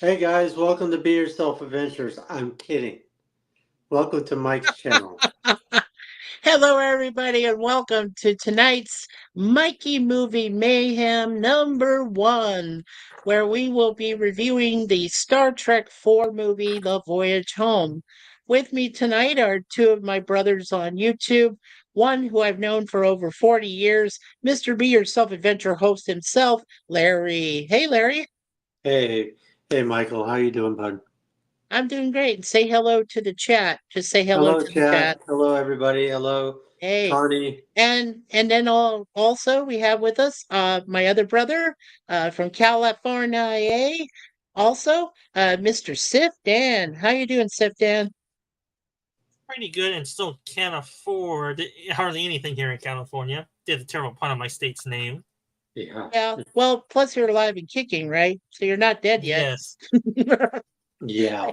Hey guys, welcome to Be Yourself Adventures. I'm kidding. Welcome to Mike's channel. Hello, everybody, and welcome to tonight's Mikey movie Mayhem #1, where we will be reviewing the Star Trek IV movie, The Voyage Home. With me tonight are two of my brothers on YouTube, one who I've known for over 40 years, Mr. Be Yourself Adventure host himself, Larry. Hey, Larry. Hey, hey Michael, how you doing, bud? I'm doing great. And say hello to the chat. Just say hello Hello, to the chat. chat. Hello, everybody. Hello, Hey. Connie. And then also we have with us my other brother from California, also Mr. Sif Dan. How you doing, Sif Dan? Pretty good and still can't afford hardly anything here in California. Did a terrible pun on my state's name. Yeah. Yeah. Well, plus you're alive and kicking, right? So you're not dead yet. Yes. Yeah.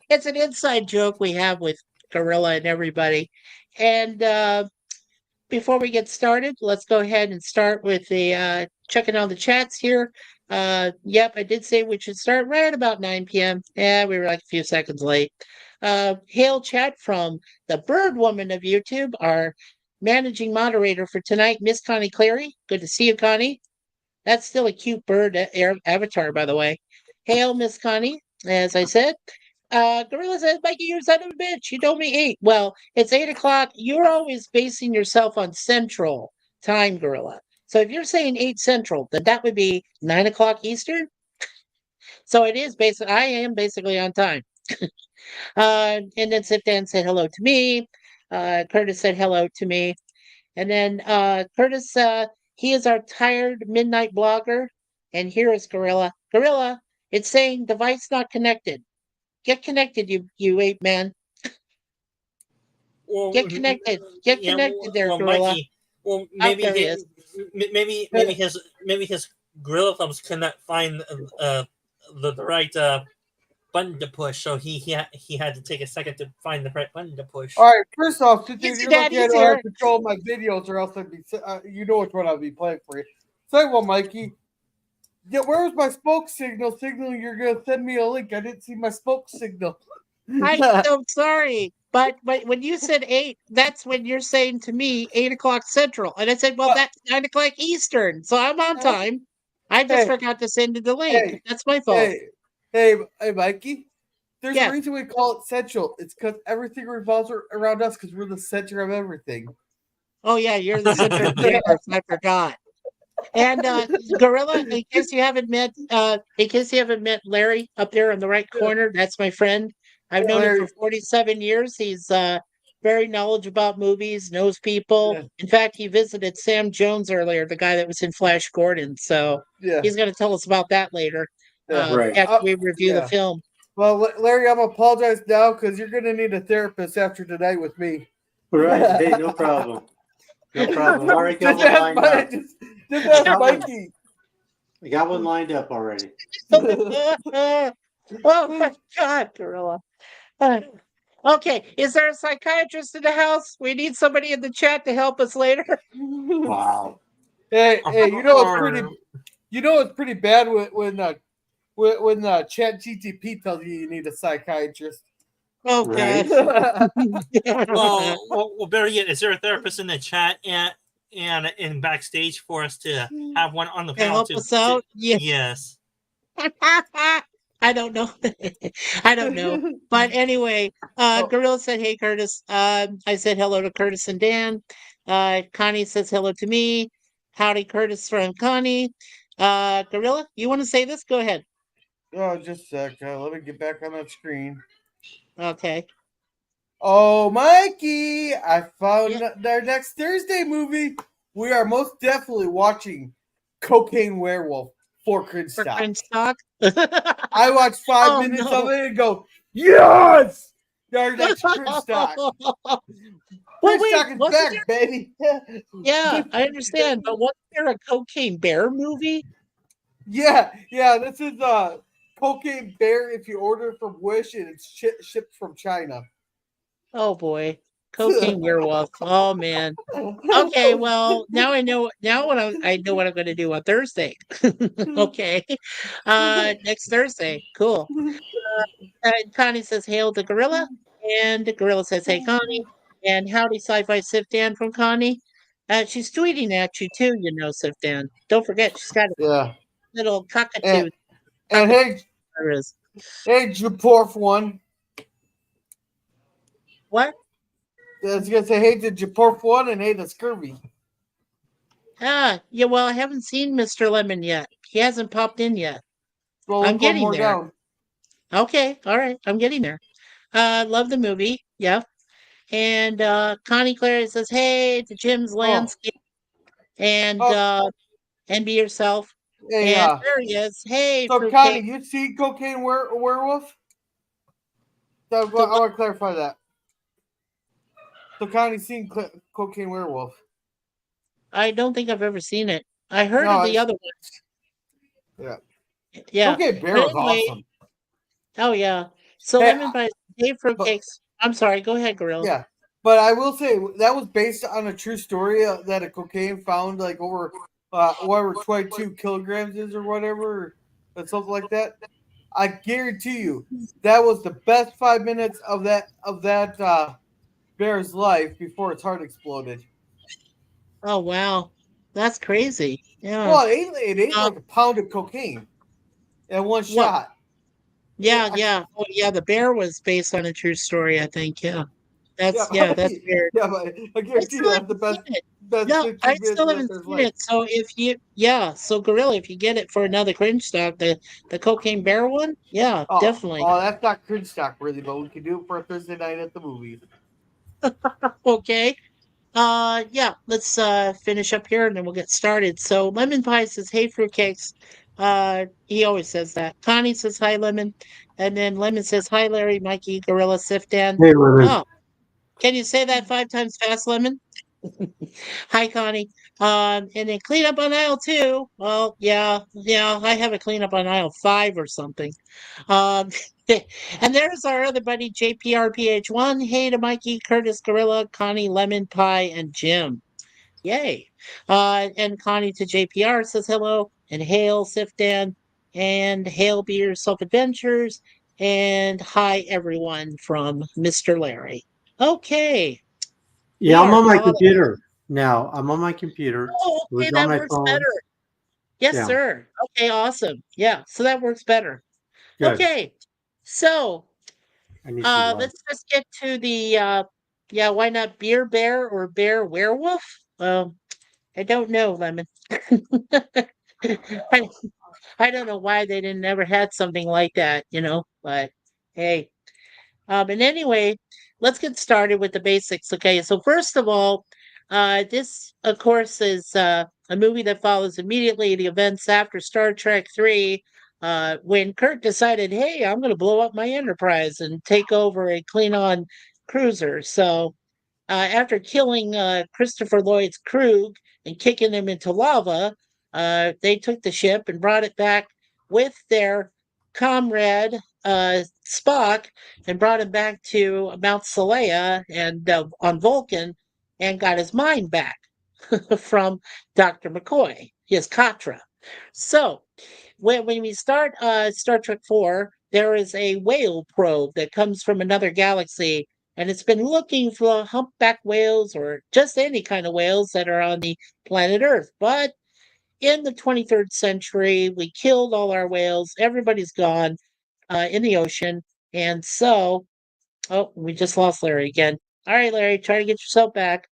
It's an inside joke we have with Gorilla and everybody. And before we get started, let's go ahead and start with the checking on the chats here. Yep, I did say we should start right about 9 p.m. Yeah, we were like a few seconds late. Hail chat from the Bird Woman of YouTube, our managing moderator for tonight, Miss Connie Clary. Good to see you, Connie. That's still a cute bird avatar, by the way. Hail, Miss Connie. As I said, Gorilla says, Mikey, you're son of a bitch. You told me 8. Well, it's 8 o'clock. You're always basing yourself on Central Time, Gorilla. So if you're saying 8 Central, then that would be 9 o'clock Eastern. So it is basically, I am basically on time. And then Sif Dan said hello to me. Curtis said hello to me. And then Curtis, he is our tired midnight blogger. And here is Gorilla. Gorilla, it's saying device not connected. Get connected, you ape man. Well, Get connected. Get yeah. connected there, Well, Gorilla. Mikey. Well, Oh, there he is. maybe his gorilla thumbs cannot find the right button to push, so he had to take a second to find the right button to push. All right, first off, since Yes, you're Dad, lucky I he's don't have here. control of my videos, or else I'd be, you know which one I'll be playing for you. Second one, Mikey. Yeah, where was my smoke signal? Signaling you're gonna send me a link. I didn't see my smoke signal. I'm so sorry. But when you said 8, that's when you're saying to me 8 o'clock Central. And I said, well, that's 9 o'clock Eastern. So I'm on time. I just hey, forgot to send you the link. hey, That's my fault. hey, hey, Mikey. There's a Yes. reason we call it central. It's because everything revolves around us because we're the center of everything. Oh, yeah, you're the center of the universe. I forgot. And Gorilla, in case you haven't met Larry up there in the right corner, that's my friend. I've known him for Larry, 47 years. He's very knowledgeable about movies, knows people. yeah, In fact, he visited Sam Jones earlier, the guy that was in Flash Gordon. So yeah, he's going to tell us about that later yeah. Right. after we review the Yeah. film. Well, Larry, I'm apologize now because you're gonna need a therapist after tonight with me. Right. Hey, no problem. No problem. Already got just one ask lined up. just I ask got one. Mikey. I got one lined up already. Oh my God, Gorilla. Uh, Okay, is there a psychiatrist in the house? We need somebody in the chat to help us later. Wow. Hey, you know it's pretty bad when Chat GTP tells you need a psychiatrist. Oh Right. God. Well, better yet, is there a therapist in the chat and in backstage for us to have one on the To panel help us out? Yeah. yes. I don't know. I don't know. But anyway, Oh, Gorilla said, hey, Curtis. I said hello to Curtis and Dan. Connie says hello to me. Howdy, Curtis from Connie. Gorilla, you want to say this? Go ahead. oh, just a sec. Let me get back on that screen. Okay. Oh, Mikey, I Yeah. found our next Thursday movie. We are most definitely watching Cocaine Werewolf for cringe For stock. cringe talk. I watched 5 minutes of No. it and go, yes! Our next cringe stock. Well, Cringe wait, stock is wasn't back, baby. Yeah, I understand, but wasn't there a Cocaine Bear movie? yeah. This is Cocaine Bear if you order from Wish and it's shipped from China. Oh boy, Cocaine werewolf. Oh man. Okay, well now I know. Now I know what I'm going to do on Thursday. Okay, next Thursday. Cool. Connie says, "Hail the gorilla," and the gorilla says, "Hey Connie," and howdy, sci-fi Sifdan from Connie. She's tweeting at you too, you know, Sifdan. Don't forget, she's got a Yeah. little cockatoo. And hey, There is hey, Japorf one. what? I was gonna say hey to Japorf one and hey to Scurvy. Yeah. Well, I haven't seen Mr. Lemon yet. He hasn't popped in yet. Well, I'm look one getting more there. down. Okay, all right, I'm getting there. Love the movie. Yeah. And Connie Clary says, "Hey to Jim's Oh, landscape," and be yourself. hey, And there he is. Hey, so Connie, fruitcake. you see Cocaine Werewolf? So The I want to clarify that. So Connie seen Cocaine Werewolf? I don't think I've ever seen it. I heard No, of the other one. yeah. Yeah. Cocaine Bear But was anyway, awesome. oh yeah. So Hey, lemon pie, hey but fruitcakes. I'm sorry. Go ahead, Gorilla. yeah, but I will say that was based on a true story that a cocaine found like over whatever 22 kilograms is or whatever, or something like that. I guarantee you that was the best 5 minutes of that bear's life before its heart exploded. Oh wow, that's crazy. Yeah. Well, it ate Uh, like a pound of cocaine in one what? shot. Yeah, yeah. Oh yeah, the bear was based on a true story, I think. Yeah. Yeah, That's weird. yeah, but I I guarantee you still that's the haven't best seen it. best No, I 15 minutes still of that haven't bear's seen life. it. So so Gorilla, if you get it for another cringe stock, the cocaine bear one, yeah, definitely. Oh, that's not cringe stock really, but we can do it for a Thursday night at the movies. Okay. Yeah, let's finish up here and then we'll get started. So Lemon Pie says, "Hey fruitcakes." He always says that. Connie says, "Hi Lemon." And then Lemon says, "Hi Larry, Mikey, Gorilla, Sifdan." Hey, Lemon. Oh, can you say that 5 times fast, Lemon? Hi, Connie. And then clean up on aisle 2. Well, yeah, I have a clean up on aisle 5 or something. Um, and there's our other buddy, JPRPH1. Hey to Mikey, Curtis, Gorilla, Connie, Lemon Pie, and Jim. Yay. And Connie to JPR says hello, and hail, Sifdan, and hail Beer Self Adventures, and hi, everyone from Mr. Larry. Okay, we Yeah, I'm are on my caught up. computer now. I'm on my computer. Oh, It okay, was on that my works phone. better. Yes, Yeah, sir. Okay, awesome. Yeah, so that works better. good. Okay, so I need some water. let's just get to the yeah, why not beer bear or bear werewolf? I don't know, Lemon. I, I don't know why they didn't ever had something like that, but hey. And anyway, let's get started with the basics. Okay, so first of all, this, of course, is a movie that follows immediately the events after Star Trek 3, when Kirk decided, hey, I'm going to blow up my Enterprise and take over a Klingon cruiser. So, after killing Christopher Lloyd's crew and kicking them into lava, they took the ship and brought it back with their comrade Spock and brought him back to Mount Seleia and on Vulcan and got his mind back from Dr. McCoy, his Katra. So when we start Star Trek 4, there is a whale probe that comes from another galaxy, and it's been looking for humpback whales or just any kind of whales that are on the planet Earth. But in the 23rd century, we killed all our whales. Everybody's gone in the ocean. And so, oh, we just lost Larry again. All right, Larry, try to get yourself back.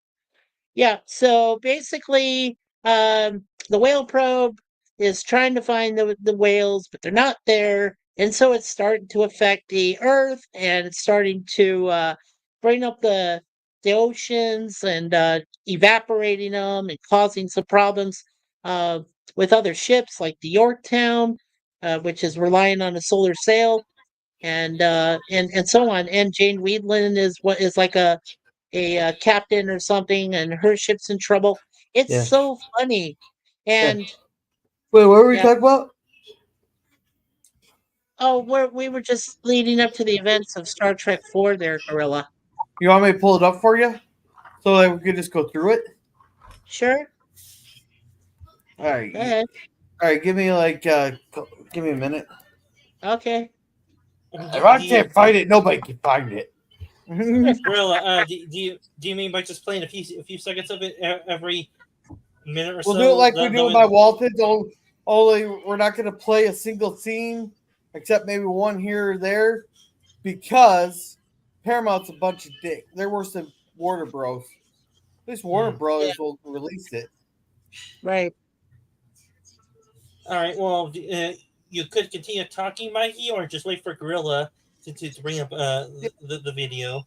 Yeah, so basically, the whale probe is trying to find the whales, but they're not there. And so it's starting to affect the earth and it's starting to bring up the oceans and evaporating them and causing some problems uh, with other ships like the Yorktown, which is relying on a solar sail and so on. And Jane Weedland is what is like a captain or something, and her ship's in trouble. It's Yeah. so funny. Yeah. And Wait, what were we yeah, talking about? oh, we were just leading up to the events of Star Trek 4 there, Gorilla. You want me to pull it up for you so that we could just go through it? Sure. All right. Go ahead. All right. Give me give me a minute. Okay. If I can't find it, nobody can find it. Gorilla, do you mean by just playing a few seconds of it every minute or We'll so? do it like we That do with way- my Waltons. Only we're not going to play a single scene, except maybe one here or there, because Paramount's a bunch of dick. They're worse than Warner Bros. At least Warner Bros. Will release it. Right. All right. Well, you could continue talking, Mikey, or just wait for Gorilla to bring up the video.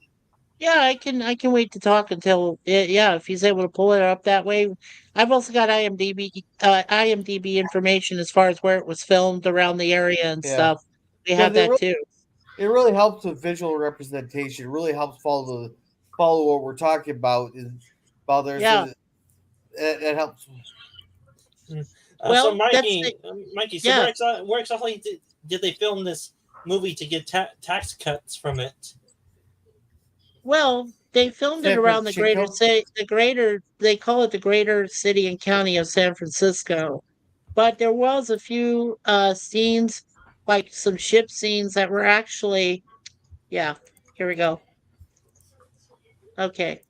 Yeah, I can wait to talk until if he's able to pull it up that way. I've also got IMDb information as far as where it was filmed around the area and Yeah. stuff. We Yeah, have they that really- too. It really helps with visual representation. It really helps follow what we're talking about. Yeah. It helps. Well, So that's Mikey, so yeah. where exactly did they film this movie to get tax cuts from it? Well, they filmed it San around they call it the greater city and county of San Francisco. But there was a few scenes, like some ship scenes that were actually here we go. Okay.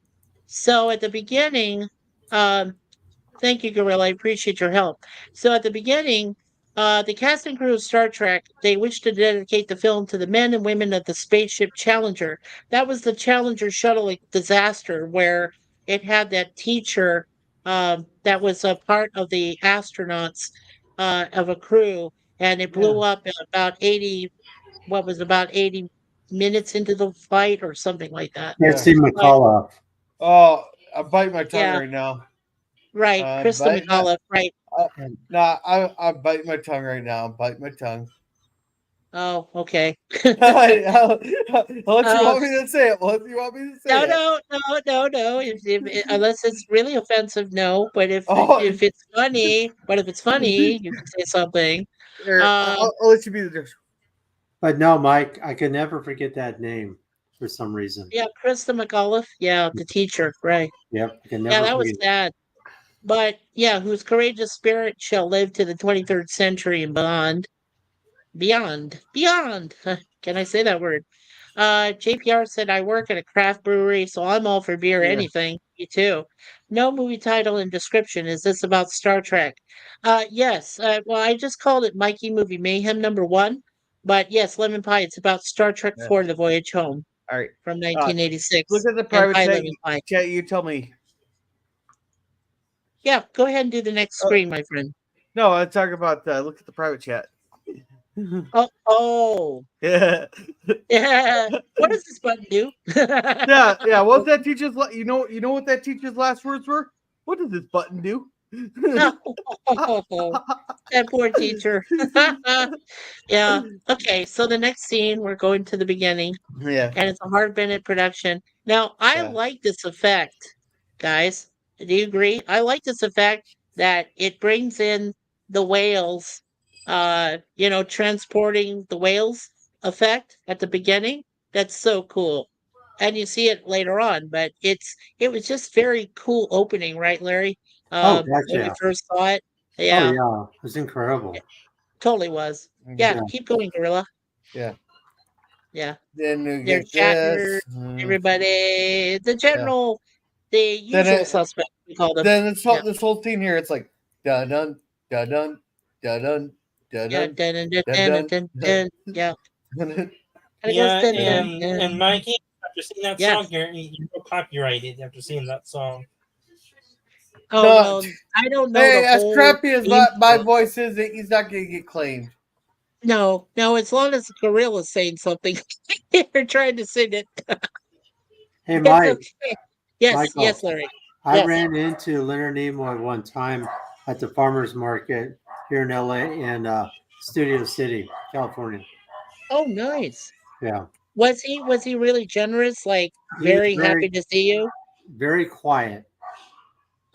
So at the beginning, thank you, Gorilla. I appreciate your help. So at the beginning, the cast and crew of Star Trek, they wish to dedicate the film to the men and women of the spaceship Challenger. That was the Challenger shuttle disaster where it had that teacher that was a part of the astronauts of a crew, and it blew up at about 80, about 80 minutes into the flight or something like that. Nancy McCullough. Oh, I'm biting my tongue Yeah. right now. Right, Krista McAuliffe, right. I'm biting my tongue right now. I'm biting my tongue. Oh, okay. Unless you want me to say it. Unless you want me to say it. No. Unless it's really offensive, no. But if it's funny, you can say something. Here, I'll let you be the judge. But no, Mike, I can never forget that name for some reason. Yeah, Krista McAuliffe. Yeah, the teacher, right. Yep, I can never Yeah, that was forget. sad. But yeah, whose courageous spirit shall live to the 23rd century and beyond. Beyond. Can I say that word? JPR said, I work at a craft brewery, so I'm all for beer, Yeah. anything. Me too. No movie title and description. Is this about Star Trek? Yes. Well, I just called it Mikey Movie Mayhem #1. But yes, Lemon Pie, it's about Star Trek 4, The Voyage Home. All right. From 1986. Look at the And private Pie, chat. Lemon Pie. Chat, you tell me. Yeah, go ahead and do the next screen, my friend. No, I talk about look at the private chat. Oh. Yeah. Yeah. What does this button do? yeah. What that teacher's you know what that teacher's last words were? What does this button do? Oh, that poor teacher. Yeah. Okay. So the next scene, we're going to the beginning. Yeah. And it's a Hard Bennett production. Now, I like this effect, guys. Do you agree? I like this effect that it brings in the whales, transporting the whales effect at the beginning. That's so cool. And you see it later on, but it was just very cool opening, right, Larry? When we first saw it. Yeah. Oh, yeah. It was incredible. It totally was. Yeah, keep going, Gorilla. Yeah. Yeah. Then you They're get chatting, this. everybody, the general, the usual suspect, we call them. Then this whole scene here, it's like dun dun dun dun dun dun dun Yeah, dun dun, dun, dun, yeah. And Mikey, after seeing that song, you're copyrighted after seeing that song. Oh, well, I don't know. Hey, as crappy as my voice is, he's not going to get claimed. No, as long as the gorilla's saying something, you're trying to sing it. Hey, Mike. Okay. Yes, Michael, yes, Larry. I ran into Leonard Nimoy one time at the farmer's market here in LA in Studio City, California. Oh, nice. Yeah. Was he really generous? Like very happy to see you? Very quiet.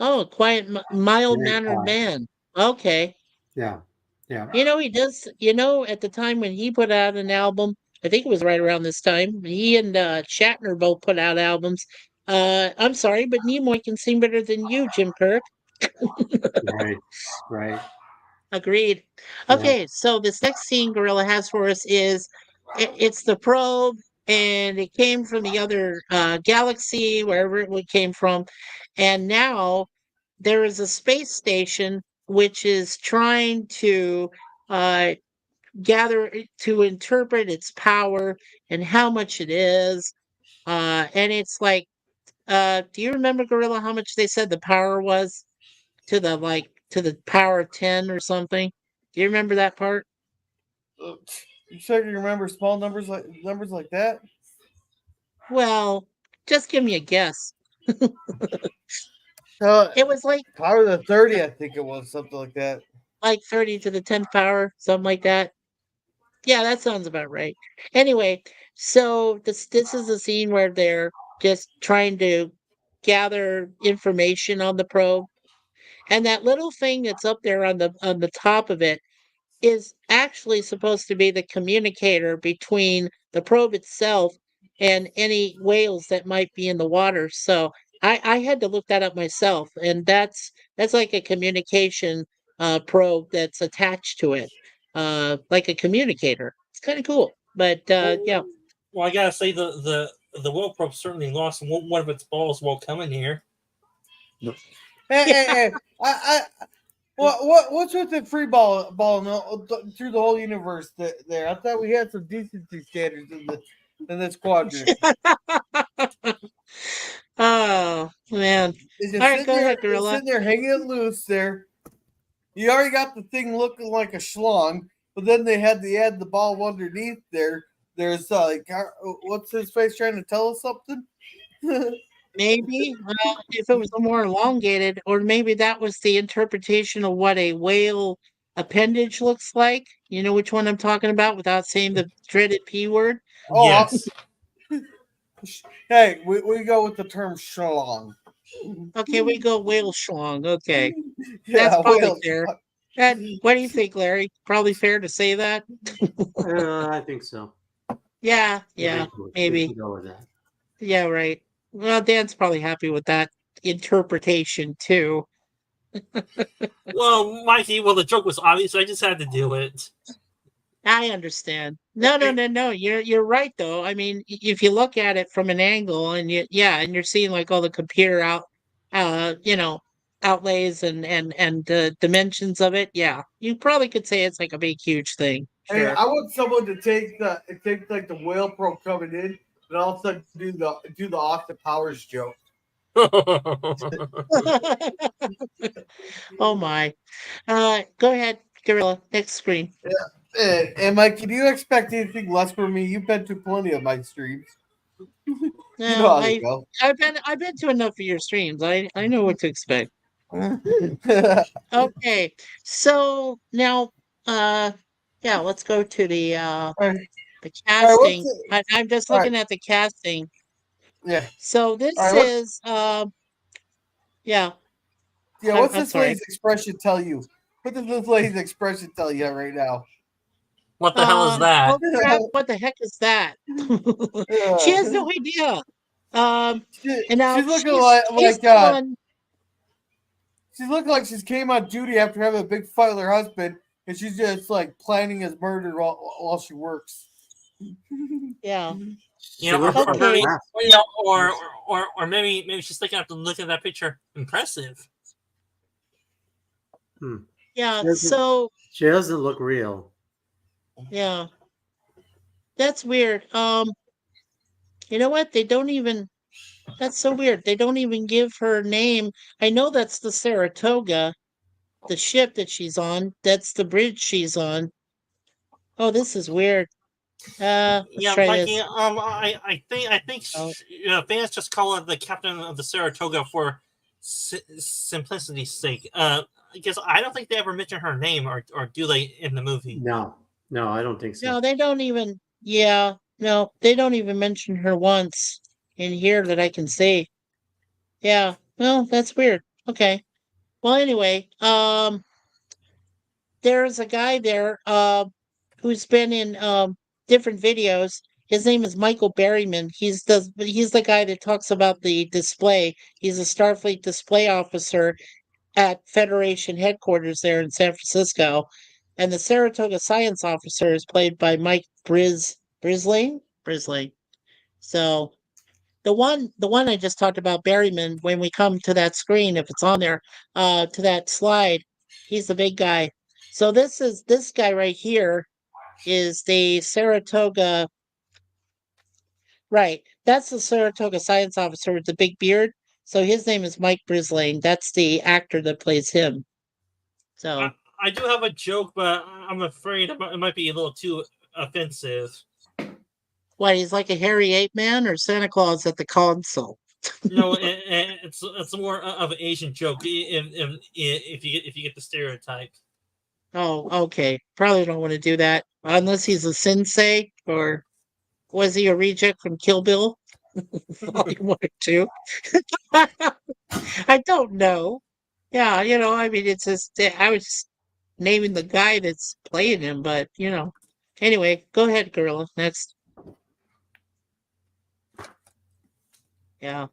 Oh, quiet, mild-mannered man. Okay. Yeah. He does, at the time when he put out an album, I think it was right around this time. He and Shatner both put out albums. I'm sorry, but Nimoy can sing better than you, Jim Kirk. Right. Right. Agreed. Yeah. Okay, so this next scene Gorilla has for us is it's the probe, and it came from the other galaxy, wherever it came from, and now there is a space station which is trying to uh, to interpret its power and how much it is. And it's like, do you remember, Gorilla, how much they said the power was to the power of 10 or something? Do you remember that part? You sure you remember small numbers like that? Well, just give me a guess. Uh, It was Power to 30, I think it was something like that. like 30 to the 10th power, something like that. Yeah, that sounds about right. Anyway, so this is a scene where they're just trying to gather information on the probe, and that little thing that's up there on the top of it is actually supposed to be the communicator between the probe itself and any whales that might be in the water. So I had to look that up myself, and that's like a communication probe that's attached to it, like a communicator. It's kind of cool, but yeah. Well, I gotta say the whale probe certainly lost one of its balls while coming here. Hey, what's with the free ball through the whole universe there? I thought we had some decency standards in this quadrant. Oh man! Is All right, go ahead, it's Gorilla. sitting there hanging loose there. You already got the thing looking like a schlong, but then they had to add the ball underneath there. There's like, what's his face trying to tell us something? Maybe if it was more elongated, or maybe that was the interpretation of what a whale appendage looks like. You know which one I'm talking about without saying the dreaded P word? Oh, Yes. Hey, we go with the term schlong. Okay, we go whale schlong. Okay, that's Yeah, probably well, fair. And what do you think, Larry? Probably fair to say that? I think so. Yeah, I yeah, think we maybe. can go with that. Yeah, right. Well, Dan's probably happy with that interpretation too. Well, Mikey, well, the joke was obvious. So I just had to do it. I understand. No. You're right though. I mean, if you look at it from an angle, and and you're seeing like all the computer you know, outlays and dimensions of it. Yeah, you probably could say it's like a big, huge thing. hey, Sure. I want someone to take like the whale pro coming in, and also do the Austin Powers joke. Oh my. Go ahead, Gorilla. Next screen. And Mike, can you expect anything less from me? You've been to plenty of my streams. You know No, how they go. I've been to enough of your streams. I know what to expect. All Okay, so now, yeah, let's go to right, the all right. casting. I'm just All right, looking at the casting. yeah, So all this right. is, yeah, Yeah, what's I'm this sorry. lady's expression tell you? What does this lady's expression tell you right now? What the hell is that? Oh crap! What the heck is that? She has no idea. And now She's looking she's like the one. she's looking like she's came on duty after having a big fight with her husband, and she's just like planning his murder while she works. Yeah. You know, looks or like maybe, that. or, you know, or maybe she's looking at the picture. Impressive. Yeah. She doesn't, So she doesn't look real. yeah, that's weird. You know what? They don't even. That's so weird. They don't even give her name. I know that's the Saratoga, the ship that she's on. That's the bridge she's on. Oh, this is weird. Let's Yeah, try Mikey. this. I think Oh, fans just call it the captain of the Saratoga for simplicity's sake. Because I don't think they ever mention her name, or do they in the movie? No, I don't think so. no, they don't even. Yeah, no, they don't even mention her once in here that I can see. Yeah, well, that's weird. Okay. Well, anyway, there's a guy there who's been in different videos. His name is Michael Berryman. He's the guy that talks about the display. He's a Starfleet display officer at Federation headquarters there in San Francisco. And the Saratoga science officer is played by Mike Brislane. So the one I just talked about, Berryman, when we come to that screen, if it's on there, to that slide, he's the big guy. So this guy right here is the Saratoga, right? That's the Saratoga science officer with the big beard. So his name is Mike Brislane. That's the actor that plays him. So I do have a joke, but I'm afraid it might be a little too offensive. what? He's like a hairy ape man or Santa Claus at the console? No, it's more of an Asian joke. If you get the stereotype. Oh, okay. Probably don't want to do that unless he's a sensei, or was he a reject from Kill Bill? Volume 1 or 2. I don't know. Yeah, I mean, it's just I was just naming the guy that's playing him, but Anyway, go ahead, Gorilla. Next. Yeah.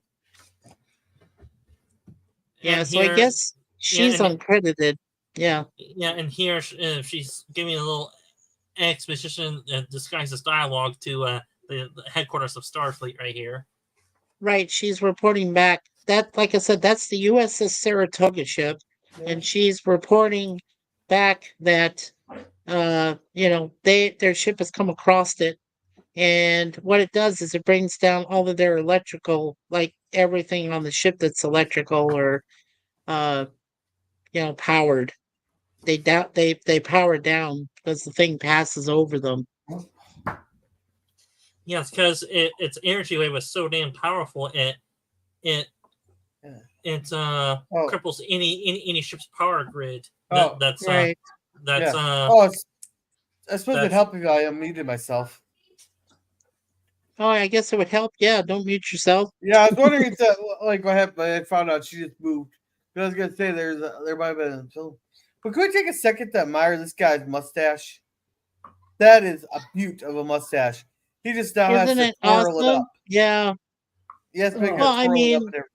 Yeah, And so I here- guess she's and- uncredited. Yeah. Yeah, and here she's giving a little exposition and disguises dialogue to the headquarters of Starfleet right here. Right, she's reporting back. That, like I said, that's the USS Saratoga ship, and she's reporting back that their ship has come across it, and what it does is it brings down all of their electrical, like everything on the ship that's electrical or powered. They power down because the thing passes over them. Yes, because its energy wave was so damn powerful, it cripples any ship's power grid. That's Right. I suppose it'd help if I unmuted myself. Oh, I guess it would help. Yeah, don't mute yourself. Yeah, I was wondering if that, like, what happened. I found out she just moved. But I was gonna say there might have been but could we take a second to admire this guy's mustache? That is a beaut of a mustache. He just now has Isn't to it twirl it awesome? up. Yeah. Yes, make Well, I mean, up and everything.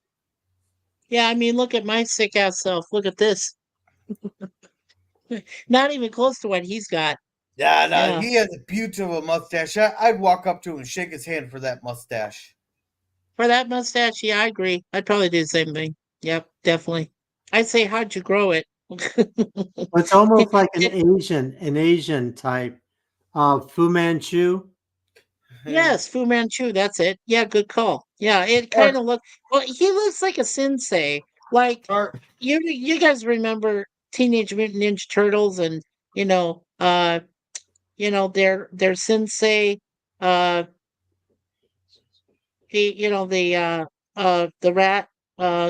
Yeah, I mean, look at my sick ass self. Look at this. Not even close to what he's got. Yeah, no, Yeah. he has a beaut of a mustache. I'd walk up to him and shake his hand for that mustache. For that mustache, yeah, I agree. I'd probably do the same thing. Yep, definitely. I'd say, how'd you grow it? It's almost like an Asian type. Fu Manchu. Yes, Fu Manchu, that's it. Yeah, good call. Yeah, it kind of he looks like a sensei. Like Or, you guys remember Teenage Mutant Ninja Turtles and their sensei the rat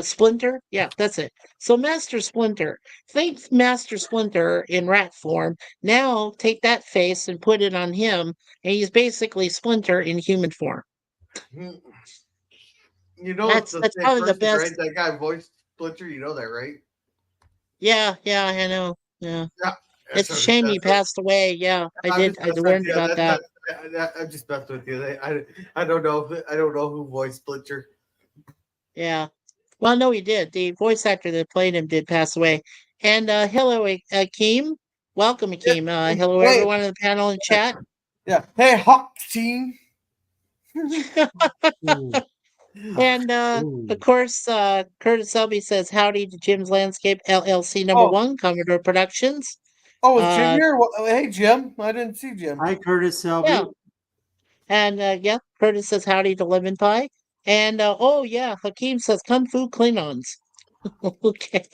Splinter. Yeah, that's it. So Master Splinter, think Master Splinter in rat form. Now take that face and put it on him, and he's basically Splinter in human form. that's probably the best. Right? That guy voiced Splinter, you know that, right? Yeah, I know. Yeah. Yeah. It's a shame he passed away. Yeah, I did. I learned about that. I'm just messing with you. I don't know. I don't know who voiced Splinter. Yeah. Well, no, he did. The voice actor that played him did pass away. And hello, Akeem. Welcome, Akeem. Hello, Hey. everyone on the panel and chat. Yeah. Hey, Hawk team. And of course, Curtis Selby says howdy to Jim's Landscape LLC #1 Commodore Productions. Oh, is Jim here? Well, hey, Jim. I didn't see Jim. Hi, Curtis Selby. Yeah. And Curtis says howdy to Lemon Pie. And Hakeem says Kung Fu Klingons. Okay.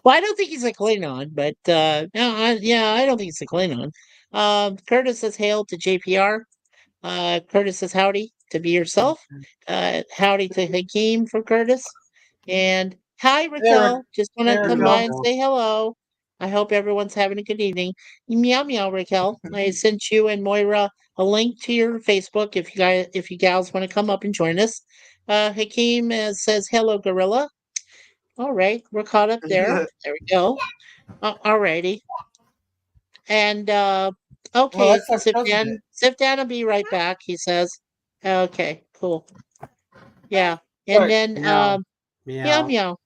Well, I don't think he's a Klingon, but I don't think he's a Klingon. Curtis says hail to JPR. Curtis says howdy to be yourself. Howdy to Hakeem for Curtis. And hi, Raquel. Just want to come by and say hello. I hope everyone's having a good evening. Meow meow, Raquel. I sent you and Moira a link to your Facebook if you gals want to come up and join us. Hakeem says hello, Gorilla. All right, we're caught up there. There we go. All righty. And Okay, that's our Sifdan. president. Sifdan will be right back, he says. Okay, cool. Yeah. And Right. then Meow. meow Meow. meow.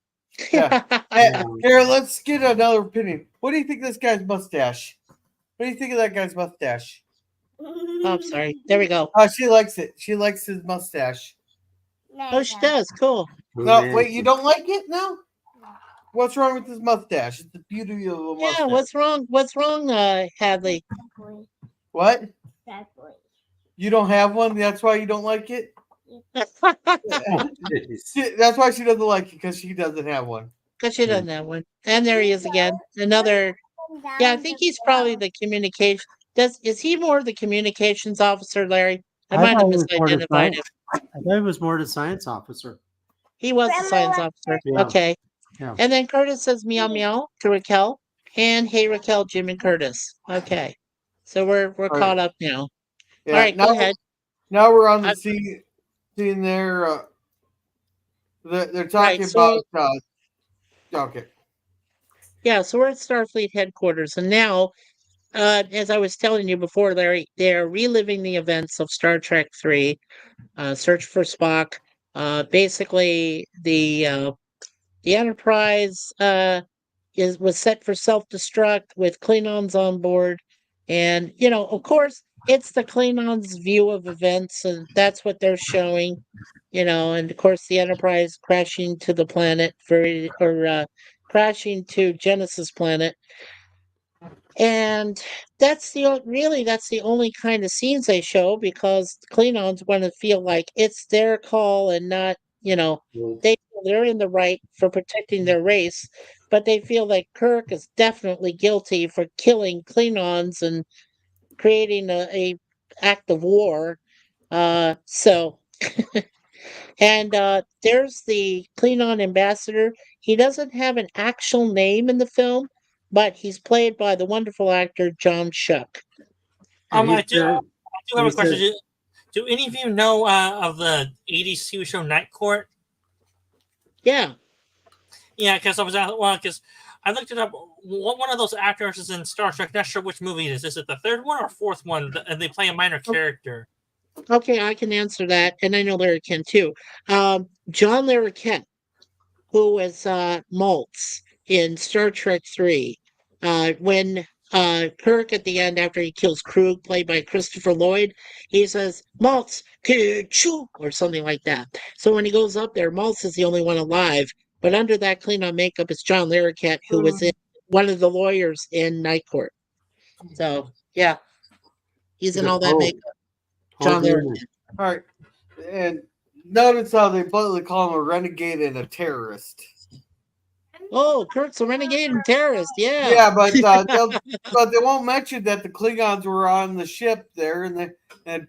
Yeah. Meow. Here, let's get another opinion. What do you think of this guy's mustache? What do you think of that guy's mustache? Oh, I'm sorry. There we go. Oh, she likes it. She likes his mustache. Oh, she does. Cool. No, wait, you don't like it now? What's wrong with his mustache? It's the beauty of a mustache. Yeah, what's wrong? What's wrong, Hadley? What? You don't have one? That's why you don't like it? That's why she doesn't like it, because she doesn't have one. Because she doesn't have one. And there he is again. Another. Yeah, I think he's probably the communication. Is he more the communications officer, Larry? I might have thought he was more the misidentified science- him. I thought he was more the science officer. He was the science officer. Yeah. Okay. Yeah. And then Curtis says meow meow to Raquel. And hey Raquel, Jim and Curtis. Okay. So we're right. caught up now. Yeah, All right, now, go ahead. Now we're on the I- scene there. They're talking Right, so- about. Okay. Yeah, so we're at Starfleet headquarters, and now, as I was telling you before, Larry, they're reliving the events of Star Trek III, Search for Spock. Basically, the Enterprise was set for self-destruct with Klingons on board, and of course, it's the Klingons' view of events, and that's what they're showing. And of course, the Enterprise crashing to the planet crashing to Genesis planet. And that's the only kind of scenes they show, because the Klingons want to feel like it's their call and not, they feel they're in the right for protecting their race, but they feel like Kirk is definitely guilty for killing Klingons and creating a act of war. So and there's the Klingon ambassador. He doesn't have an actual name in the film, but he's played by the wonderful actor John Shuck. And I he do said- have a he question. said- Do any of you know of the 80s TV show Night Court? Yeah. Yeah, because because I looked it up. One of those actors is in Star Trek. Not sure which movie it is. Is it the third one or fourth one? And they play a minor character. Okay, I can answer that, and I know Larry can too. John Larroquette, who was Maltz in Star Trek 3, when Kirk at the end, after he kills Krug, played by Christopher Lloyd, he says, Maltz, Kichu, or something like that. So when he goes up there, Maltz is the only one alive, but under that Klingon makeup is John Larroquette, who was in one of the lawyers in Night Court. So, yeah, he's in all that makeup. John Larroquette. All right. And notice how they bluntly call him a renegade and a terrorist. Oh, Kirk's a renegade and terrorist. Yeah. Yeah, but they won't mention that the Klingons were on the ship there and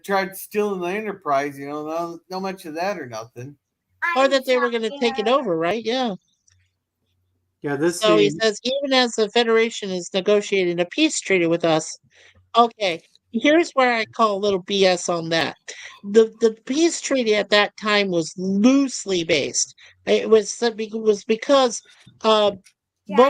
tried stealing the Enterprise. They'll mention that or nothing. Or that they were going to take it over, right? Yeah. Yeah, this So he scene, says, even as the Federation is negotiating a peace treaty with us. Okay, here's where I call a little BS on that. The peace treaty at that time was loosely based. It was because both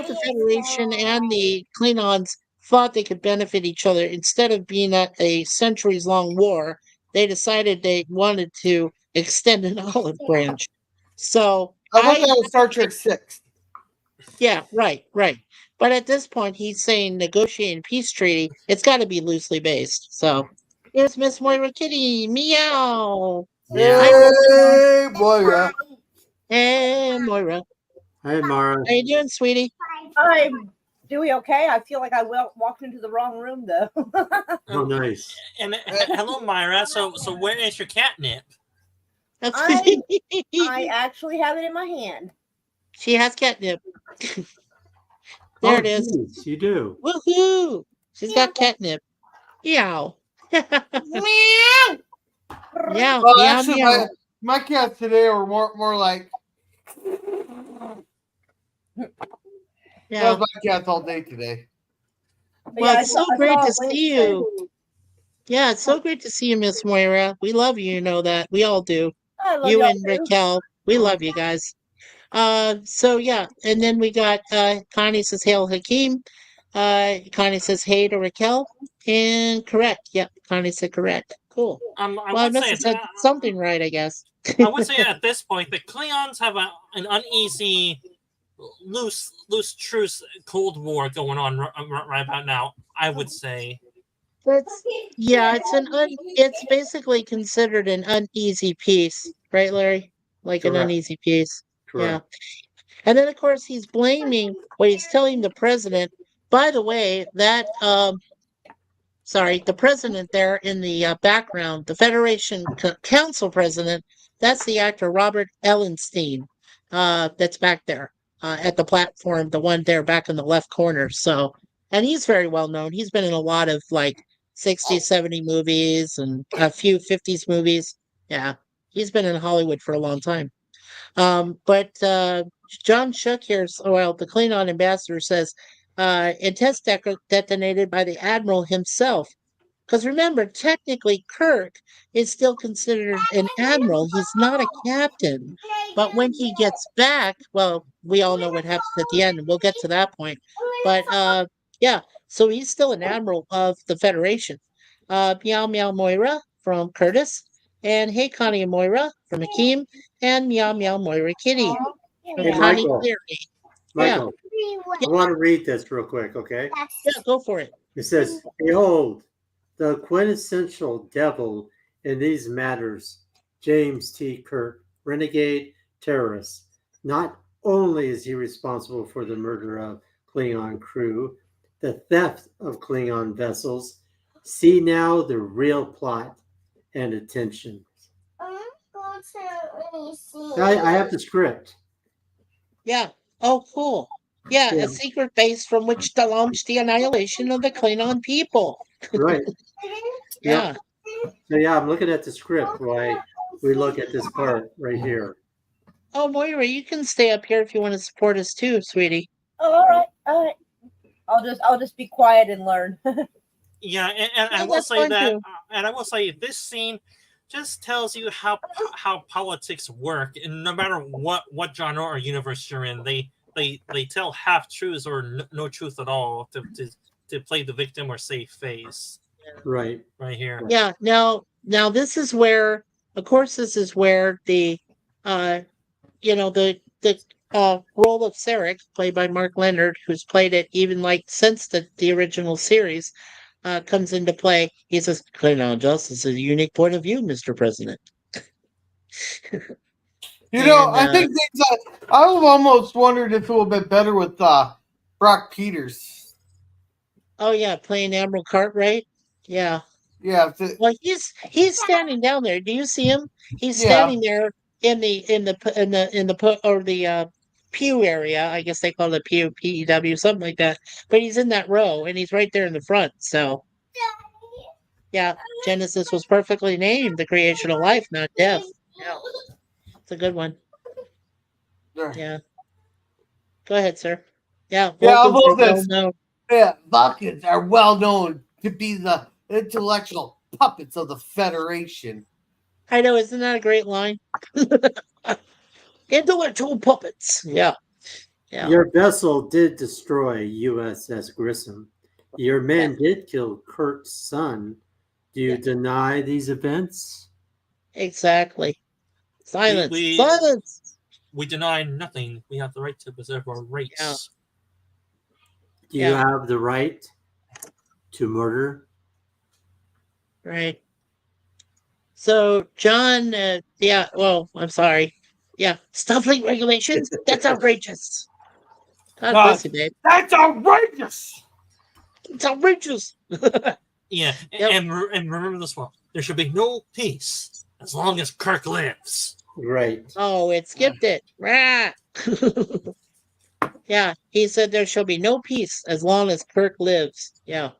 the Federation and the Klingons thought they could benefit each other. Instead of being at a centuries-long war, they decided they wanted to extend an olive branch. So I thought that was Star Trek 6. yeah, right. But at this point, he's saying negotiating peace treaty. It's got to be loosely based. So here's Miss Moira Kitty. Meow. Hey, Moira. Hey, Moira. hey Mara, How you doing, sweetie? I'm doing okay. I feel like I walked into the wrong room though. oh nice. And hello, Myra. So where is your catnip? I actually have it in my hand. She has catnip. Oh, There it is. geez, you do. Woohoo! She's got catnip. Meow. Meow. Meow. Well, Meow. actually, Meow. my cats today are more like that Yeah. was my cats all day today. Well, it's so I great saw to a link see you. Yeah, it's so great to see you, Miss Moira. We love you. You know that. We all do. I love You y'all and too. Raquel. We love you guys. So yeah, and then we got Connie says Hail Hakeem. Connie says hey to Raquel. And correct. Yep, Connie said correct. Cool. I Well, I would must say have said something right, I guess. I would say at this point the Klingons have an uneasy, loose truce Cold War going on right about now. I would say. It's yeah, it's basically considered an uneasy peace, right, Larry? Like an Correct. uneasy peace. Yeah. Correct. And then of course he's blaming well, he's telling the president, by the way, that sorry, the president there in the background, the Federation Council president, that's the actor Robert Ellenstein, that's back there at the platform, the one there back in the left corner. So, and he's very well known. He's been in a lot of like 60s, 70 movies and a few 50s movies. Yeah, he's been in Hollywood for a long time. But John Shook here, well, the Klingon ambassador says, a test detonated by the admiral himself. Because remember, technically, Kirk is still considered an admiral. He's not a captain. But when he gets back, well, we all know what happens at the end, and we'll get to that point. But yeah, so he's still an admiral of the Federation. Meow Meow Moira from Curtis, and Hey Connie and Moira from Hakeem, and Meow Meow Moira Kitty from Hey, Connie Michael. Cleary. Michael, I want to read this real quick, okay? Yeah, go for it. It says, "Behold, the quintessential devil in these matters, James T. Kirk, renegade terrorist. Not only is he responsible for the murder of Klingon crew, the theft of Klingon vessels, see now the real plot and attention." I have the script. Yeah. Oh, cool. Yeah, Yeah. a secret base from which to launch the annihilation of the Klingon people. Right. Yeah. So yeah, I'm looking at the script while we look at this part right here. Oh, Moira, you can stay up here if you want to support us too, sweetie. Oh, all right, all right. I'll just be quiet and learn. Yeah, and I Yeah, will that's say fine that, too. and I will say this scene just tells you how politics work, and no matter what genre or universe you're in, they tell half truths or no truth at all to play the victim or save face. Right. Right here. Yeah. Now this is where, of course, this is where the, the role of Sarek, played by Mark Leonard, who's played it even like since the original series, comes into play. He says, "Klingon justice is a unique point of view, Mr. President." You know, And, I think I've almost wondered if it would have been better with Brock Peters. Oh yeah, playing Admiral Cartwright. Yeah. Yeah. Well, he's standing down there. Do you see him? He's Yeah. standing there in the pew area. I guess they call it pew, PEW, something like that. But he's in that row, and he's right there in the front. So, yeah, Genesis was perfectly named the creation of life, not death. Yeah, it's a good one. Yeah. Go ahead, sir. Yeah, Yeah, Vulcans are well Vulcans. known. Yeah, Vulcans are well known to be the intellectual puppets of the Federation. I know, isn't that a great line? Intellectual puppets. Yeah. Yeah. Your vessel did destroy USS Grissom. Your men did kill Kirk's son. Do you deny these events? Exactly. Silence. We- Silence. We deny nothing. We have the right to preserve our rights. Yeah. Do you have the right to murder? Right. So, John, well, I'm sorry. Yeah. Starfleet regulations? That's outrageous. God bless you, babe. That's outrageous. It's outrageous. Yeah, Yep. and remember this one. There should be no peace as long as Kirk lives. Right. Oh, it skipped it. Rah. Yeah, he said there shall be no peace as long as Kirk lives. Yeah,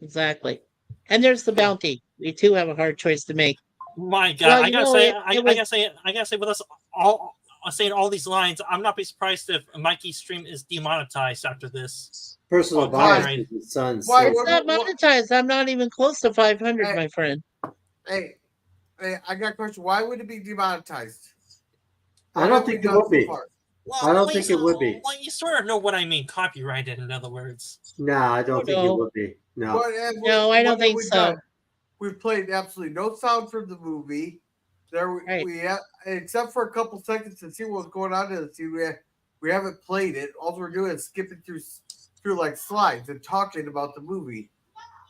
exactly. And there's the bounty. We too have a hard choice to make. My God, Well, I you gotta know, say, it I was- gotta say, with us all saying all these lines, I'm not be surprised if Mikey's stream is demonetized after this. Personal Oh, bias right. with his son. Why so- It's not monetized. I'm not even close to 500, Hey. my friend. Hey, I got a question. Why would it be demonetized? I don't think it will be. Well, I don't well, think you, it would be. well, you sort of know what I mean. Copyrighted, in other words. Nah, I don't think it no. would be. No. No, I don't what have think we so. done? We've played absolutely no sound from the movie. There Right. we have, except for a couple seconds to see what's going on in the scene. We haven't played it. All we're doing is skipping through like slides and talking about the movie.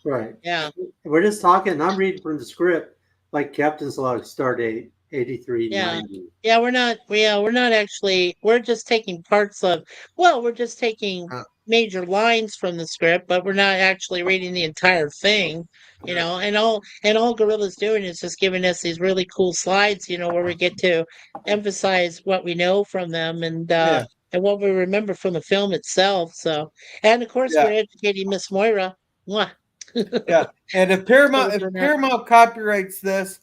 Right. Yeah. We're just talking, and I'm reading from the script, like Captain's Log, Stardate 8390. Yeah, we're not actually, we're just taking parts of, well, we're just taking Uh, major lines from the script, but we're not actually reading the entire thing, you Yeah. know, and all Gorilla's doing is just giving us these really cool slides, you know, where we get to emphasize what we know from them Yeah. and what we remember from the film itself. So, and of course Yeah. we're educating Miss Moira. Mwah. Yeah. And if Paramount copyrights this,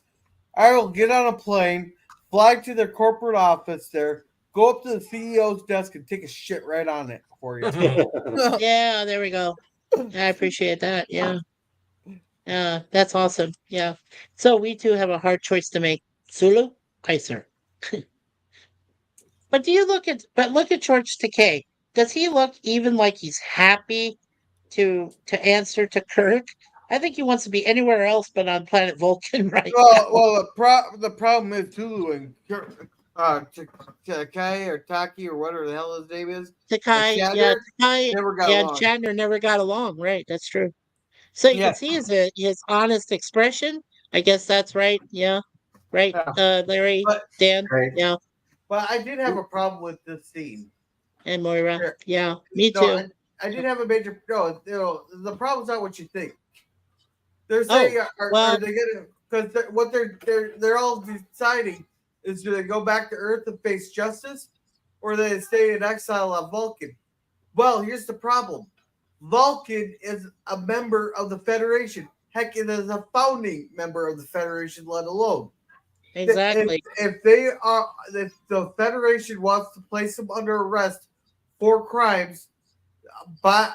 I will get on a plane, fly to their corporate office there, go up to the CEO's desk and take a shit right on it for you. Yeah, there we go. I appreciate that. Yeah. That's awesome. Yeah. So we too have a hard choice to make. Sulu, Kaiser. But look at George Takei. Does he look even like he's happy to answer to Kirk? I think he wants to be anywhere else but on planet Vulcan right now. Well, the problem is Tulu and Takai or Taki or whatever the hell his name is. Takai, Shatner Takai, never got along. Shatner never got along. Right, that's true. So you Yeah. can see his honest expression. I guess that's right. Yeah. Right. Yeah. Larry, But Dan. Right. Yeah. but I did have a problem with this scene. And Moira. Sure. Yeah. Me No, too. I did have a major the problem's not what you think. They're Oh, saying well- are they gonna because what they're all deciding is do they go back to Earth and face justice or they stay in exile on Vulcan? Well, here's the problem. Vulcan is a member of the Federation. Heck, it is a founding member of the Federation, let alone. Exactly. If the Federation wants to place them under arrest for crimes by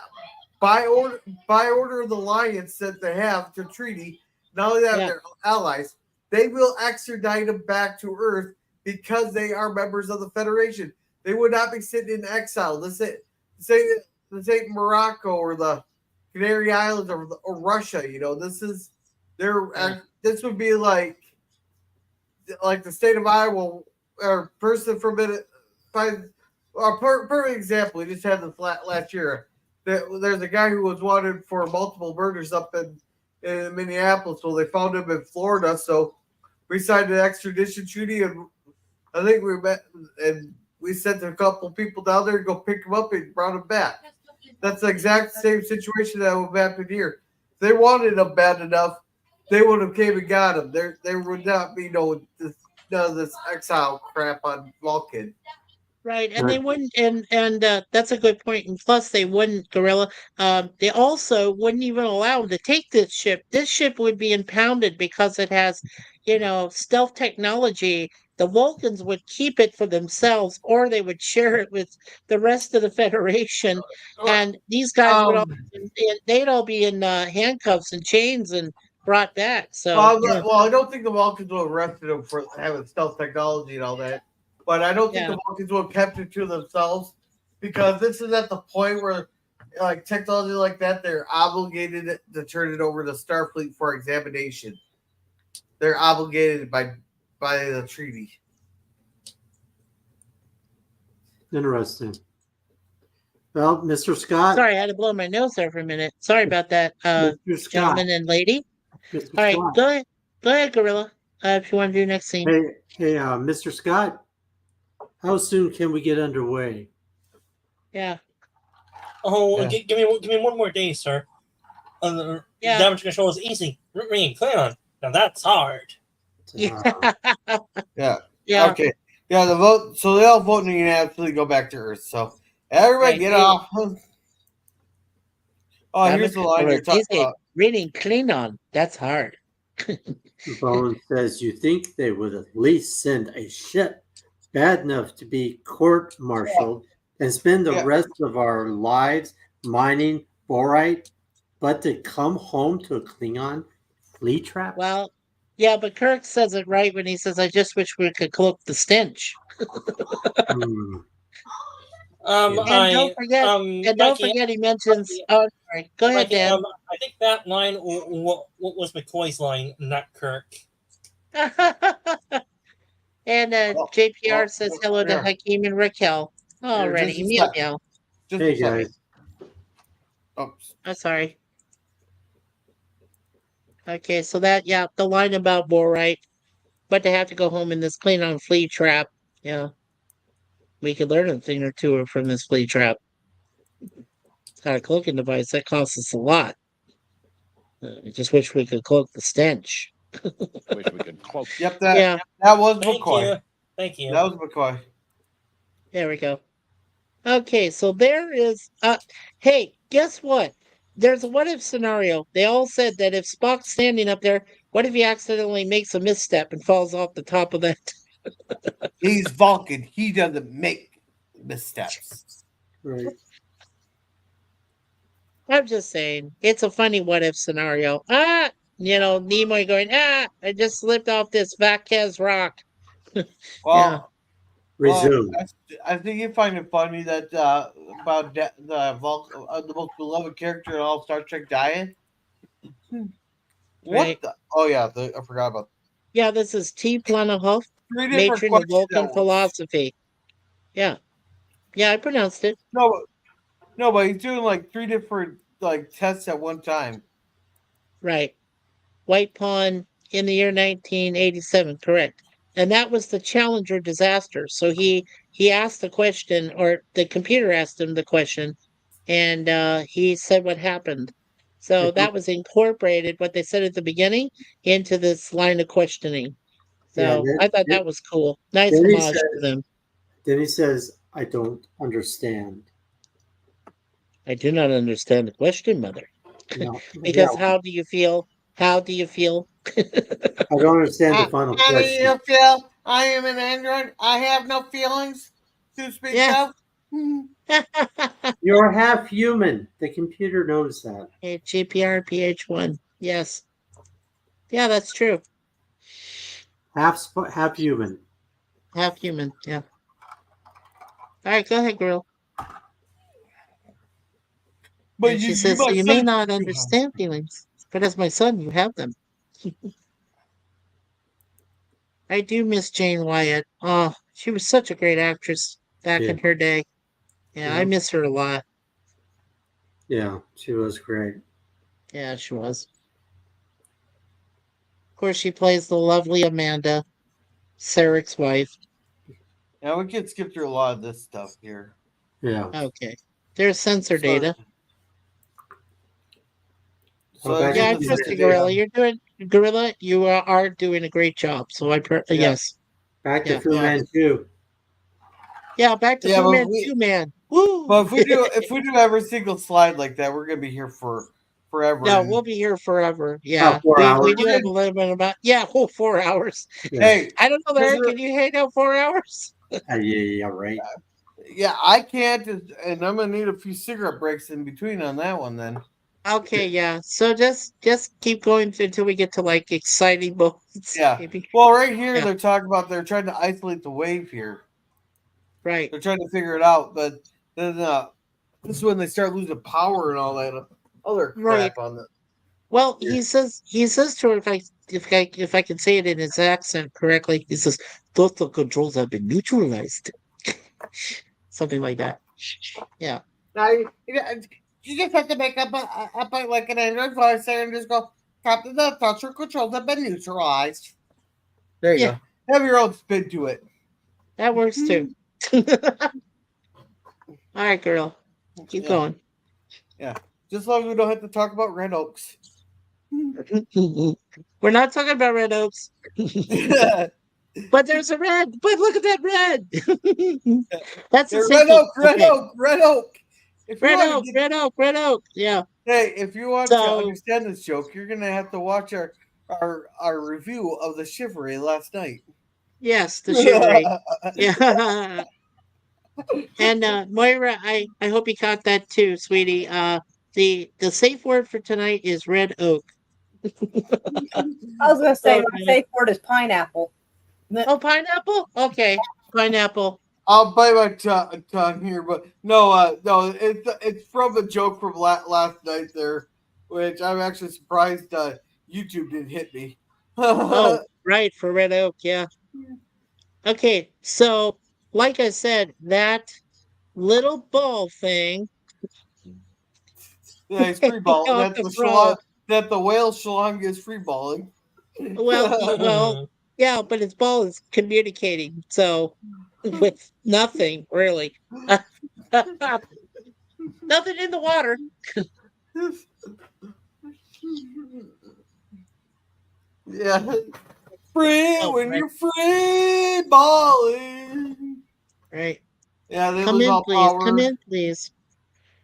order of the alliance that they have to treaty, not only that Yeah. they're allies, they will extradite them back to Earth because they are members of the Federation. They would not be sitting in exile. This ain't Morocco or the Canary Islands or Russia. You know, this is this would be like the state of Iowa or person from it. Perfect example. We just had this last year. There's a guy who was wanted for multiple murders up in Minneapolis. So they found him in Florida. So we signed an extradition treaty, and I think we met and we sent a couple people down there to go pick him up and brought him back. That's the exact same situation that would happen here. If they wanted him bad enough, they would have came and got him. There would not be none of this exile crap on Vulcan. Right, and they wouldn't, and that's a good point. And plus, they wouldn't, Gorilla. They also wouldn't even allow them to take this ship. This ship would be impounded because it has, you know, stealth technology. The Vulcans would keep it for themselves, or they would share it with the rest of the Federation. And these guys would all, they'd all be in handcuffs and chains and brought back. So, well, I don't think the Vulcans will arrested him for having stealth technology and all that. But I don't think the Vulcans would have kept it to themselves because this is at the point where, like, technology like that, they're obligated to turn it over to Starfleet for examination. They're obligated by the treaty. Interesting. Well, Mr. Scott. sorry, I had to blow my nose there for a minute. Sorry about that, Mr. Scott. gentleman and lady. Mr. All right, Scott. go ahead, Gorilla. If you want to do next scene. Hey, Mr. Scott. How soon can we get underway? Yeah. Oh, give me one more day, sir. Yeah. Damage control is easy. Ringing Klingon. Now that's hard. Yeah. Yeah. Yeah. Okay. Yeah, the vote. So they all vote and absolutely go back to Earth. So everybody Right, get yeah. off. Oh, here's the line you're talking about. Reading Klingon. That's hard. Bone says, you think they would at least send a ship bad enough to be court-martialed and spend the rest of our lives mining borite, but to come home to a Klingon flea trap? Well, yeah, but Kirk says it right when he says, I just wish we could cloak the stench. Um, Yeah. And I don't forget, and don't Mikey, forget, he mentions. Oh, sorry. Go ahead, Mikey, Dan. I think that line was McCoy's line, not Kirk. And Oh, JPR oh, says hello to here. Hakeem and Raquel. Here, just Alrighty, a meow sec. meow. Just Hey a second. guys. Oops. I'm sorry. Okay, so that the line about Borite, but they have to go home in this clean on flea trap. Yeah, we could learn a thing or two from this flea trap. It's got a cloaking device that costs us a lot. I just wish we could cloak the stench. Wish we could cloak. Yep, Yeah, that was Thank McCoy. you. Thank you. That was McCoy. there we go. Okay, so there is. Hey, guess what? There's a what if scenario. They all said that if Spock's standing up there, what if he accidentally makes a misstep and falls off the top of that? He's Vulcan. He doesn't make missteps. Right. I'm just saying, it's a funny what if scenario. Nimoy going, I just slipped off this Vacquez rock. Well, Resume. I think you find it funny that about the most beloved character in all Star Trek dying. What Right. the? Oh yeah, I forgot about Yeah, this is T. Planahoff, three different matron of questions. Vulcan at once. philosophy. Yeah. Yeah, I pronounced it. No, but he's doing like three different like tests at one time. Right. White Pawn in the year 1987, correct. And that was the Challenger disaster. So he asked the question, or the computer asked him the question, and he said what happened. So that was incorporated, what they said at the beginning, into this line of questioning. Yeah, So I thought that was cool. Nice then he homage says- to them. Then he says, I don't understand. I do not understand the question, Mother. No, Because yeah, how do you feel? How do you feel? I don't understand the final How do question. you feel? I am an android. I have no feelings to speak Yeah. of. Hmm. You're half human. The computer knows that. Hey, GPR PH1. Yes. Yeah, that's true. Half human. Half human. Yeah. All right, go ahead, girl. But And she you says, so my you may son- not understand feelings, but as my son, you have them. I do miss Jane Wyatt. Oh, she was such a great actress back in Yeah. her day. Yeah, I Yeah. miss her a lot. Yeah, she was great. Yeah, she was. Of course, she plays the lovely Amanda, Sarek's wife. Yeah, we can skip through a lot of this stuff here. Yeah. Okay. There's sensor So- data. Well, back Yeah, I to trust the you, data. Gorilla. You are doing a great job. So yes. Back to Yeah. Fu Manchu. Yeah, back to Yeah, Fu but Manchu, we- man. Woo! But if we do every single slide like that, we're gonna be here for forever. No, and- we'll be here forever. Yeah, 4 we hours. do have a little bit about 4 hours. Yeah. Hey, I don't know, Larry. Because Can you hang out 4 hours? Yeah, right. yeah, I can't, and I'm gonna need a few cigarette breaks in between on that one. Then Okay, yeah. So just keep going until we get to like exciting moments. Yeah. Maybe. well, right here Yeah. they're talking about they're trying to isolate the wave here. Right. They're trying to figure it out, but then this is when they start losing power and all that other crap Right. on the. Well, Yeah. he says to her, if I can say it in his accent correctly, he says, "Total controls have been neutralized." Something like that. Yeah. Now you just have to make up like an Android voice there and just go, Captain, the toucher controls have been neutralized. There you Yeah. go. Have your own spin to it. That works too. All right, girl. Keep Yeah. going. Just as long as we don't have to talk about Red Oaks. We're not talking about red oaks, but there's a red. But look at that red. That's the Red safety- Oak, Red okay. Oak, Red Oak. If you Red wanna oak, get- red oak, red oak. Yeah. Hey, if you want to So- understand this joke, you're gonna have to watch our review of the Chivalry last night. Yes, the chivalry. Yeah. And Moira, I hope you caught that too, sweetie. The safe word for tonight is red oak. I was going to say my Okay. safe word is pineapple. Oh, pineapple? Okay. Pineapple. I'll bite my tongue here, but no, it's from a joke from last night there, which I'm actually surprised YouTube didn't hit me. Oh, right, for Red Oak, yeah. Okay, so like I said, that little ball thing Yeah, he's free balling. off the pro. That the whale schlong is free balling. Well, yeah, but his ball is communicating, so with nothing really. Nothing in the water. Yeah, free Oh, when right, you're free balling. right. Yeah, they Come lose in, all please. Come power. in, please.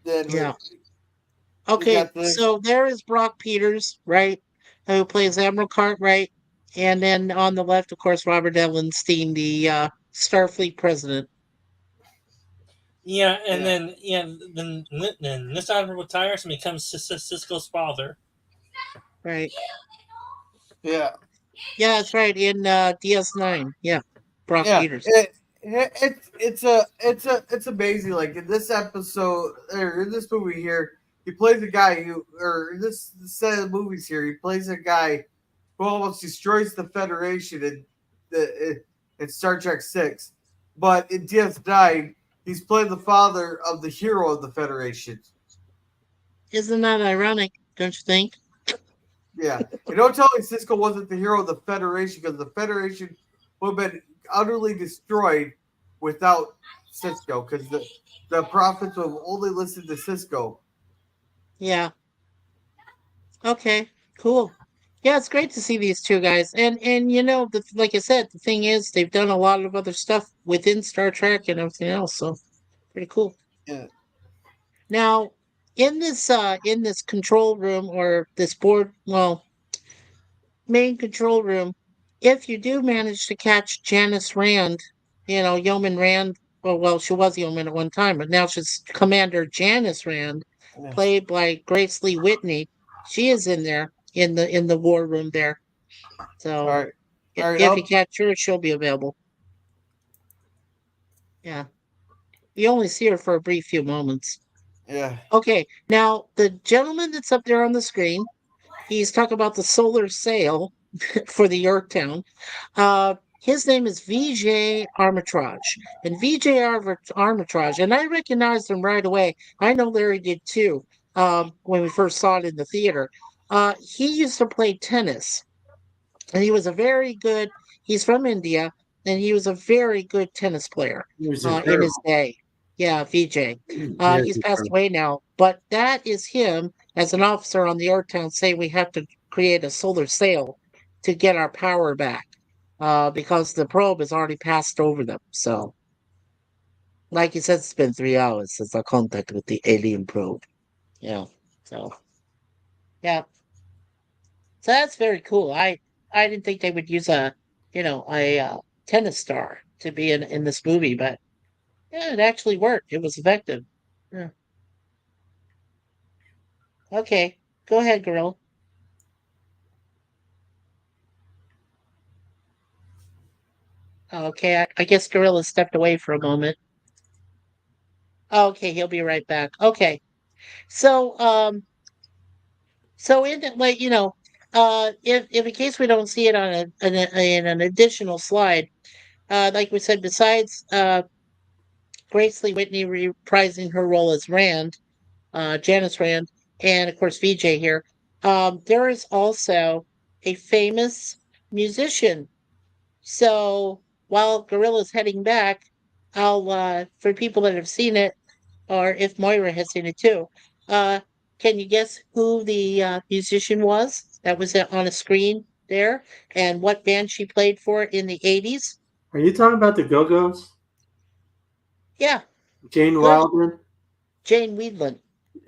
Then Yeah. we Okay, got this. so there is Brock Peters, right? Who plays Admiral Cartwright. And then on the left, of course, Robert Evelynstein, the Starfleet president. Yeah, and Yeah. then this admiral retires and becomes Cisco's father. Right. Yeah. Yeah, that's right. In DS9. Yeah. Brock Yeah, Peters. it's amazing. Like in this episode or in this movie here, he plays a guy or in this set of movies here, he plays a guy who almost destroys the Federation in Star Trek 6. But in DS9, he's playing the father of the hero of the Federation. Isn't that ironic, don't you think? Yeah, and don't tell me Cisco wasn't the hero of the Federation because the Federation would have been utterly destroyed without Cisco because the prophets would have only listened to Cisco. Yeah. Okay. Cool. Yeah, it's great to see these two guys. And like I said, the thing is they've done a lot of other stuff within Star Trek and everything else, so pretty cool. Yeah, Now, in this control room or this board, well, main control room, if you do manage to catch Janice Rand, Yeoman Rand, well, she was Yeoman at one time, but now she's Commander Janice Rand, yeah. played by Grace Lee Whitney. She is in there in the war room there. So All right. if you catch her, she'll be available. Yeah. You only see her for a brief few moments. Yeah, Okay, now the gentleman that's up there on the screen, he's talking about the solar sail for the Yorktown. His name is VJ Armitage. And VJ Armitage, and I recognized him right away. I know Larry did too, when we first saw it in the theater. He used to play tennis, and he was he's from India, and he was a very good tennis player He was in his incredible. day. Yeah, VJ. Yeah, He's passed incredible. away now, but that is him as an officer on the Yorktown saying we have to create a solar sail to get our power back because the probe has already passed over them. So, like you said, it's been 3 hours since our contact with the alien probe. Yeah. So, yeah. So that's very cool. I didn't think they would use a tennis star to be in this movie, but yeah, it actually worked. It was effective. Yeah. Okay, go ahead, girl. Okay, I guess Gorilla stepped away for a moment. Okay, he'll be right back. Okay, so so in the- like if in case we don't see it on in an additional slide, like we said, besides Grace Lee Whitney reprising her role as Rand, Janice Rand, and of course VJ here, there is also a famous musician. So while Gorilla's heading back, I'll for people that have seen it, or if Moira has seen it too, uh, can you guess who the musician was that was on a screen there, and what band she played for in the 80s? Are you talking about the Go-Go's? Yeah, Jane good. Wilder? Jane Weedland.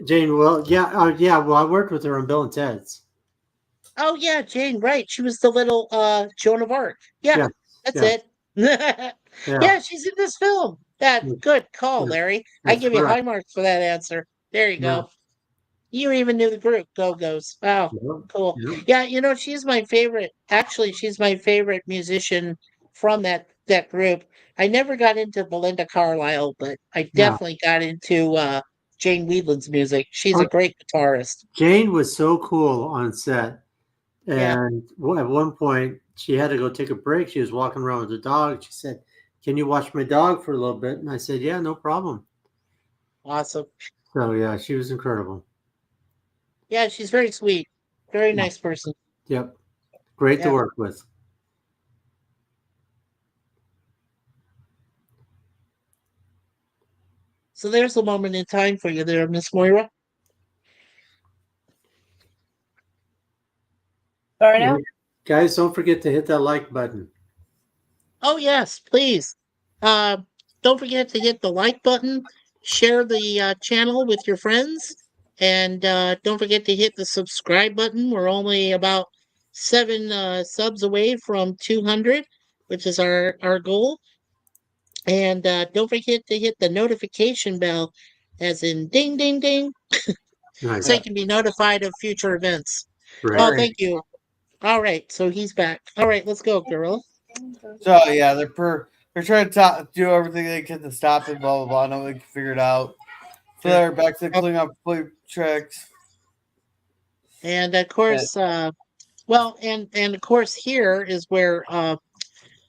Jane Well, yeah, yeah. Well, I worked with her on Bill and Ted's. Oh yeah, Jane, right. She was the little Joan of Arc. Yeah, Yeah, that's yeah, it. yeah. Yeah, she's in this film. That good call, Yeah, Larry. I that's give you high correct. marks for that answer. There you Yeah, go. You even knew the group, Go-Go's. Wow, yeah, cool. yeah. Yeah, she's my favorite. Actually, she's my favorite musician from that that group. I never got into Belinda Carlisle, but I No. definitely got into Jane Whelan's music. She's Oh. a great guitarist. Jane was so cool on set. Yeah. And at one point, she had to go take a break. She was walking around with the dog. She said, "Can you watch my dog for a little bit?" And I said, "Yeah, no problem." Awesome. So, yeah, she was incredible. Yeah, she's very sweet. Very nice person. Yep. Great to Yeah. work with. So there's a moment in time for you there, Miss Moira. Sorry now? Guys, don't forget to hit that like button. Oh, yes, please. Don't forget to hit the like button, share the channel with your friends, and don't forget to hit the subscribe button. We're only about 7 subs away from 200, which is our goal. And don't forget to hit the notification bell, as in ding, ding, ding, Nice. so you can be notified of future events. Great. Oh, thank you. All right, so he's back. All right, let's go, girl. So yeah, they're trying to do everything they can to stop it. Blah blah blah. Nobody can figure it out. So they're back to the Klingon fleet tracks. And of course, well, and of course, here is where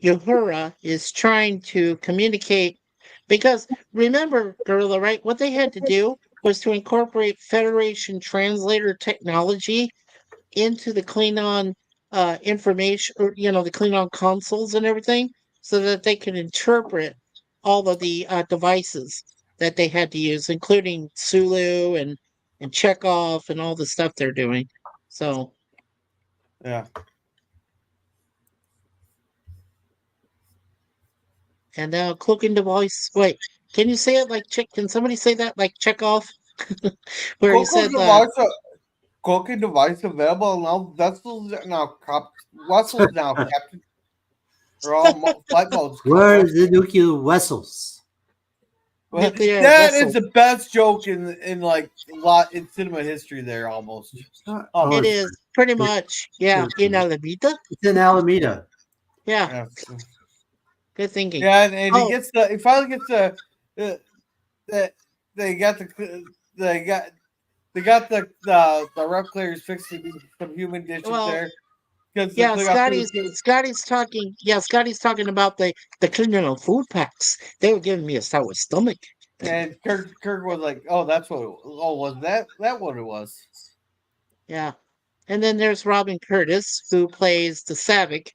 Uhura is trying to communicate, because remember, Gorilla, right? What they had to do was to incorporate Federation translator technology into the Klingon information, or the Klingon consoles and everything, so that they could interpret all of the devices that they had to use, including Sulu and Chekhov and all the stuff they're doing. So Yeah. and now cloaking device. Wait, can you say it like Can somebody say that like Chekhov? Where he said, Cloaking device available now. Vessels now vessels now captain. They're all flight modes. Where are the nuclear vessels? Well, nuclear that vessel. is the best joke in like a lot in cinema history. There almost. Oh, It is pretty much, yeah, in Alameda. It's in Alameda. Yeah, Yeah. good thinking. Yeah, and Oh. he finally gets they got the rep players fixing some human dishes Well, there. Yeah, Scotty's talking. Yeah, Scotty's talking about the Klingon food packs. They were giving me a sour stomach. And Kirk was like, "Oh, that's what. Was that what it was?" Yeah, and then there's Robin Curtis, who plays the Savick,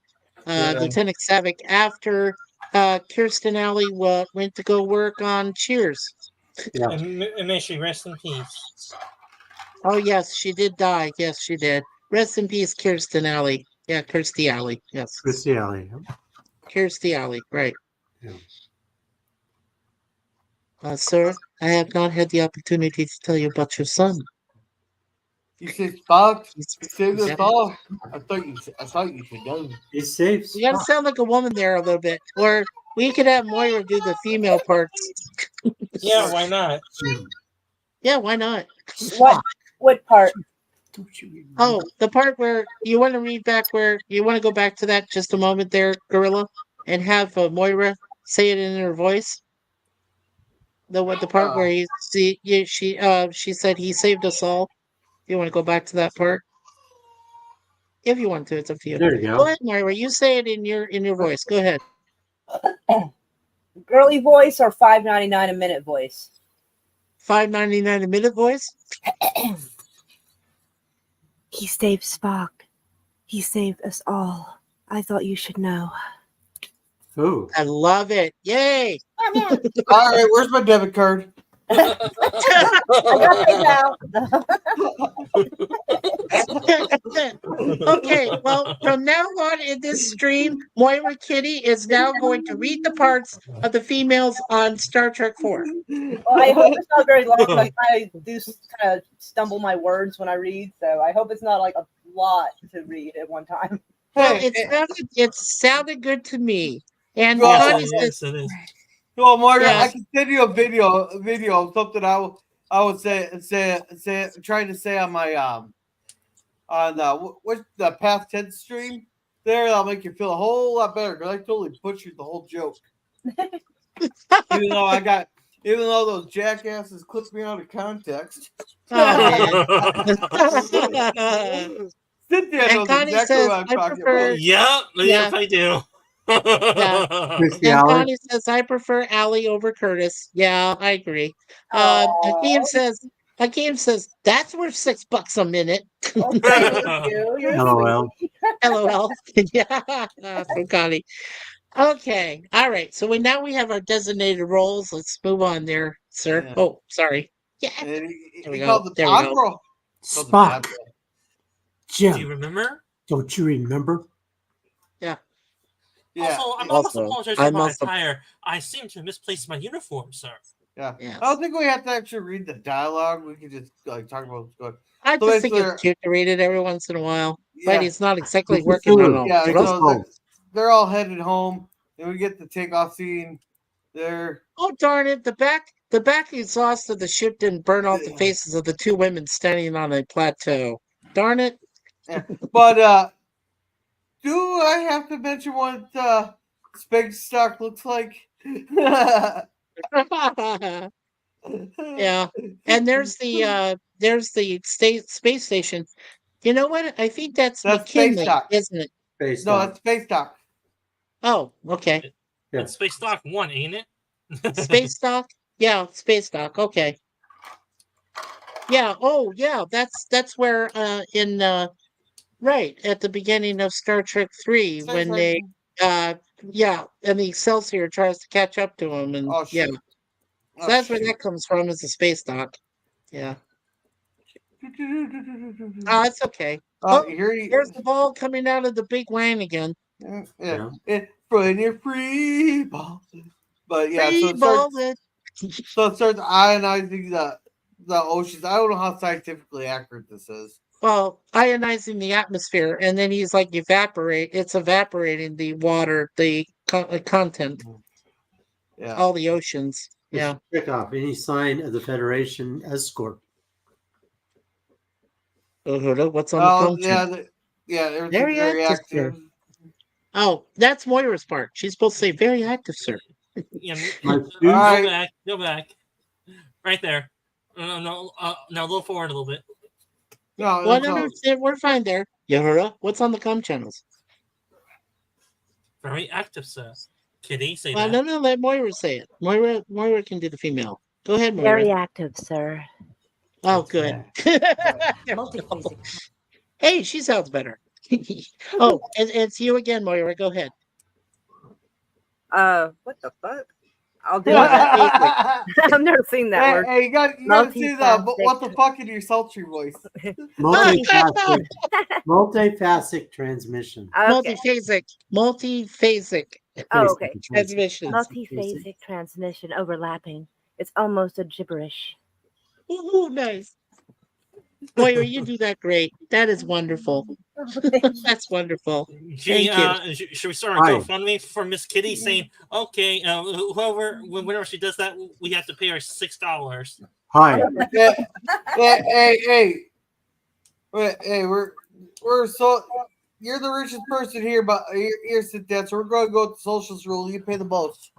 Lieutenant Savick, after Kirsten Alley went to go work on Cheers. Yeah. And may she rest in peace. Oh yes, she did die. Yes, she did. Rest in peace, Kirsten Alley. Yeah, Kirstie Alley. Yes, Kirstie Alley. Kirstie Alley. Right. Yeah. Sir, I have not had the opportunity to tell you about your son. You said Spock. You He's- saved us yeah. all. I thought you should know. He's safe. You gotta sound like a woman there a little bit. Or we could have Moira do the female parts. Yeah, why not? Yeah, why not? What part? Oh, the part where you want to read back, where you want to go back to that just a moment there, Gorilla, and have Moira say it in her voice. The part where she said he saved us all. You want to go back to that part? If you want to, it's up to you. There you Go go. ahead, Moira. You say it in your voice. Go ahead. Girly voice or $5.99 a minute voice? $5.99 a minute voice. He saved Spock. He saved us all. I thought you should know. Oh. I love it. Yay! All right, where's my debit card? I got Okay, well, from now on in this stream, Moira Kitty is now going to read the parts of the females on Star Trek 4. Well, I hope it's not very long. Like I do kind of stumble my words when I read, so I hope it's not like a lot to read at one time. Well, it sounded good to me. And Well, Connie Yes, says, it is. Well, Margaret, Yeah. I can send you a video of something I would say trying to say on my on what's the Path 10 stream. there, that'll make you feel a whole lot better because I totally butchered the whole joke. even though those jackasses clipped me out of context. Oh, man. Cynthia And knows Connie exactly says, what I'm I talking prefer- about. Yep, Yeah. yes, I do. Christy And Alley. Connie says, I prefer Allie over Curtis. Yeah, I agree. Hakeem says, that's worth $6 a minute. Oh, thank you. You're LOL. sweet. LOL. Yeah, from Connie. Okay. All right. So now we have our designated roles. Let's move on there, sir. Yeah. Oh, sorry. Yeah. And There he we go. called the There we go. Admiral. Spock. Do Jim, you remember? don't you remember? Yeah. Yeah. Also, I Also, must apologize I for my must- attire. I seem to have misplaced my uniform, sir. Yeah. Yes. I don't think we have to actually read the dialogue. We can just like talk about what's going. I So just think basically- it's cute to read it every once in a while. Yeah. But it's not exactly It's a working on food. all. Yeah, Take Roast- us home. they're all headed home, and we get the takeoff scene. There, Oh darn it! The back exhaust of the ship didn't burn off the faces of the two women standing on a plateau. Darn it! but do I have to mention what space stock looks like? Yeah. And there's the space station. You know what? I think that's That's space McKinley, dock. isn't it? Based No, on. that's space dock. Oh, okay. Yeah. It's Space Dock 1, ain't it? Space dock? Yeah, space dock. Okay. Yeah. Oh, yeah. That's where in right at the beginning of Star Trek 3 when they yeah, and the Excelsior tries to catch up to him and Oh, yeah. shit. So that's where that comes from is the space dock. Yeah. Oh, it's okay. Oh, Here you there's the ball coming out of the big wang again. yeah. When you're free ball. But yeah, Free ball it. so it starts ionizing the oceans. I don't know how scientifically accurate this is. Well, ionizing the atmosphere, and then he's like it's evaporating the water, the content, Yeah. all the oceans. Yeah. Check off any sign of the Federation escort. What's on Oh, the content? everything's Very very active, active. Oh, that's Moira's part. She's supposed to say very active, sir. Yeah, My go Alright. back. Right there. No, a little forward a little bit. No, Well, it's no, we're fine there. Yahura, what's on the com channels? Very active, sir. Kitty, say Well, that. no, let Moira say it. Moira can do the female. Go ahead, Moira. Very active, sir. Oh, good. Hey, she sounds better. Oh, and it's you again, Moira. Go ahead. What the fuck? I'll do Well, it. hey, I've never seen that word. you gotta see the what the Multifaceted. fuck in your sultry voice. Multifaceted transmission. Okay. Multiphasic Oh, okay. transmission. Multiphasic transmission overlapping. It's almost a gibberish. Ooh, nice. Moira, you do that great. That is wonderful. That's wonderful. Gee, Thank should we start a Hi. GoFundMe for Miss Kitty saying, okay, whenever she does that, we have to pay her $6. Hi. Hey, we're so you're the richest person here, but you're Cynthia, so we're going to go with the socialist rule. You pay the most.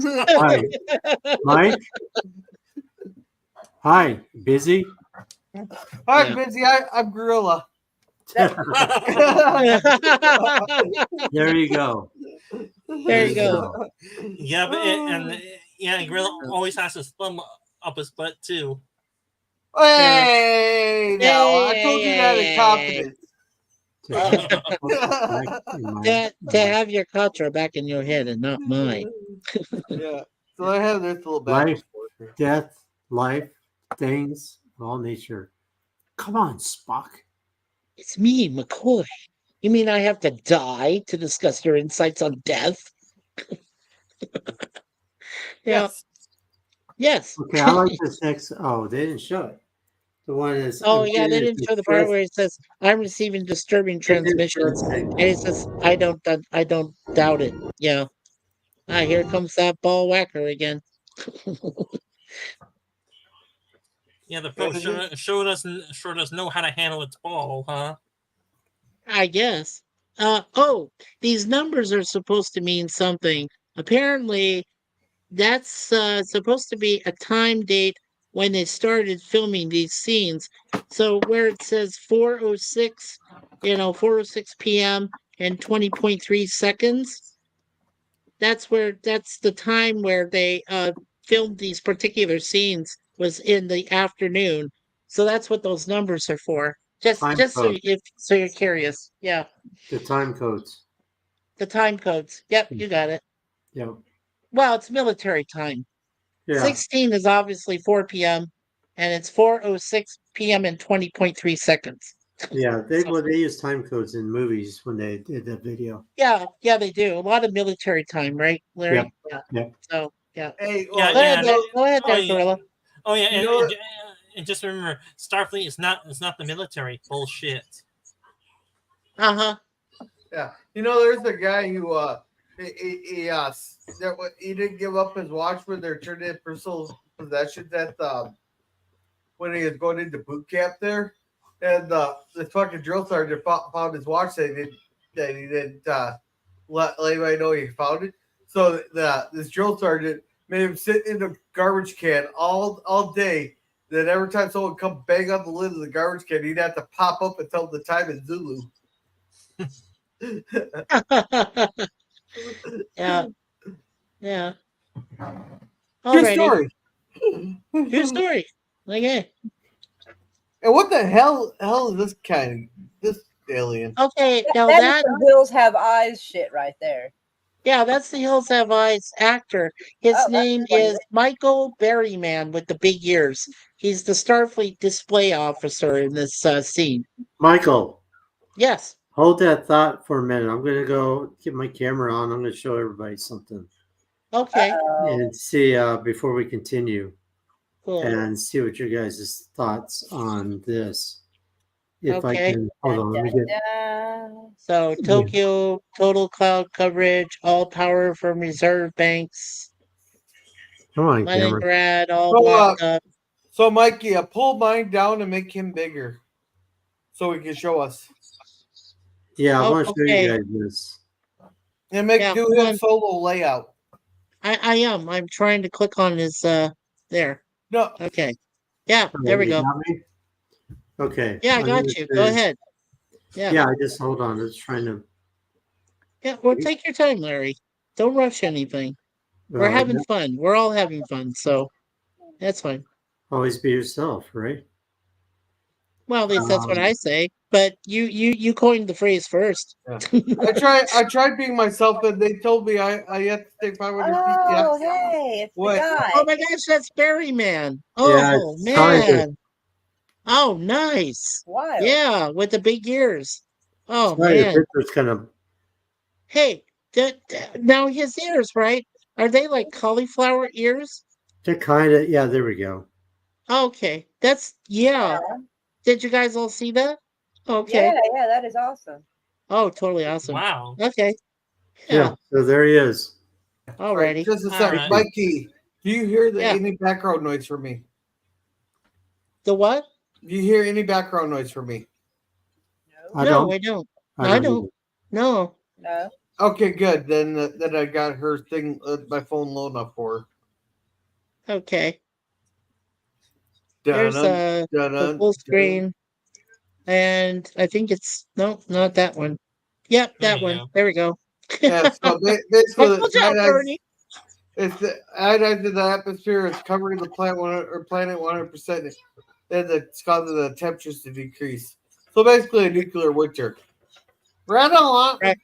Hi. Mike? Hi. Busy? All right, Yeah. Busy. I'm Gorilla. There you go. There you go. Yeah, and Gorilla always has his thumb up his butt too. Hey, now I told you that in Hey. confidence. To have your culture back in your head and not mine. Yeah. So I have this little back. Life, death, life, things, all nature. Come on, Spock. It's me, McCoy. You mean I have to die to discuss your insights on death? Yeah. Yes. Yes. Okay, I like this next. Oh, they didn't show it. The one is. Oh, yeah, they didn't show the part where it says, I'm receiving disturbing transmissions. And it says, I don't doubt it. Yeah. Ah, here comes that ball whacker again. Yeah, the pro sure doesn't know how to handle its ball, huh? I guess. These numbers are supposed to mean something. Apparently, that's supposed to be a time date when they started filming these scenes. So where it says 4:06, 4:06 p.m. and 20.3 seconds, that's the time where they filmed these particular scenes was in the afternoon. So that's what those numbers are for. Just Time just so code. so you're curious. Yeah. The time codes. The time codes. Yep, you got it. Yeah. Well, it's military time. Yeah. 16 is obviously 4 p.m. and it's 4:06 p.m. and 20.3 seconds. Yeah. They use time codes in movies when they did that video. Yeah, they do. A lot of military time, right, Larry? Yeah. Yeah. Yeah. So, yeah. Hey, Yeah, Go ahead, yeah. there. Go ahead there, Oh, yeah. Gorilla. Oh yeah, You know and just remember, Starfleet is not the military. Bullshit. Uh-huh. Yeah, there's a guy who he didn't give up his watch when they're turned in personal possessions at when he was going into boot camp there, and the fucking drill sergeant found his watch that he didn't let anybody know he found it. So this drill sergeant made him sit in the garbage can all day. Then every time someone come bang on the lid of the garbage can, he'd have to pop up and tell the time in Zulu. Yeah. Yeah. True Alrighty. story. True story. Okay. And what the hell is this alien? Okay, now That that is some Hills Have Eyes shit right there. yeah, that's the Hills Have Eyes actor. His Oh, that's name funny. is Michael Berryman with the big ears. He's the Starfleet display officer in this scene. Michael, Yes. hold that thought for a minute. I'm going to go get my camera on. I'm going to show everybody something Okay. Uh-oh. and see before we continue Cool. and see what your guys' thoughts on this. If I Okay. can, hold on, let me get. So Tokyo, total cloud coverage, all power from reserve banks, Come on, camera. Leningrad, all So, blocked up. So, Mikey, pull mine down and make him bigger, so he can show us Yeah, I Oh, want to show okay. you guys this. and Yeah, do hold his on. solo layout. I am. I'm trying to click on his there. No, Okay. Yeah, there we You go. got me? Okay. Yeah, I I'm got gonna you. say- Go ahead. Yeah. Yeah, I just hold on. It's trying to. Yeah, well, take your time, Larry. Don't rush anything. We're having fun. We're all having fun, so that's fine. Always be yourself, right? Well, at least that's what I say. But you coined the phrase first. I tried being myself, and they told me I had to stay 500 feet. Yeah. Oh, hey, it's What? the guy. Oh my gosh, that's Berryman. Yeah, Oh it's trying to- man. Oh, nice. Wild. Yeah, with the big ears. Oh Sorry, the man. picture's kind of. Hey, now his ears, right? Are they like cauliflower ears? They're kind of. Yeah, there we go. Okay, that's yeah. Did you guys all see that? Okay. Yeah, that is awesome. Oh, totally awesome. Wow. Okay. Yeah. Yeah. So there he is. Alrighty. Just a All second, right. Mikey. Do you hear Yeah. any background noise from me? The what? Do you hear any background noise from me? I No, don't. I don't. I I don't. don't. No. No. Okay, good. Then I got her thing, my phone low enough for her. Okay. There's Dun-dun, the dun-dun, full dun. screen, and I think it's no, not that one. Yep, There that you one. go. There we go. Yeah, so Well, basically, good job, Bernie. it's the iodized in the atmosphere. It's covering the planet 100%, and it's causing the temperatures to decrease. So basically, a nuclear winter. Red alarm! Right.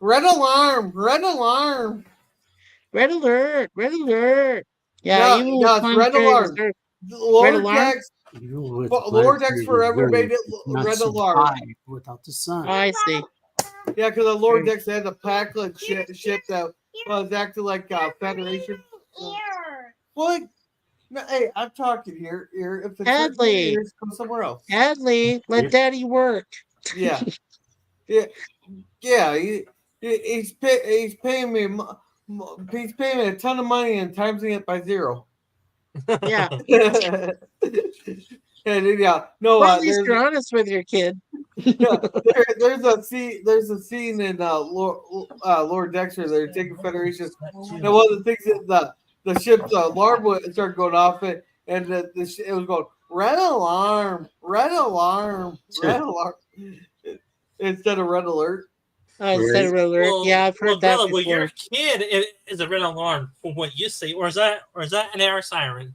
Red alarm! Red alarm! Red alert! Red alert! Yeah, No, even no, with it's red planetary alarm. reserve. Lower alarm? decks, Lower Decks Forever made it red alarm. Without the sun. I see. Yeah, because the lower decks they had the Packlet ship that was acting like Federation. What? No, hey, I'm talking here. If it's hurting your Hadley. ears, go somewhere else. Hadley, let Daddy work. Yeah, yeah. He's paying me. He's paying me a ton of money and timesing it by 0. Yeah. And yeah, no. Well, at least there's- you're honest with your kid. Yeah, there's a scene. There's a scene in Lord Dexter. They're taking Federation. And one of the things that the ship's alarm would start going off, and it was going red alarm, red alarm, red alarm instead of red alert. Instead of red alert. Yeah, I've heard that Gorilla, well, before. your kid is a red alarm for what you say, or is that an air siren?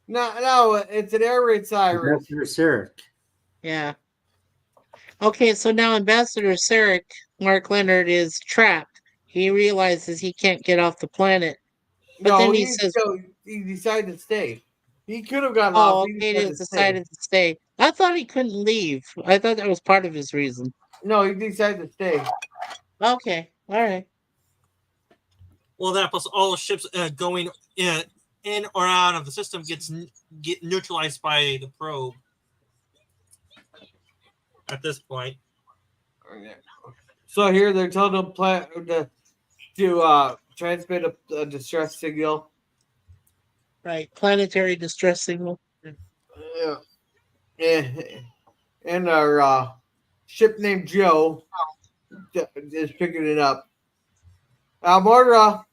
No, it's an air raid siren. Ambassador Sarek. Yeah. Okay, so now Ambassador Sarek, Mark Leonard, is trapped. He realizes he can't get off the planet. But then he says, he decided to stay. He could have gotten "Oh, off. He okay, he decided to stay. decided to stay." I thought he couldn't leave. I thought that was part of his reason. No, he decided to stay. Okay, all right. Well, that plus all ships going in or out of the system get neutralized by the probe. At this point, So here they're telling them to transmit a distress signal. Right, planetary distress signal. Yeah. And our ship named Joe is picking it up. Moira.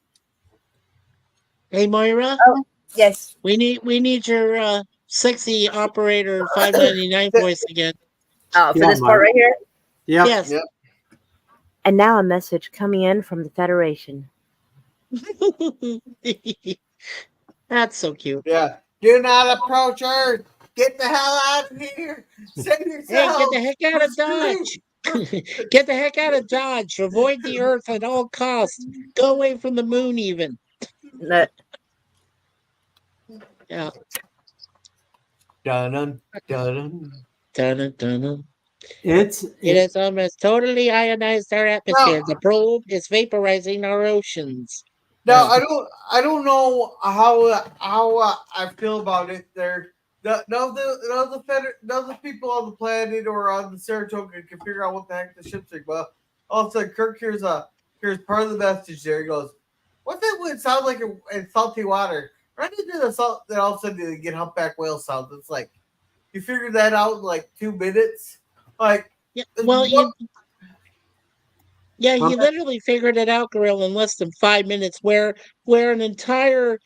Hey, Moira. Oh, yes. We need your sexy operator 599 voice again. For Yeah, this part right here. Yep. Yes. Yep. And now a message coming in from the Federation. That's so cute. Yeah. Do not approach Earth. Get the hell out of here. Save Hey, yourself. get the heck out of Dodge. Get the heck out of Dodge. Avoid the Earth at all costs. Go away from the moon, even. No, Yeah. Dun dun. Dun-dun-dun-dun. It's It has almost totally ionized our atmosphere. The probe is vaporizing our oceans. Now I don't know how I feel about it. There, none of the people on the planet or on the Saratoga can figure out what the heck the ship's like. But all of a sudden, Kirk hears part of the message. There, he goes, "What that would sound like in salty water?" Right into the salt. Then all of a sudden, they get humpback whale sound. It's like you figured that out in like 2 minutes. Like, Yeah, well, he literally figured it out, Gorilla, in less than 5 minutes. Where an entire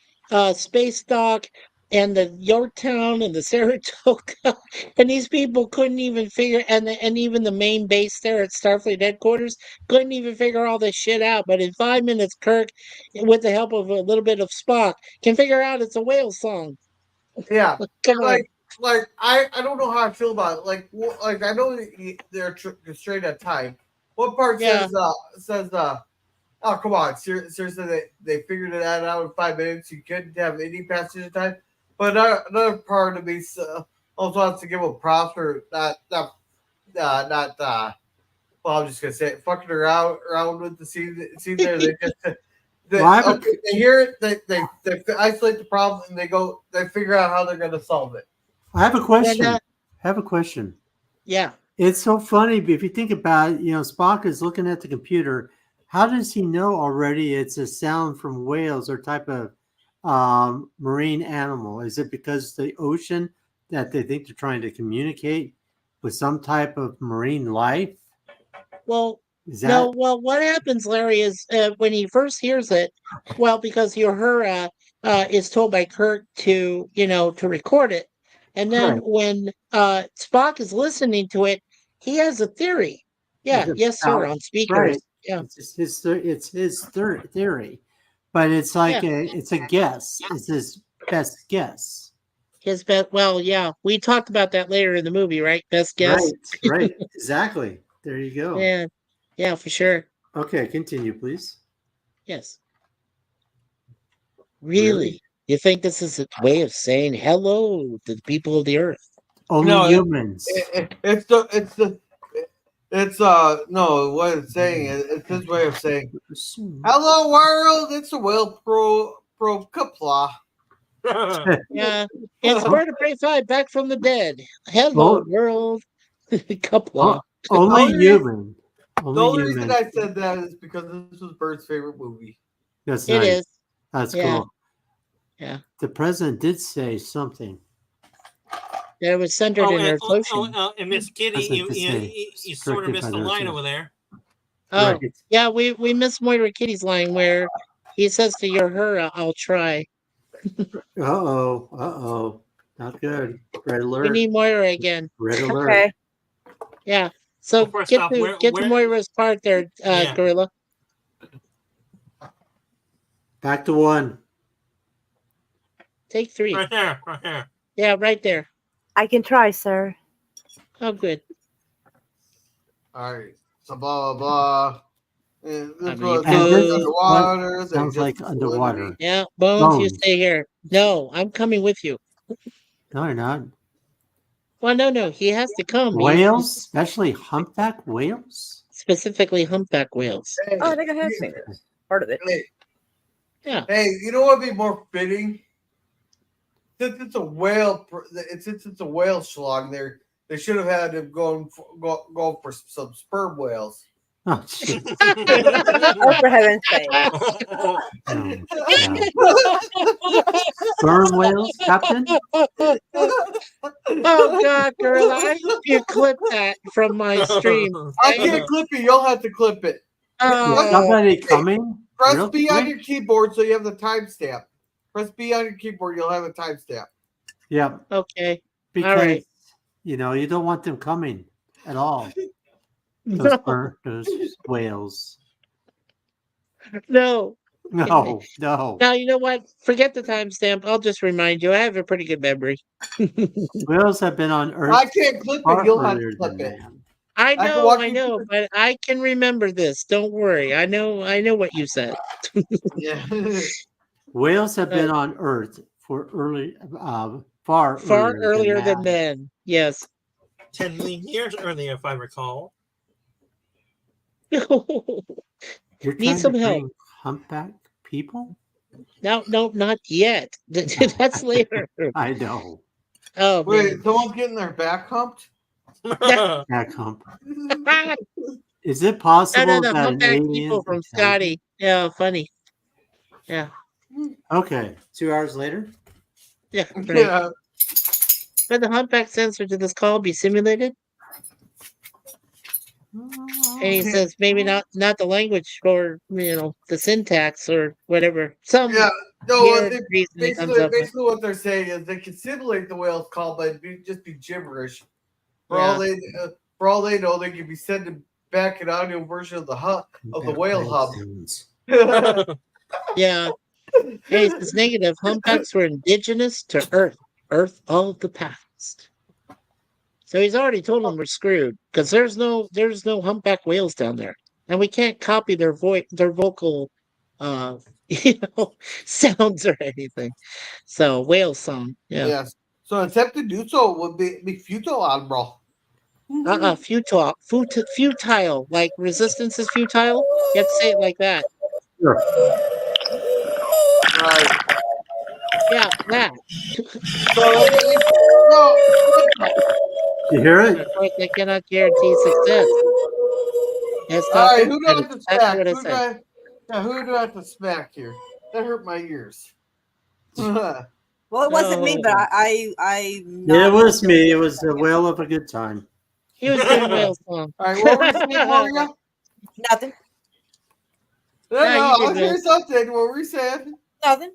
space dock and the Yorktown and the Saratoga and these people couldn't even figure, and even the main base there at Starfleet headquarters couldn't even figure all this shit out. But in 5 minutes, Kirk, with the help of a little bit of Spock, can figure out it's a whale song. yeah. Come on. Like I don't know how I feel about it. Like I know they're constrained at time. What part says oh come on, seriously they figured it out in 5 minutes. You couldn't have any passage of time. But another part of me also wants to give a props for not well, I'm just gonna say it, fucking around with the scene there. They just they hear it, they isolate the problem, and they figure out how they're gonna solve it. I have a question. Yeah. It's so funny, but if you think about it, Spock is looking at the computer. How does he know already it's a sound from whales or type of marine animal? Is it because the ocean that they think they're trying to communicate with some type of marine life? Well, no. Well, what happens, Larry, is when he first hears it, well, because Uhura is told by Kirk to record it, and then when Spock is listening to it, he has a theory. Yeah, yes, sir, on speakers. Right. Yeah, It's his theory, but it's like it's a guess. It's his best guess. his best. Well, yeah, we talked about that later in the movie, right? Best guess. Right. Exactly. There you go. Yeah, for sure. Okay, continue, please. Yes. Really? You think this is a way of saying hello to the people of the Earth? Only humans. It's what it's saying. It's his way of saying, "Hello, world. It's a whale pro Kapla." Yeah, it's Vertebrae 5 back from the dead. Hello, world. Kapla. Only human. The only reason I said that is because this was Bert's favorite movie. That's It nice. is. That's Yeah. cool. Yeah. The president did say something. That was centered in Earth's ocean. And Miss Kitty, That's like to say, you sort of strictly missed by the the line ocean. over there. Oh, Right. yeah, we missed Moira Kitty's line where he says to your her, I'll try. Uh-oh. Not good. Red We alert. need Moira again. Red alert. Okay. Yeah. So Well, first get off, to get to where- Moira's part there, Yeah. Gorilla. Back to 1. Take 3. Right here. Yeah, right there. I can try, sir. Oh, good. All right. So blah blah blah. And I this mean, was and this is underwater. what they sounds just like underwater. Yeah, Bones, you Bones. stay here. No, I'm coming with you. No, you're not. Well, no, he has to come. Whales, especially humpback whales. Specifically humpback whales. Hey, Oh, I think I have seen it. Part of it. hey, Yeah. hey, you know what would be more fitting? Since it's a whale, since it's a whale schlong, they should have had him go for some sperm whales. Oh, jeez. Oh, for heaven's sake. Oh, yeah. Sperm whales, Captain? Oh God, Gorilla! I hope you clip that from my stream. I can't clip it. You'll have to clip it. Is Oh, somebody coming? Press real B on quick? your keyboard so you have the timestamp. Press B on your keyboard, you'll have a timestamp. Yeah, okay. because right. you don't want them coming at all. No, Those whales. no. No. Now you know what? Forget the timestamp. I'll just remind you. I have a pretty good memory. Whales have been on Earth I can't clip far it. You'll have earlier to clip than it. man. I can know, walk I you know, through- but I can remember this. Don't worry. I know what you said. Yeah. Whales have been on Earth for far Earlier than man. men. Yes. 10 million years earlier, if I recall. You're Need trying some to help. bring humpback people? No, not yet. That's later. I know. Oh Wait, man. someone's getting their back humped? Back hump. Is it possible No, that an humpback alien people from intelligence- Scotty. Yeah, funny. Yeah, Okay, 2 hours later. yeah. Right. Yeah. Could the humpback sensor to this call be simulated? And he says maybe not the language or the syntax or whatever. Some Yeah. No, weird reason he comes up with. basically what they're saying is they can simulate the whale's call, but it'd just be gibberish. For Yeah. all they know, they could be sending back an audio version of the whale hub. sounds. Yeah. Hey, it's negative. Humpbacks were indigenous to Earth of the past. So he's already told them we're screwed because there's no humpback whales down there, and we can't copy their vocal, sounds or anything. So whale song, yeah. Yes. So an attempt to do so would be futile, Admiral. Futile. Like resistance is futile. You have to say it like that. Sure. Right. Yeah, that. You hear Of it? course, I cannot guarantee success. Yes, All right, Doctor. who do I have to That's smack? what I Who said. do I have to smack here? That hurt my ears. Well, it wasn't me, but No. I It was me. It was a whale of a good time. He was doing whale song. All right, what were you saying, Maria? nothing. No, Yeah, you I did was hearing good. something. What were you saying? Nothing.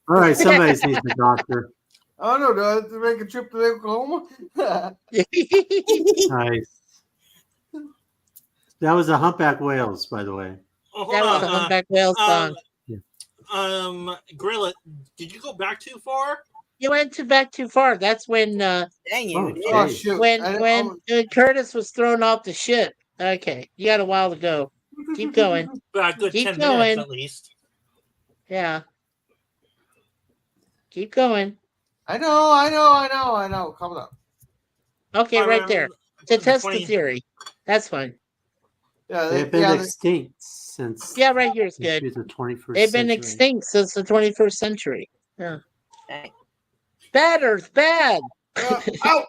All right, somebody needs a doctor. I don't know. To make a trip to Oklahoma. Nice. That was a humpback whales, by the way. Oh, hold That was on. the humpback whale song. Gorilla, did you go back too far? You went back too far. That's when Dang you. Oh, Oh Okay. shoot! when Curtis was thrown off the ship. Okay, you got a while to go. Keep going. About a good Keep 10 going. minutes at least. Yeah. Keep going. I know. Coming up. Okay, right there. To test the 20 theory. That's fine. Yeah, They've been extinct since Yeah, right here is good. the 21st They've been century. extinct since the 21st century. Yeah. Dang. Bad Earth, bad. Ow!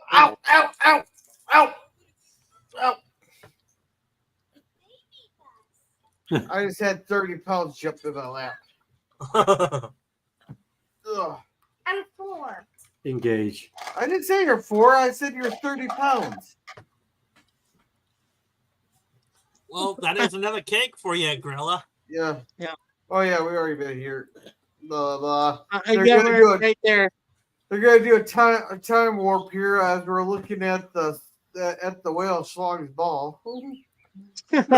I just had 30 pounds jumped in my lap. Ugh. I'm 4. Engage. I didn't say you're 4. I said you're 30 pounds. Well, that is another cake for you, Gorilla. Yeah. Yeah. Oh yeah, we already been here. Blah blah. Yeah, we're right there. They're gonna do a time warp here as we're looking at the whale Schlong's ball. Let's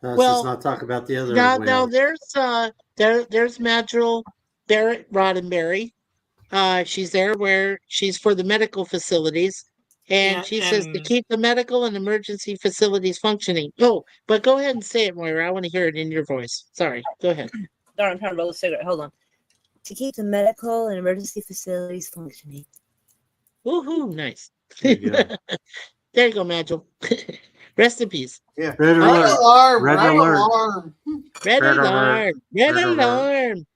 Well, just not talk about the other Now whales. there's Madrill Barrett Roddenberry. She's there where she's for the medical facilities, and Yeah, she says to and- keep the medical and emergency facilities functioning. Oh, but go ahead and say it, Moira. I want to hear it in your voice. Sorry, go ahead. Darn, I'm trying to roll a cigarette. Hold on. To keep the medical and emergency facilities functioning. Woohoo! Nice. There you go. There you go, Madrill. Rest in peace. Yeah. Red Red alert. alarm! Red Red alert. alarm! Red Red alert. alarm! Red Red alert. alarm!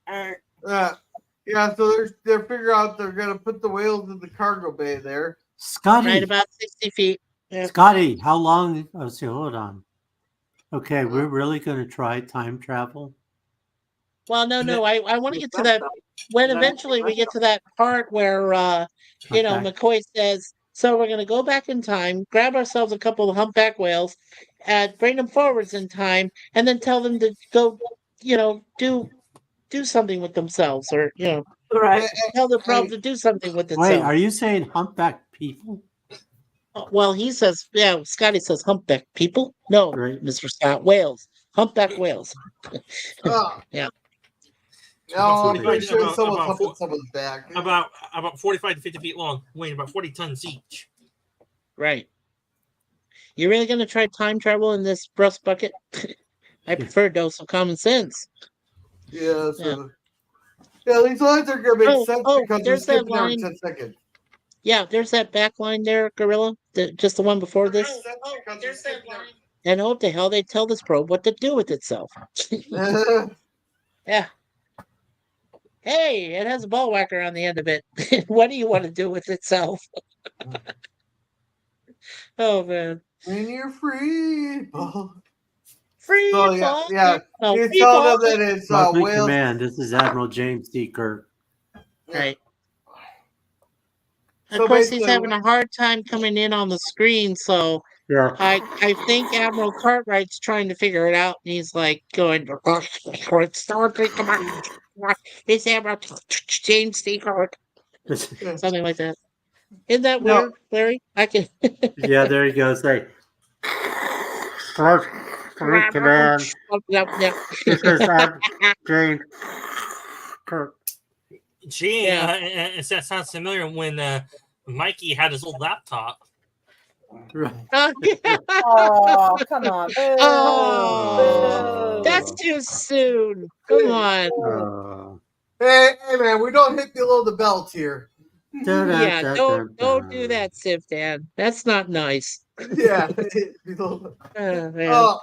Red alert. Yeah, so they're figuring out they're gonna put the whales in the cargo bay there. Scotty. Right about 60 feet. Yeah. Scotty, how long? Oh, see, hold on. Okay, we're really going to try time travel. Well, no. I want to get to that when eventually we get to that part where Okay. McCoy says, so we're gonna go back in time, grab ourselves a couple of humpback whales, and bring them forwards in time, and then tell them to go, do something with themselves, or Right. tell the problem to do something with itself. Wait, are you saying humpback people? Well, he says, yeah, Scotty says humpback people. No, Right. Mr. Scott, whales, humpback whales. Yeah. Oh, I'm pretty sure About- someone's about humping someone's back. About 45 to 50 feet long, weighing about 40 tons each. Right. You're really gonna try time travel in this rust bucket? I prefer a dose of common sense. Yeah, so yeah, these lines are gonna make sense because they're there's that skipping every line. 10 seconds. Yeah, there's that back line there, Gorilla. Just the one before this. I know what the hell they tell this probe what to do with itself. Yeah. Hey, it has a ball whacker on the end of it. What do you want to do with itself? Oh man. When you're free. Free So yeah, fall. yeah. No, He's free telling fall. them that it's Welcome whales. command. This is Admiral James T. Kirk. Right. So Of course, he's basically- having a hard time coming in on the screen, so Yeah. I think Admiral Cartwright's trying to figure it out, and he's like going, it's Admiral James T. Kirk, something like that. Isn't that No. weird, Larry? I can. Yeah, there he goes. Like, command. Yeah. This is James Kirk. Gee, Yeah. that sounds familiar when Mikey had his old laptop. Right. Oh, come on. Boo. Oh, Boo. that's too soon. Come on. Hey, man, we don't hit below the belt here. Yeah, don't do that, Sifdan. That's not nice. Yeah. Below Oh, man. Oh.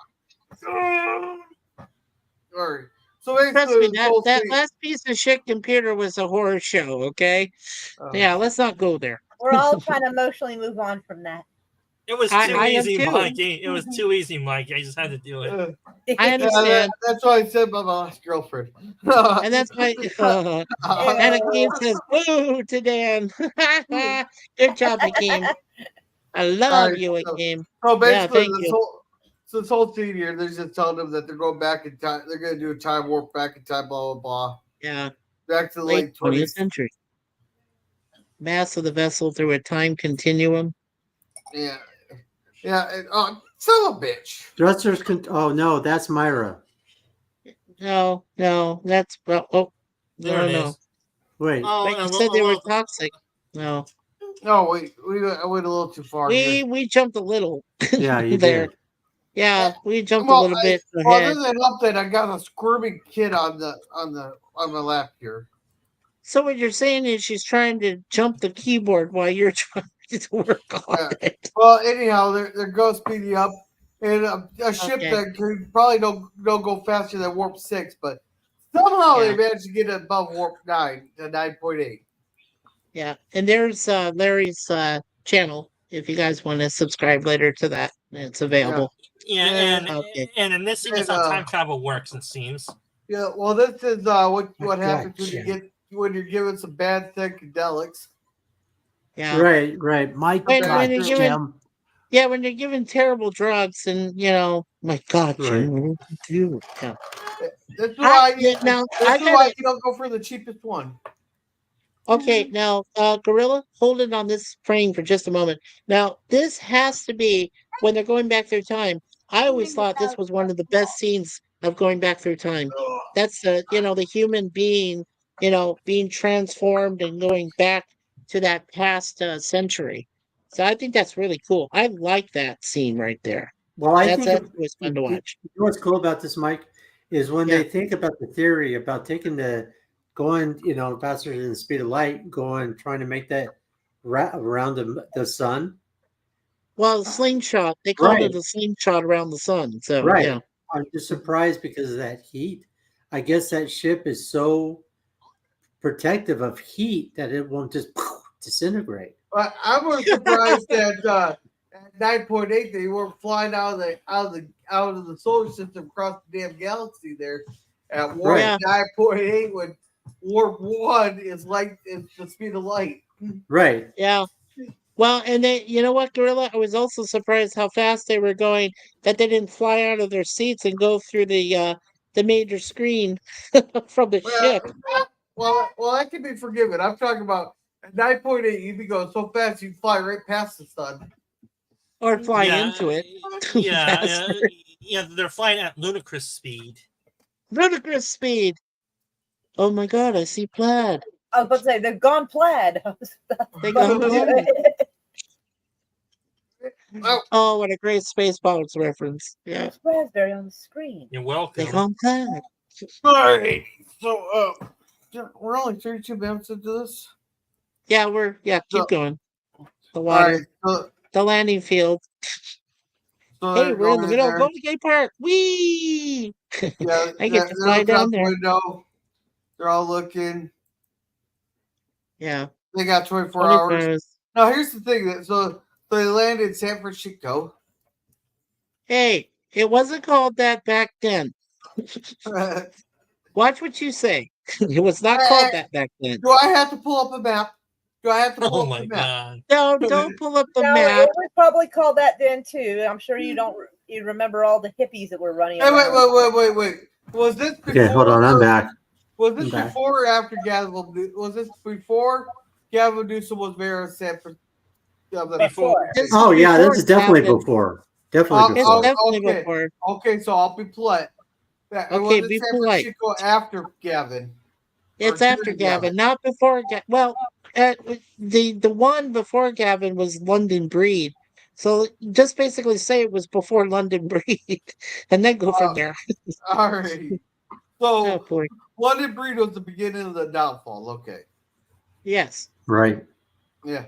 Sorry. So Trust basically, me, that last piece of shit computer was a horror show, okay? Yeah, let's not go there. We're all trying to emotionally move on from that. It was too I am easy, too. Mikey. It was too easy, Mikey. I just had to do it. I understand. That's what I said about my last girlfriend. And that's why Anakim says, boo to Dan. Good job, Akeem. I love Alright, you, so- Akeem. So basically, thank you. this whole scene here, they're just telling them that they're going back in time. They're going to do a time warp back in time, blah, blah, blah. Yeah, Back to the late late 20th 20s. century. Mass of the vessel through a time continuum. Yeah. Yeah. And, son of a bitch. Thrusters oh no, that's Myra. No, that's no. There it is. Wait. Oh, But and you said they were well, toxic. No, No, wait. I went a little too far. here. we jumped a little. Yeah, you there. did. Yeah, we jumped Well, a little bit Well, ahead. doesn't help that I got a squirming kid on my lap here. So what you're saying is she's trying to jump the keyboard while you're trying to work on Yeah. it. Well, anyhow, they're going speeding up, and a ship Okay. that could probably don't go faster than warp 6, but somehow Yeah. they managed to get it above warp 9 to 9.8. Yeah, and there's Larry's channel. If you guys want to subscribe later to that, it's available. yeah, Yeah, and okay. and in this scene, And, that's how time travel works. It seems. Yeah, well, this is what I happens when gotcha. when you're given some bad psychedelics. Yeah. Right. My When you're gosh, given Jim. yeah, when you're given terrible drugs and my God, Right. Jim, what did you do? Yeah. This is why Now this I is why gotta you don't go for the cheapest one. okay, now Gorilla, hold it on this frame for just a moment. Now this has to be when they're going back through time. I always thought this was one of the best scenes of going back through time. That's the human being, being transformed and going back to that past century. So I think that's really cool. I like that scene right there. Well, I think That was fun to watch. what's cool about this, Mike, is when Yeah. they think about the theory about taking going, faster than the speed of light, trying to make that around the sun. Well, slingshot. They called Right, it a slingshot around the sun. So right. yeah. I'm just surprised because of that heat. I guess that ship is so protective of heat that it won't just disintegrate. But I was surprised that at 9.8 they weren't flying out of the solar system across the damn galaxy there at warp Right. 9.8 when warp 1 is the speed of light. Right. Yeah. Well, and they, you know what, Gorilla? I was also surprised how fast they were going, that they didn't fly out of their seats and go through the major screen from the Well, ship that can be forgiven. I'm talking about at 9.8 you'd be going so fast you'd fly right past the sun. or fly Yeah, into it. yeah, Faster. yeah. They're flying at ludicrous speed. Ludicrous speed. Oh my God, I see plaid. I was about to say they've gone plaid. They gone plaid. Oh, what a great Spaceballs reference. Yeah, There's raspberry on the screen. You're they welcome. gone plaid. All right. So we're only 32 minutes into this. Yeah, keep So- going. The All water, right. the landing field. So Hey, they're we're in the going middle of there. Golden Gate Park. Whee! Yeah, I get to they're fly looking out down the there. window. They're all looking. Yeah. They got 24 hours. 24 Now here's the thing. So they land in San Francisco. Hey, it wasn't called that back then. Watch what you say. It was not called that back then. Do I have to pull up a map? Do I have to pull Oh up my the map? god. No, don't pull up the No, map. it was probably called that then too. I'm sure you remember all the hippies that were running Hey, around. wait. Was this before? Okay, hold on. I'm back. Was this I'm back. before or after Gavin? Was this before Gavin Newsom was mayor of San Francisco? Before. This Oh is yeah, before this is definitely Gavin. before. Definitely It's before. definitely okay. before. Okay, so I'll be polite. Okay, Was it be San polite. Francisco after Gavin? It's Or after during Gavin, not before Gavin. Well, the one before Gavin was London Breed. So just basically say it was before London Breed, and then go from there. All right. Oh So boy. London Breed was the beginning of the downfall. Okay. Yes. Right. Yeah.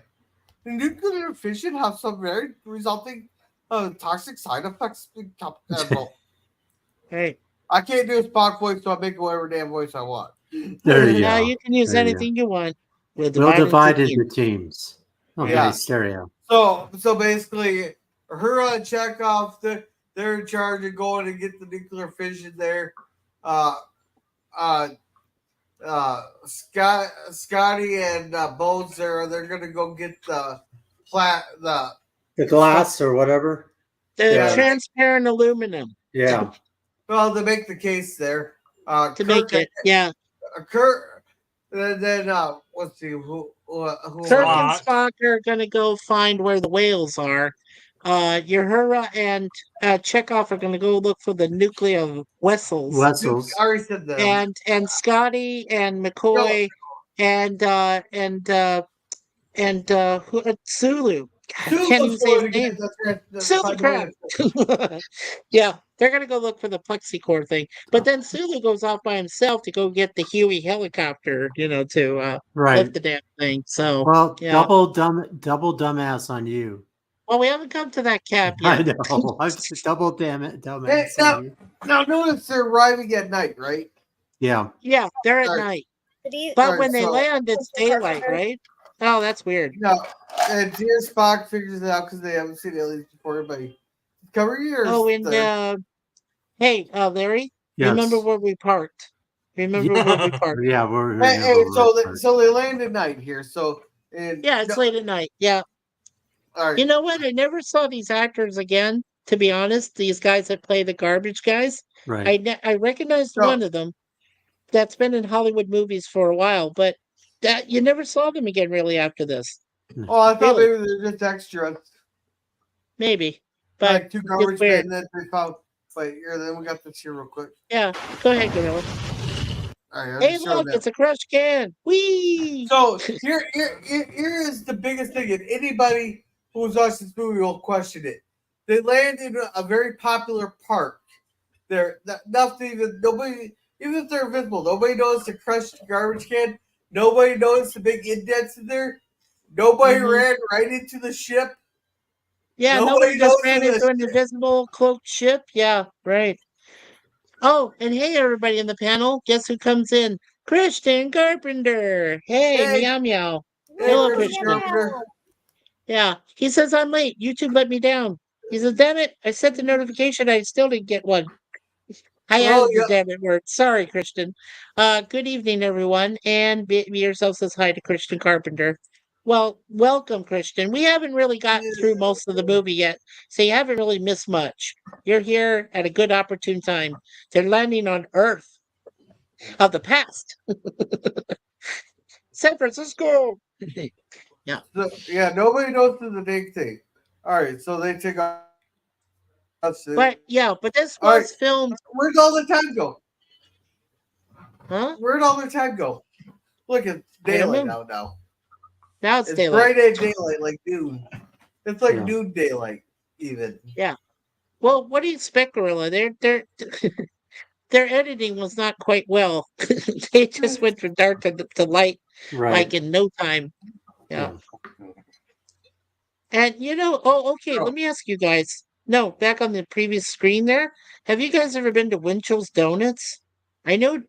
The nuclear fission have some very resulting toxic side effects. Hey. I can't do a Spock voice, so I make whatever damn voice I want. There you Now go. you can use There you anything you want. We'll We'll divide into into teams. Okay, Yeah. stereo. So basically, Uhura and Chekhov, they're in charge of going to get the nuclear fission there. Scotty and Bones they're gonna go get the glass or whatever. the Yeah. transparent aluminum Yeah. well to make the case there. to make it. Yeah. Kirk, and then let's see who Kirk and Spock. Spock are gonna go find where the whales are. Uhura and Chekhov are gonna go look for the nuclear vessels. Wessels. I already said them. And Scotty and McCoy and Sulu. I can't even say his name. Sulu crap. Yeah, they're gonna go look for the plexicore thing. But then Sulu goes off by himself to go get the Huey helicopter, to Right. lift the damn thing. So Well, yeah. double dumbass on you. Well, we haven't come to that cap I yet. know. I'm just double dumbass Hey, on you. Now notice they're arriving at night, right? Yeah. Yeah, they're at Sorry. night. But But when they so- land, it's daylight, right? Oh, that's weird. No, and dear Spock figures it out because they haven't seen aliens before. Everybody, cover your ears. Oh, and hey, Larry, Yes. Remember where we parked. Remember where we parked. Yeah, we're Hey, so they landed night here. So and Yeah, it's late at night. Yeah. all right. You know what? I never saw these actors again, to be honest. These guys that play the garbage guys. right. I recognized So- one of them that's been in Hollywood movies for a while, but that you never saw them again really after this. Oh, I thought Really? maybe they're just extras. Maybe. But Like two it's garbage weird. men that they found. Wait, here, then we got this here real quick. Yeah. Go ahead, Gorilla. All right, I'm Hey, just showing look, that. it's a crush can. Whee! So here is the biggest thing, and anybody who's watched this movie will question it. They land in a very popular park. They're nothing even nobody, even if they're invisible, nobody noticed the crushed garbage can. Nobody noticed the big indents in there. Nobody Mhm. ran right into the ship. Yeah, Nobody nobody just knows ran who into this an invisible cloaked ship. Yeah, right. Oh, and hey, everybody in the panel. Guess who comes in? Christian Carpenter. Hey, Hey. meow meow. Hey, Hello, Christian Christian. Carpenter. Yeah, he says I'm late. YouTube let me down. He says, damn it, I sent the notification. I still didn't get one. I Oh, added the yeah. damn it word. Sorry, Christian. Good evening, everyone. And be yourself says hi to Christian Carpenter. Well, welcome, Christian. We haven't really gotten through most of the movie yet, so you haven't really missed much. You're here at a good opportune time. They're landing on Earth of the past. San Francisco. So, yeah, nobody knows the big thing. All right, so they take off. But yeah, but this All right. was filmed, Where'd all the time go? huh? Where'd all the time go? Look, it's I don't daylight know. now. Now it's It's daylight. bright at daylight, like noon. It's like Yeah. noon daylight, even. Well, what do you expect, Gorilla? Their editing was not quite well. They just went from dark to light Right. like in no time. Yeah. And okay, let me ask you guys. No, back on the previous screen there. Have you guys ever been to Winchell's Donuts? Do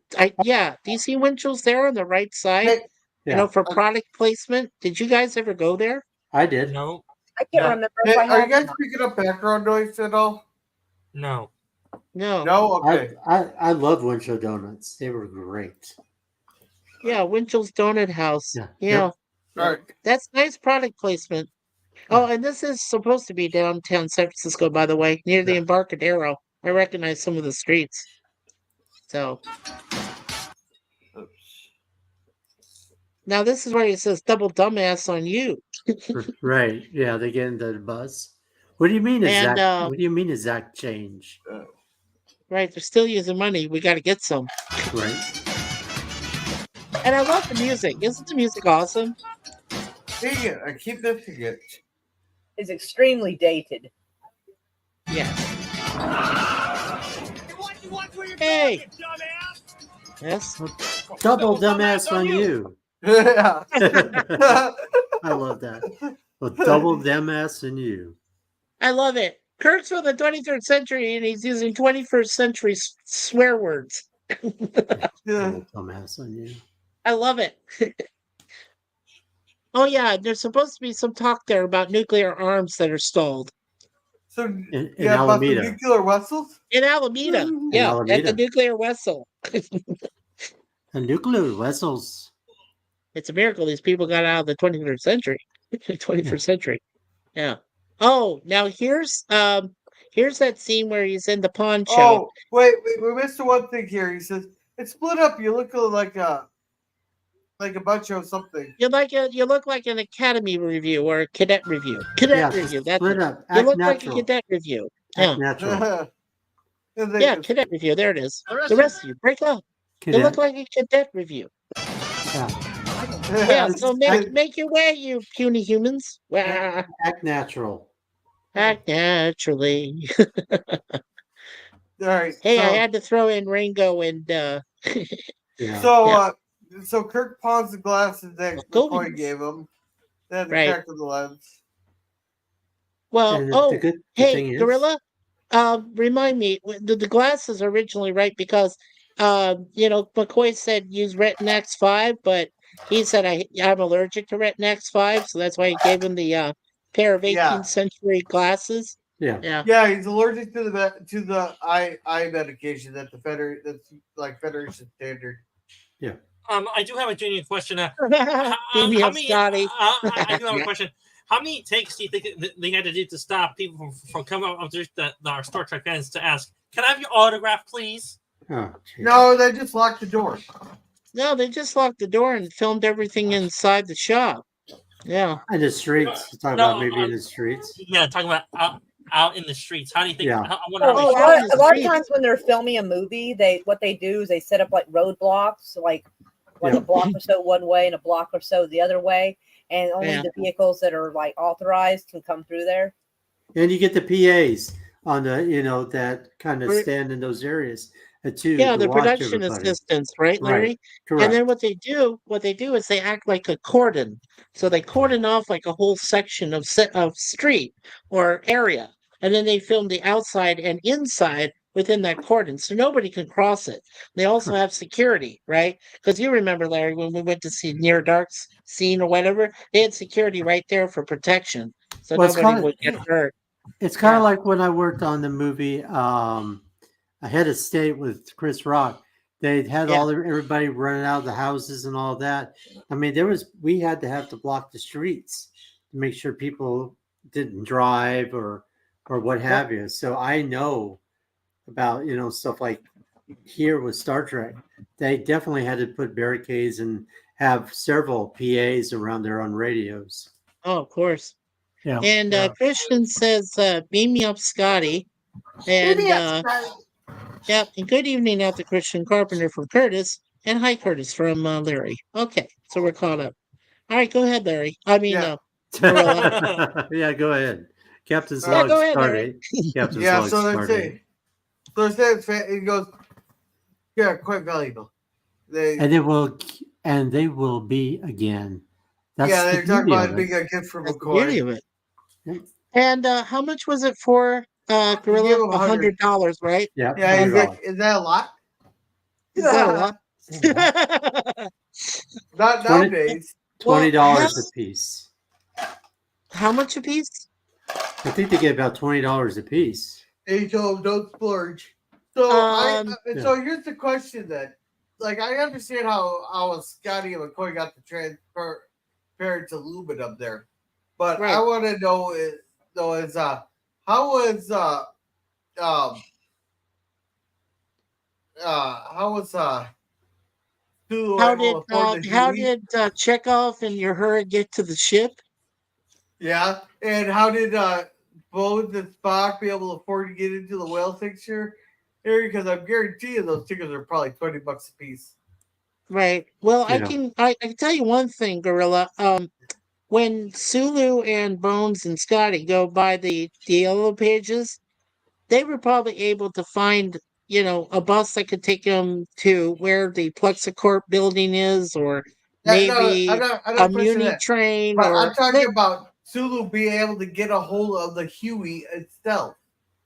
you see Winchell's there on the right side? Hey, Yeah. For product placement. Did you guys ever go there? I did. No, I can't No. remember hey, if I are you have. guys picking up background noise at all? no. No. No? Okay. I love Winchell Donuts. They were great. Yeah, Winchell's Donut House. Yeah. Yeah. Yep. All right. That's nice product placement. Oh, and this is supposed to be downtown San Francisco, by the way, near the Yeah. Embarcadero. I recognize some of the streets. So now this is where it says double dumbass on you. Right. Yeah, they get into the bus. What do you mean And, exact? What do you mean exact change? Right, they're still using money. We got to get some. Right. And I love the music. Isn't the music awesome? Dang it, I keep missing it. Is extremely dated. Yes. Hey. Yes. Double dumbass on you. Yeah. I love that. Well, double dumbass on you. I love it. Kirk's from the 23rd century, and he's using 21st century swear words. Double dumbass on you. I love it. Oh yeah, there's supposed to be some talk there about nuclear arms that are stalled So, In yeah, about the Alameda. nuclear vessels? in Alameda. In Yeah, at Alameda. the nuclear vessel. The nuclear vessels. It's a miracle these people got out of the 23rd century. 21st century. Yeah. Oh, now here's that scene where he's in the pawn shop. Oh, wait, we missed the one thing here. He says, it's split up. You look like a bunch of something. You look like an academy review or a cadet review. Cadet review. That's split it. up. You Act look like a natural. cadet review. Act Yeah. natural. Yeah, cadet review. There it is. The rest of you, break up. You Cadet. look like a cadet review. Yeah. Yeah, so make your way, you puny humans. Wah. Act natural. Act naturally. All right. Hey, so, I had to throw in Ringo and Yeah. So Kirk pawns the glasses that Go McCoy Eagles. gave him. They had the Right. crack of the lens. well, And oh, the hey, thing is, Gorilla, remind me, the glasses are originally right because, McCoy said use Retin X5, but he said I'm allergic to Retin X5, so that's why he gave him the pair of 18th Yeah. century glasses. Yeah. Yeah. Yeah, he's allergic to the eye medication that's like Federation standard. I do have a genuine question. Beam me How up, many? Scotty. I do have a Yeah. question. How many takes do you think they had to do to stop people from coming up to our Star Trek fans to ask, "Can I have your autograph, please?" Oh, geez. No, they just locked the door. No, they just locked the door and filmed everything inside the shop. Yeah. In the streets. Talk No, about maybe in the streets. Yeah, talking about out in the streets. How do you think? Yeah. I wonder how Oh, many. out in the a lot of streets. times when they're filming a movie, what they do is they set up like roadblocks, like Yeah. a block or so one way and a block or so the other way, and only Yeah. the vehicles that are like authorized can come through there. And you get the PAs on the, that kind of Right. stand in those areas too. Yeah, to the watch production everybody. assistants, right, Larry? Right. Correct. And then what they do is they act like a cordon. So they cordon off like a whole section of street or area, and then they film the outside and inside within that cordon, so nobody can cross it. They also have security, right? Because you remember, Larry, when we went to see Near Dark's scene or whatever, they had security right there for protection, so Well, it's nobody kinda- would get hurt. It's kind of Yeah. like when I worked on the movie Ahead of State with Chris Rock. They had Yeah. everybody running out of the houses and all that. I mean, we had to have to block the streets to make sure people didn't drive or what have you. So I know about stuff like here with Star Trek. They definitely had to put barricades and have several PAs around there on radios. Oh, of course. Yeah. And Christian says, "Beam me up, Scotty." And yep, and good evening out to Christian Carpenter from Curtis, and hi Curtis from Larry. Okay, so we're caught up. All right, go ahead, Larry. I mean, Yeah. Gorilla. Yeah, go ahead. Captain's Yeah, log go ahead, Larry. started. Captain's Yeah, log so they started. say, it goes, yeah, quite valuable. And they will be again. That's yeah, the they're talking beauty about of it it. being a gift from That's the beauty McCoy. of it. Yeah. And how much was it for Give Gorilla? him $100. $100, right? Yeah, Yeah, $100. is that a lot? Is that a lot? Not 20 nowadays. $20 Well, a piece. How much a piece? I think they get about $20 a piece. They told don't splurge. So so here's the question then. Like I understand how Scotty and McCoy got the transfer to Lubin up there, but Right. I want to know how was Sulu How able did to afford the how Huey? did Chekhov and Uhura get to the ship? Yeah, and how did Bones and Spock be able to afford to get into the whale picture area? Because I'm guaranteeing those tickets are probably $20 a piece. Right. Well, I Yeah. can tell you one thing, Gorilla. When Sulu and Bones and Scotty go by the yellow pages, they were probably able to find, a bus that could take them to where the Plexicorp building is, or Yeah, no, maybe I'm a not questioning Muni that. train, But or I'm talking about Sulu being able to get a hold of the Huey itself.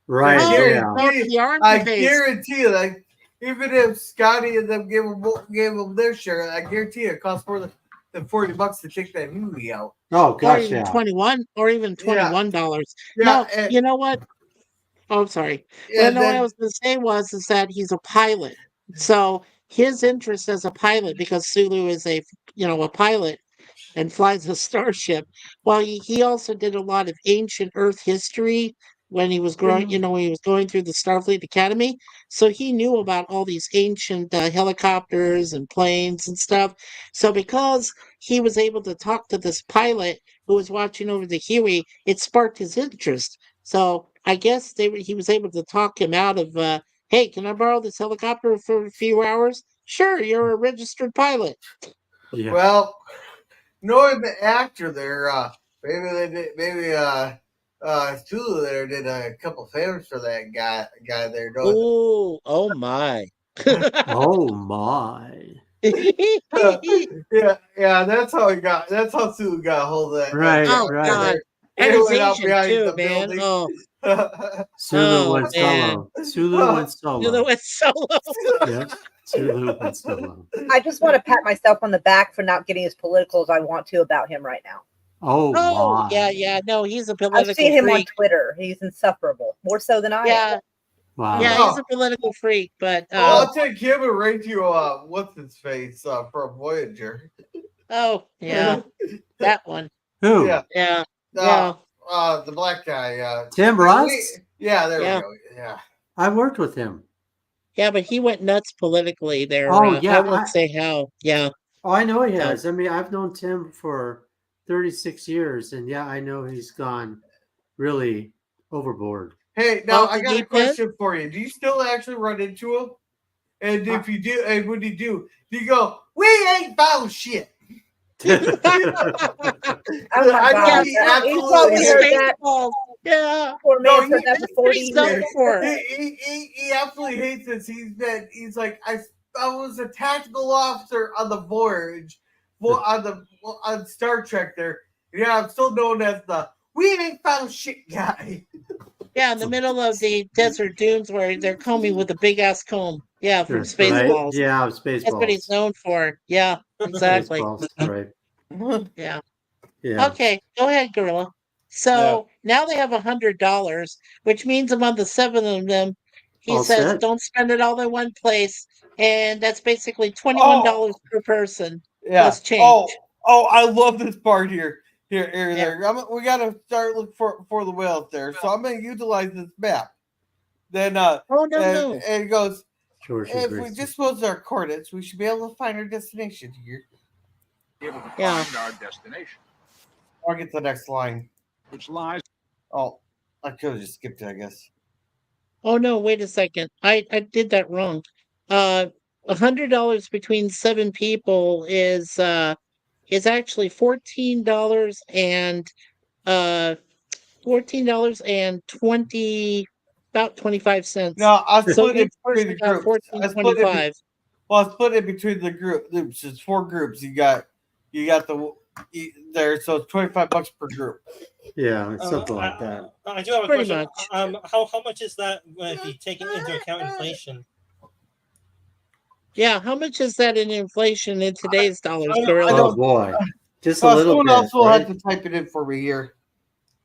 Right. Oh, Yeah. oh, the arms I base. guarantee you, like even if Scotty and them gave them their share, I guarantee you it costs more than $40 to take that Huey out. Oh Or gosh, even yeah. 21, or even $21. Yeah, No, and, you know what? Oh, sorry. Well, and no, what I then was going to say is that he's a pilot. So his interest as a pilot, because Sulu is a pilot and flies a starship. Well, he also did a lot of ancient Earth history when he was growing, when he was going through the Starfleet Academy. So he knew about all these ancient helicopters and planes and stuff. So because he was able to talk to this pilot who was watching over the Huey, it sparked his interest. So I guess he was able to talk him out of, hey, can I borrow this helicopter for a few hours? Sure, you're a registered pilot. Yeah. well, knowing the actor there, Sulu there did a couple favors for that guy there. Oh my. Oh my. Yeah, that's how Sulu got a hold of that. Right, Oh, right. God. He And he's went out Asian behind too, the man. building. Oh, Sulu Oh, went man. solo. Sulu went solo. it's solo. Yep. Sulu went solo. I just want to pat myself on the back for not getting as political as I want to about him right now. Oh, Oh, my. yeah. No, he's a I've political seen him on freak. Twitter. He's insufferable, more so than I am. Yeah, Wow. yeah, Oh. he's a political freak. But Well, I'll take him and rate you. What's his face from Voyager? oh, yeah, that one. Who? Yeah. Yeah, yeah. The black guy. Tim Russ? Yeah, there Yeah. we go. Yeah. I worked with him. Yeah, but he went nuts politically there. Oh, yeah, I won't say how. Yeah. Oh, I know he has. I mean, I've known Tim for 36 years, and yeah, I know he's gone really overboard. Hey, now Oh, I did got he a question for you. Do you still actually run into him? And if you do, and when you do you go, "We ain't found shit"? Oh my I know God. he He's absolutely probably He's heard that. Spaceballs. Yeah. Poor No, man's heard that for That's 40 pretty known years. for. He absolutely hates this. He's like, I was a tactical officer on the Voyage, on Star Trek there. Yeah, I'm still known as the "we ain't found shit" guy. Yeah, in the middle of the desert dunes where they're combing with a big ass comb. Yeah, from Right? Spaceballs. Yeah, That's what he's Spaceballs. known for. Yeah, exactly. Spaceballs, right. Yeah. Yeah. Okay, go ahead, Gorilla. So now they have $100, which means among the 7 of them, he All says, set. don't spend it all in one place. And that's basically $21 per person Yeah. plus change. Oh, I love this part here. Yeah. There. We got to start looking for the whales there. So I'm going to utilize this map. Then, Oh, no. and it goes, George if and we Gracie. dispose our coordinates, we should be able to find our destination here. Able to Yeah. find our destination, I'll get to the next line. which lies Oh, I could have just skipped it, I guess. Oh, no, wait a second. I did that wrong. $100 between 7 people is actually $14 and $14 and about 25 cents. No, I So split it each person between the got groups. I split it. $14.25. Well, I split it between the groups. It's 4 groups. You got there, so it's $25 per group. Yeah, something like that. I do have a Pretty question. much. How much is that if you take into account inflation? Yeah, how much is that in inflation in today's dollars, I Gorilla? Oh boy, just a little Someone bit. else will Right? have to type it in for me here.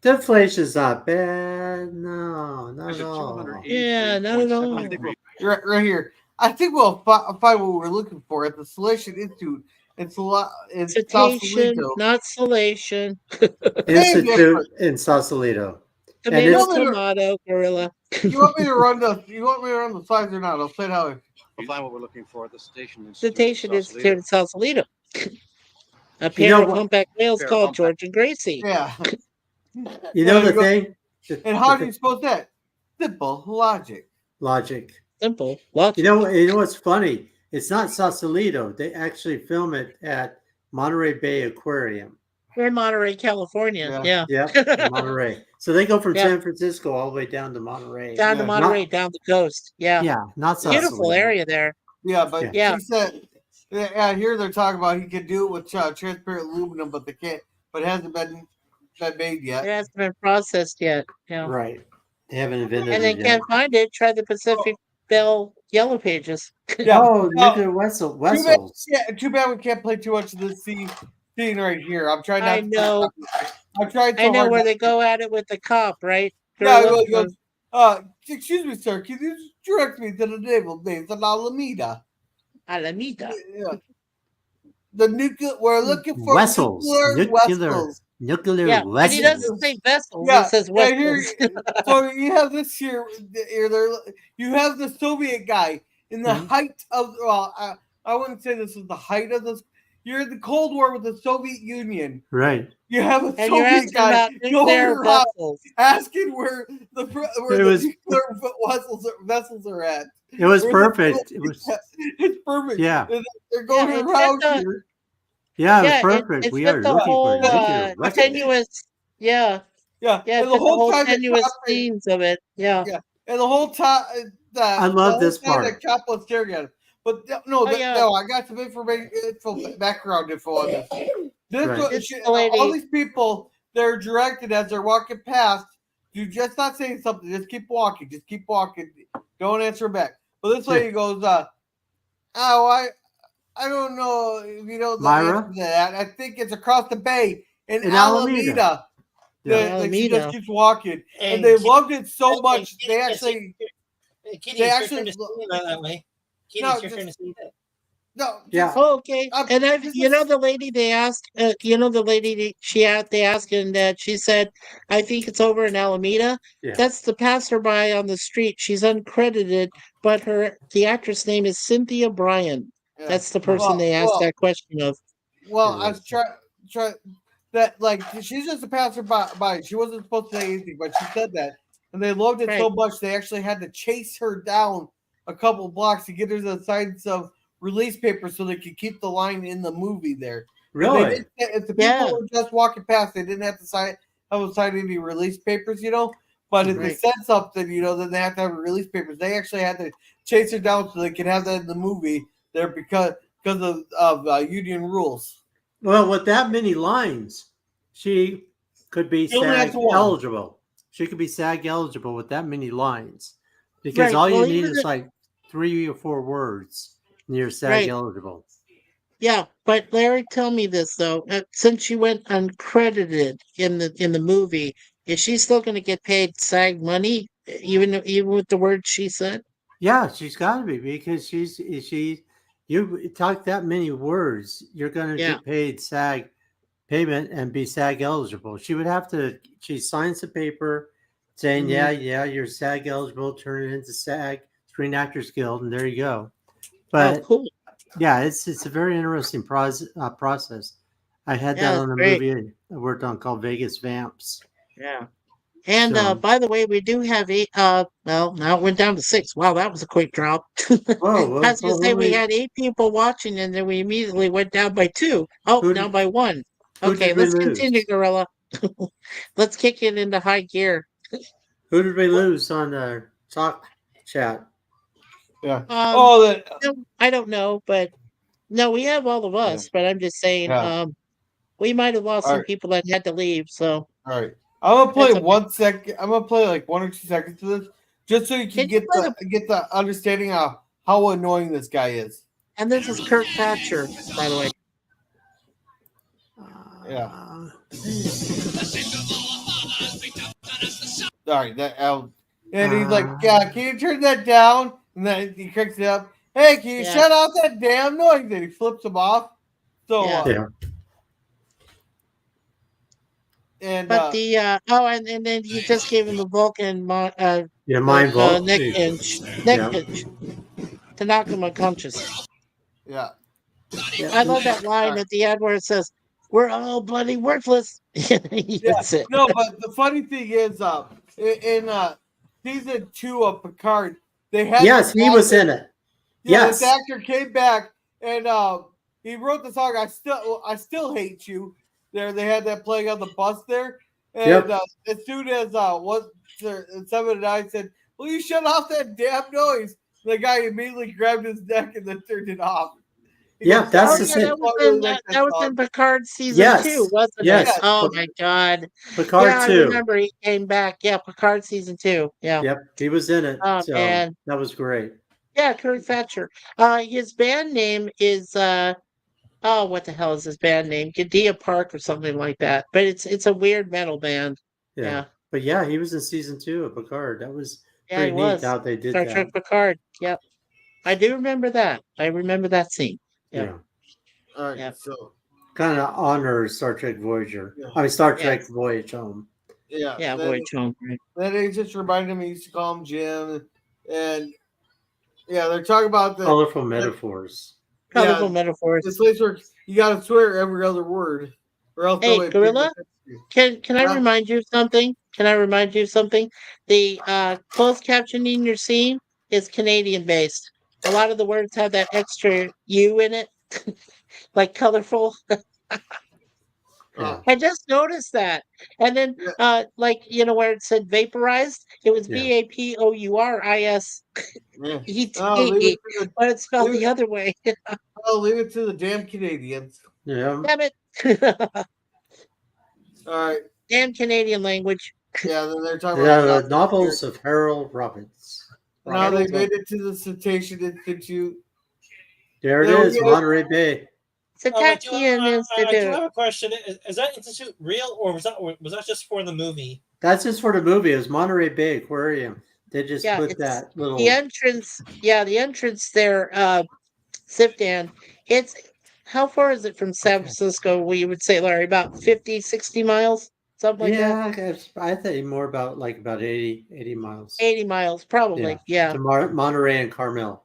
Deflation's not bad. No, not is at at all. Yeah, not at all. 283. Right here. I think we'll find what we're looking for at the Salation Institute. It's Cetacean, Sausalito. not salation. Institute in Sausalito. Tomato, it's- tomato, Gorilla. You want me to run the slides or not? I'll say how. We'll find what we're looking for at the station. Cetacean Institute in Sausalito. A You pair know of what- humpback whales Pair of called humpback- George and Gracie. Yeah. You know And the go- thing? And how do you suppose that? Simple logic. Logic. Simple. Logic. You know what's funny? It's not Sausalito. They actually film it at Monterey Bay Aquarium. We're in Monterey, California. Yeah. Yep, Monterey. So they go from Yeah. San Francisco all the way down to Monterey. Down to Yeah, Monterey, down the coast. Yeah. Yeah, not Sausalito. Beautiful area there. Yeah, but Yeah. she said, yeah, here they're talking about he can do it with transparent aluminum, but they can't. But it hasn't been made It yet. hasn't been processed yet. Yeah. Right. They haven't invented And they it yet. can't find it. Try the Pacific Bell Yellow Pages. Yeah. Oh, No. nuclear vessels. Yeah, too bad we can't play too much of this scene right here. I'm trying not I to. know. I'm trying so I know hard where not they go at it with the cop, right? Yeah, Gorilla? he goes, excuse me, sir, can you direct me to the naval base in Alameda? Alameda. Yeah. The nuclear, we're looking for Vessels. nuclear vessels. Nuclear Yeah, and he vessels. doesn't say vessels. Yeah, He says yeah, here, vessels. so you have this here, you have the Soviet guy in the Mhm. height of, well, I wouldn't say this is the height of this. You're in the Cold War with the Soviet Union. Right. You have a And you're Soviet asking guy about going nuclear around vessels. asking where the It was- nuclear vessels are at. It was Where perfect. the- It was, It's perfect. yeah. And they're going Yeah, it around fit the- here. Yeah, it was Yeah, perfect. it We fit are the looking whole for nuclear vessels. tenuous. Yeah, Yeah, yeah, it and fit the whole tenuous Coppola- scenes of it. Yeah. Yeah. and the whole time, I love this part. part. Coppola staring at him. But Oh, no, I got some background info on this. This Right. was- It's the lady- all these people, they're directed as they're walking past. You just not saying something. Just keep walking. Just keep walking. Don't answer back. But this lady goes, I don't know if you know the Myra? answer to that. I think it's across the bay in In Alameda. Yeah. That she Alameda. just keeps walking, and And they Kitty- loved it so and much. Kitty- They yes, actually Kitty, they it's actually- your turn to say that way. Kitty, No, it's your just- turn to say that. no, Yeah. just, Oh, okay. And I've, this you know, is- the lady they asked, the lady they asked, and she said, I think it's over in Alameda. Yeah. That's the passerby on the street. She's uncredited, but the actress name is Cynthia Bryan. yeah. That's the person they asked that question of. Well, It I was was. trying that like she's just a passerby. She wasn't supposed to say anything, but she said that, and they loved it so Right. much they actually had to chase her down a couple blocks to get her to the sides of release paper so they could keep the line in the movie there. If they Really? didn't- if the people Yeah. were just walking past, they didn't have to sign any release papers, you know. But if they Right. said something, you know, then they have to have release papers. They actually had to chase her down so they could have that in the movie there because of union rules. Well, with that many lines, she could be You only have SAG to one. eligible. She could be SAG eligible with that many lines, because Right, all you well, need even is like 3 or 4 words, and you're SAG Right. eligible. Yeah, but Larry, tell me this though. Since she went uncredited in the movie, is she still going to get paid SAG money, even with the words she said? Yeah, she's got to be, because you talk that many words, you're going to Yeah. get paid SAG payment and be SAG eligible. She would have to. She signs the paper saying, Mhm. yeah, you're SAG eligible. Turn it into SAG Screen Actors Guild, and there you go. Oh, But cool. yeah, it's a very interesting process. I had Yeah, that that's on a great. movie I worked on called Vegas Vamps. Yeah. And So, by the way, we do have well, now it went down to 6. Wow, that was a quick drop. whoa, I was gonna say we who had 8 people watching, and then we immediately went down by 2. Oh, Who now did- by 1. who Okay, did we let's continue, lose? Gorilla. Let's kick it into high gear. Who did we lose on the talk chat? Yeah. Um, that no, I don't know, but no, we have all of us. But I'm just saying, Yeah. we might have lost some Alright. people that had to leave. So All right. I'm gonna play That's okay. 1 second. I'm gonna play like 1 or 2 seconds of this, just so you can Can you get play get the understanding of how annoying this guy is. and this is Kurt Thatcher, by the way. Yeah. Uh, All right, and he's like, "Yeah, can you turn that down?" And then he cranks it up. Hey, can you Yeah. shut off that damn noise? And he flips him off. So, Yeah. yeah. and But and then he just gave him the Vulcan Yeah, mind vault. neck inch to knock him unconscious. yeah, I love that line at the end where it says, "We're all bloody worthless." That's it. no, but the funny thing is, in season 2 of Picard, they had Yes, this he was actor- in it. Yeah, Yes. this actor came back and he wrote the song I still hate you. There they had that playing on the bus there. And Yep. as soon as someone and I said, "Will you shut off that damn noise?" The guy immediately grabbed his neck and then turned it off. He Yeah, goes, that's Oh, the yeah, same. that was I really in like that was song. in Picard season Yes. 2, wasn't Yes. it? Oh my God! Picard Yeah, I 2. remember he came back. Yeah, Picard season 2. Yeah. Yep, he was in it. Oh So man. that was great. Yeah, Kurt Thatcher. His band name is what the hell is his band name? Gadea Park or something like that. But it's a weird metal band. Yeah. Yeah. But yeah, he was in season 2 of Picard. That was Yeah, pretty he neat was. how they did Star that. Trek Picard. Yep. I do remember that. I remember that scene. Yep. Yeah. All right, Yeah. so Kind of honors Star Trek Voyager. Yeah. I mean, Star Yeah. Trek Voyage Home. yeah, Yeah, then, Voyage Home. Right. then he just reminded me. He used to call him Jim, and yeah, they're talking about the Colorful metaphors. Colorful metaphors. this place where you got to swear every other word, or else Hey, nobody pays Gorilla? attention. Can I Yeah. remind you of something? Can I remind you of something? The closed captioning you're seeing is Canadian based. A lot of the words have that extra U in it, like colorful. Yeah. I just noticed that. And then like where it said vaporized, it was Yeah. VAPOURISET, Yeah. Oh, leave it to but it's spelled leave the other way. leave it to the damn Canadians. Yeah. Damn it. All right. Damn Canadian language. Yeah, then they're talking Yeah, about the novels of Harold Robbins. now they made it to the Cetacean Institute. There it They'll is, get it. Monterey Bay. It's a Oh, I do, Tachian I do Institute. have a question. Is that institute real, or was that just for the movie? That's just for the movie. It was Monterey Bay Aquarium. They just Yeah, put it's that the little. entrance. Yeah, the entrance there, Sifdan. It's how far is it from San Francisco? We would say, Larry, about 50, 60 miles, something like that. Yeah, I think more about like about 80 miles. 80 miles, Yeah, probably. Yeah. to Monterey and Carmel.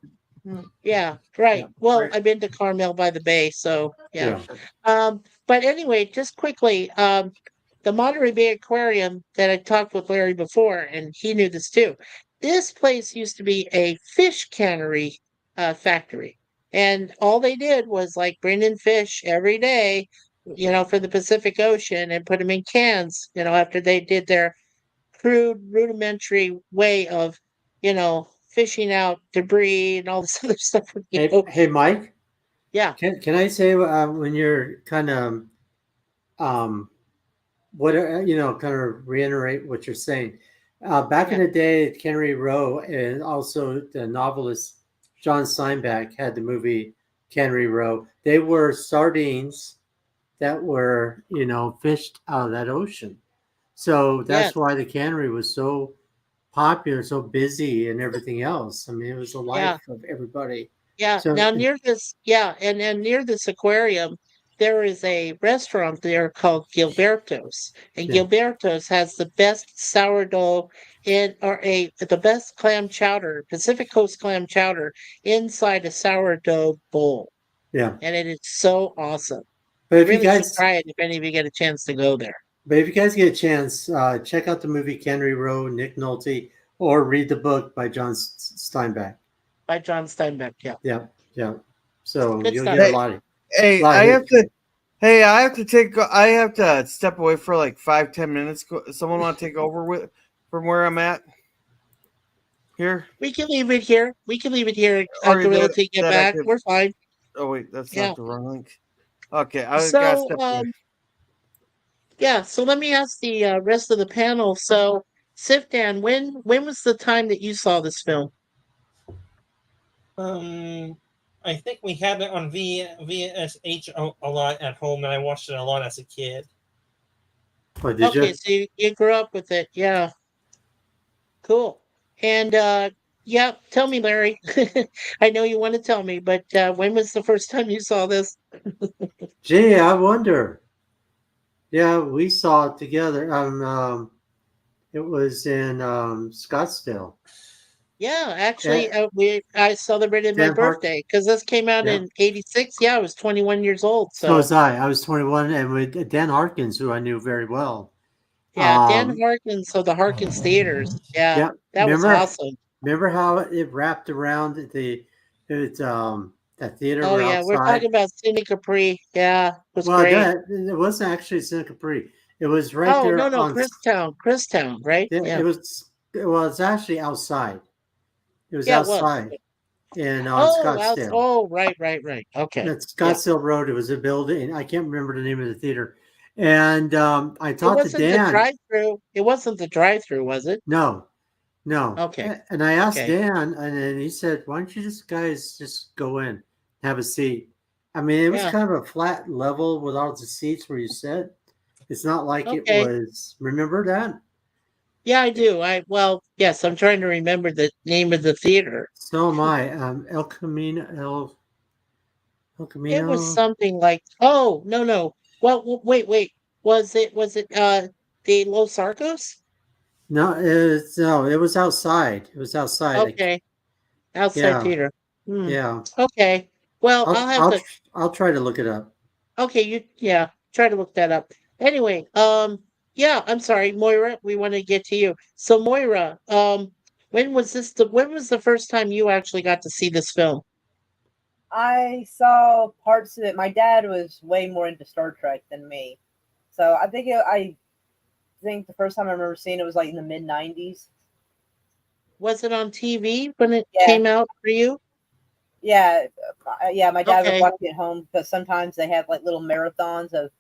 Yeah, right. Yeah, Well, Right. I've been to Carmel by the Bay, so yeah. yeah, But anyway, just quickly, the Monterey Bay Aquarium that I talked with Larry before, and he knew this too. This place used to be a fish cannery factory, and all they did was like bring in fish every day, for the Pacific Ocean and put them in cans, after they did their crude, rudimentary way of, fishing out debris and all this other stuff. Hey, Mike. Yeah, Can I say when you're kind of um what kind of reiterate what you're saying? Back in yeah, the day, Cannery Row and also the novelist John Steinbeck had the movie Cannery Row. They were sardines that were fished out of that ocean. So yes. that's why the cannery was so popular, so busy, and everything else. I mean, it was the Yeah. life of everybody. Yeah, So now near this, yeah, and near this aquarium, there is a restaurant there called Gilberto's, and yeah, Gilberto's has the best sourdough the best clam chowder, Pacific Coast clam chowder inside a sourdough bowl, yeah. and it is so awesome. But You if you really should guys, try it if any of you get a chance to go there. but if you guys get a chance, check out the movie Cannery Row, Nick Nolte, or read the book by John Steinbeck. By John Steinbeck, yeah, Yeah, yeah. So good you'll stuff. get a Hey, lot of hey, lot I of have to. history. Hey, I have to step away for like 5-10 minutes. Someone want to take over from where I'm at here, We can leave it here. We can leave it here, or Gorilla, till you get that I back. could. We're fine. Oh wait, that's Yeah. not the wrong link. Okay, I gotta So, step away. yeah, so let me ask the rest of the panel. So, Sifdan, when was the time that you saw this film? I think we had it on VSH a lot at home, and I watched it a lot as a kid. Oh, did Okay, you? so you grew up with it. Yeah, cool. And yeah, tell me, Larry. I know you want to tell me, but when was the first time you saw this? Gee, I wonder. Yeah, we saw it together. It was in Scottsdale. Yeah, actually, Yeah, I celebrated my Dan Hark. birthday because this came out Yeah. in '86. Yeah, I was 21 years old. So So was I. I was 21, and with Dan Harkins, who I knew very well. yeah, Dan Um, Harkins. So the Harkins Theaters. Yeah, yeah, that was awesome. remember how it wrapped around that theater Oh were yeah, we're talking outside. about Cindy Capri. Yeah, it was Well, great. that it wasn't actually Santa Capri. It was right Oh there no, on. Christown, right? It Yeah, was. Well, it's actually outside. It was yeah, it was. outside in on Oh, Scottsdale. oh, right. Okay, That's yeah. Scottsdale Road. It was a building. I can't remember the name of the theater. And I It talked to wasn't the Dan. drive-through. It wasn't the drive-through, was it? No, no. Okay, And I asked okay. Dan, and then he said, "Why don't you guys just go in, have a seat?" I mean, it was Yeah, kind of a flat level with all the seats where you sit. It's not like it okay. was. Remember that? Yeah, I do. Well, yes, I'm trying to remember the name of the theater. So am I. El It was Camino. something like, oh, no. Well, wait. Was it the Los Arcos? No, it was outside. It was outside. Okay, outside Yeah, theater. Hmm. yeah. Okay. Well, I'll I'll have I'll to. tr- I'll try to look it up. Okay, yeah, try to look that up. Anyway, yeah, I'm sorry, Moira, we want to get to you. So Moira, when was the first time you actually got to see this film? I saw parts of it. My dad was way more into Star Trek than me, so I think the first time I remember seeing it was like in the mid '90s. Was it on TV when it Yeah, came out for you? yeah, yeah. My dad would Okay. watch it at home because sometimes they have like little marathons of.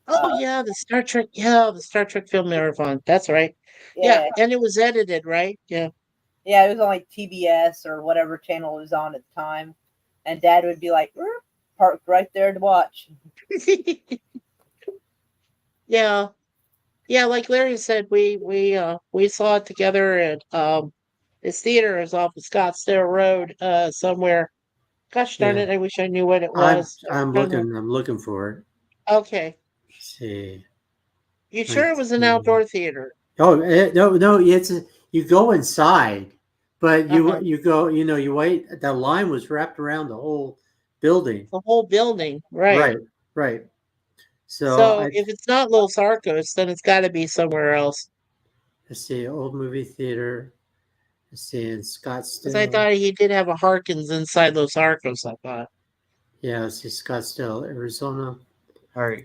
Oh yeah, the Star Trek film marathon. That's right. Yeah, Yeah, and it was edited, right? Yeah. it was on like TBS or whatever channel it was on at the time, and Dad would be like, parked right there to watch. Yeah. Yeah, like Larry said, we saw it together at this theater is off of Scottsdale Road, somewhere. Gosh darn Yeah. it, I wish I knew what it I'm was. I'm looking. I'm looking for it. Okay. Let's see. You sure it was an 19. outdoor theater? Oh no! You go inside, but Uh-huh. you go. You wait. The line was wrapped around the whole building. The whole building, right. Right. Right. So So if it's not Los Arcos, then it's gotta be somewhere else. let's see. Old movie theater. Let's see in Because I Scottsdale. thought he did have a Harkins inside Los Arcos, I thought. Yeah, let's see Scottsdale, Arizona. All right.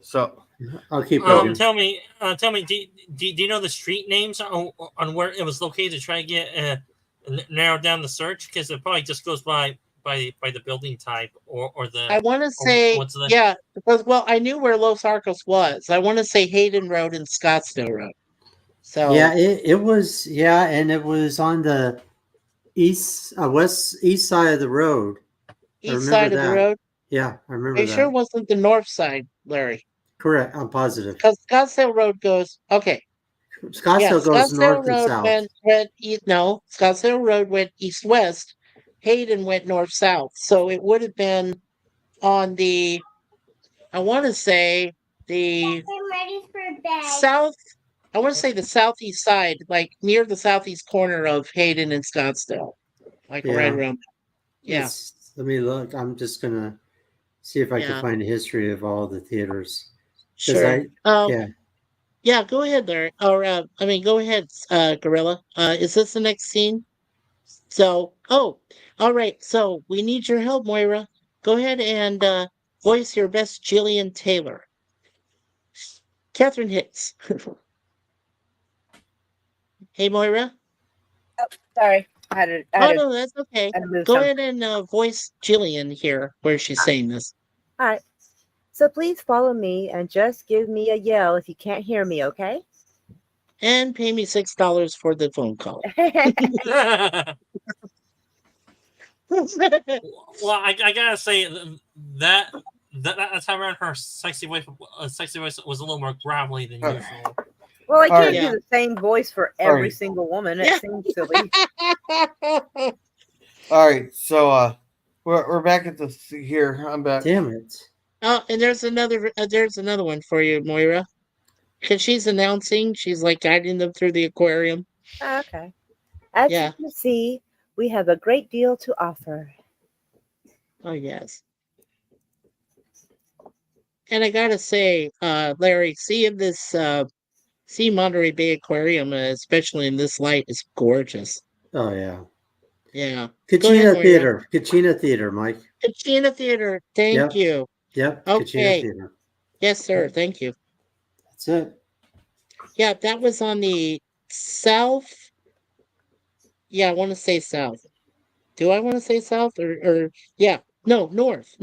So I'll keep looking. Tell me, do you know the street names on where it was located to try to get narrow down the search? Because it probably just goes by the building type or the. I want to say, what's the- yeah, because, well, I knew where Los Arcos was. I want to say Hayden Road and Scottsdale Road. So, Yeah, it was. Yeah, and it was on the east side of the road. east remember side of the that. road. Yeah, I Are remember you sure it that. wasn't the north side, Larry? Correct. I'm positive. Because Scottsdale Road goes, okay. Yeah, Scottsdale goes Scottsdale north and Road south. went east. No, Scottsdale Road went east west. Hayden went north south. So it would have been on the, I want to say the south. I want to say the southeast side, like near the southeast corner of Hayden and Scottsdale, like Yeah. right around. Yeah, Let me look. I'm just gonna see if I Yeah. can find a history of all the theaters. sure. Yeah. Yeah, go ahead, Larry. Or go ahead, Gorilla. Is this the next scene? So, all right. So we need your help, Moira. Go ahead and voice your best Jillian Taylor. Catherine Hicks. Hey, Moira. Sorry, I had to. Oh no, that's okay. had to move Go something. ahead and voice Jillian here, where she's saying this. All right. So please follow me and just give me a yell if you can't hear me, okay? And pay me $6 for the phone call. Well, I gotta say that time around her sexy voice was a little more gravelly than usual. Well, I All can't right. do the same voice for every right. single woman. It Yeah. seems silly. all right. So we're back at the here. I'm back. Damn it. Oh, and there's another one for you, Moira. Because she's announcing, she's like guiding them through the aquarium. Okay. As Yeah. you can see, we have a great deal to offer. Oh yes. And I gotta say, Larry, seeing this Monterey Bay Aquarium, especially in this light, is gorgeous. Oh yeah. Yeah. Go ahead, Kachina Moira. Theater. Kachina Theater, Mike. Kachina Theater. Thank Yep. you. Yep. Kachina Okay. Theater. Yes, sir. Thank you. That's it. Yeah, that was on the south. Yeah, I want to say south. Do I want to say south or yeah? No, north.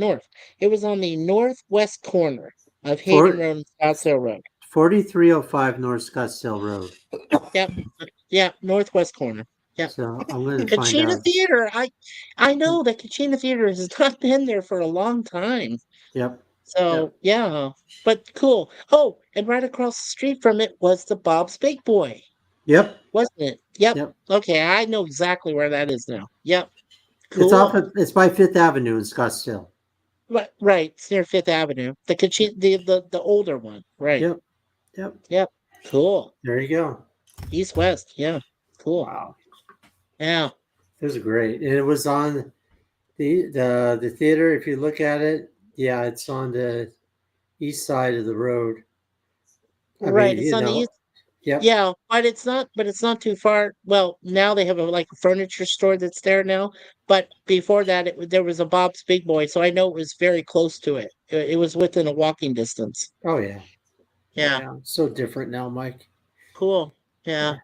It was on the northwest corner of Hayden For- Road and Scottsdale Road. 4305 North Scottsdale Road. Yeah, northwest corner. Yep. So I'm going to find Kachina out. Theater. I know that Kachina Theater has not been there for a long time. Yep. So yeah, but cool. Oh, and right across the street from it was the Bob's Big Boy, Yep. wasn't it? Yep. Yep. Okay, I know exactly where that is now. Yep. It's Cool. it's by Fifth Avenue in Scottsdale. Right. It's near Fifth Avenue. The the older one. Right. Yep. Yep. Cool. There you go. East West. Yeah. Cool. Wow. Yeah. It was great. And it was on the theater. If you look at it, yeah, it's on the east side of the road. Right. It's on the east. Yep. Yeah, but it's not too far. Well, now they have a furniture store that's there now, but before that there was a Bob's Big Boy, so I know it was very close to it. It was within a walking distance. Oh yeah. Yeah. So different now, Mike. Cool. Yeah.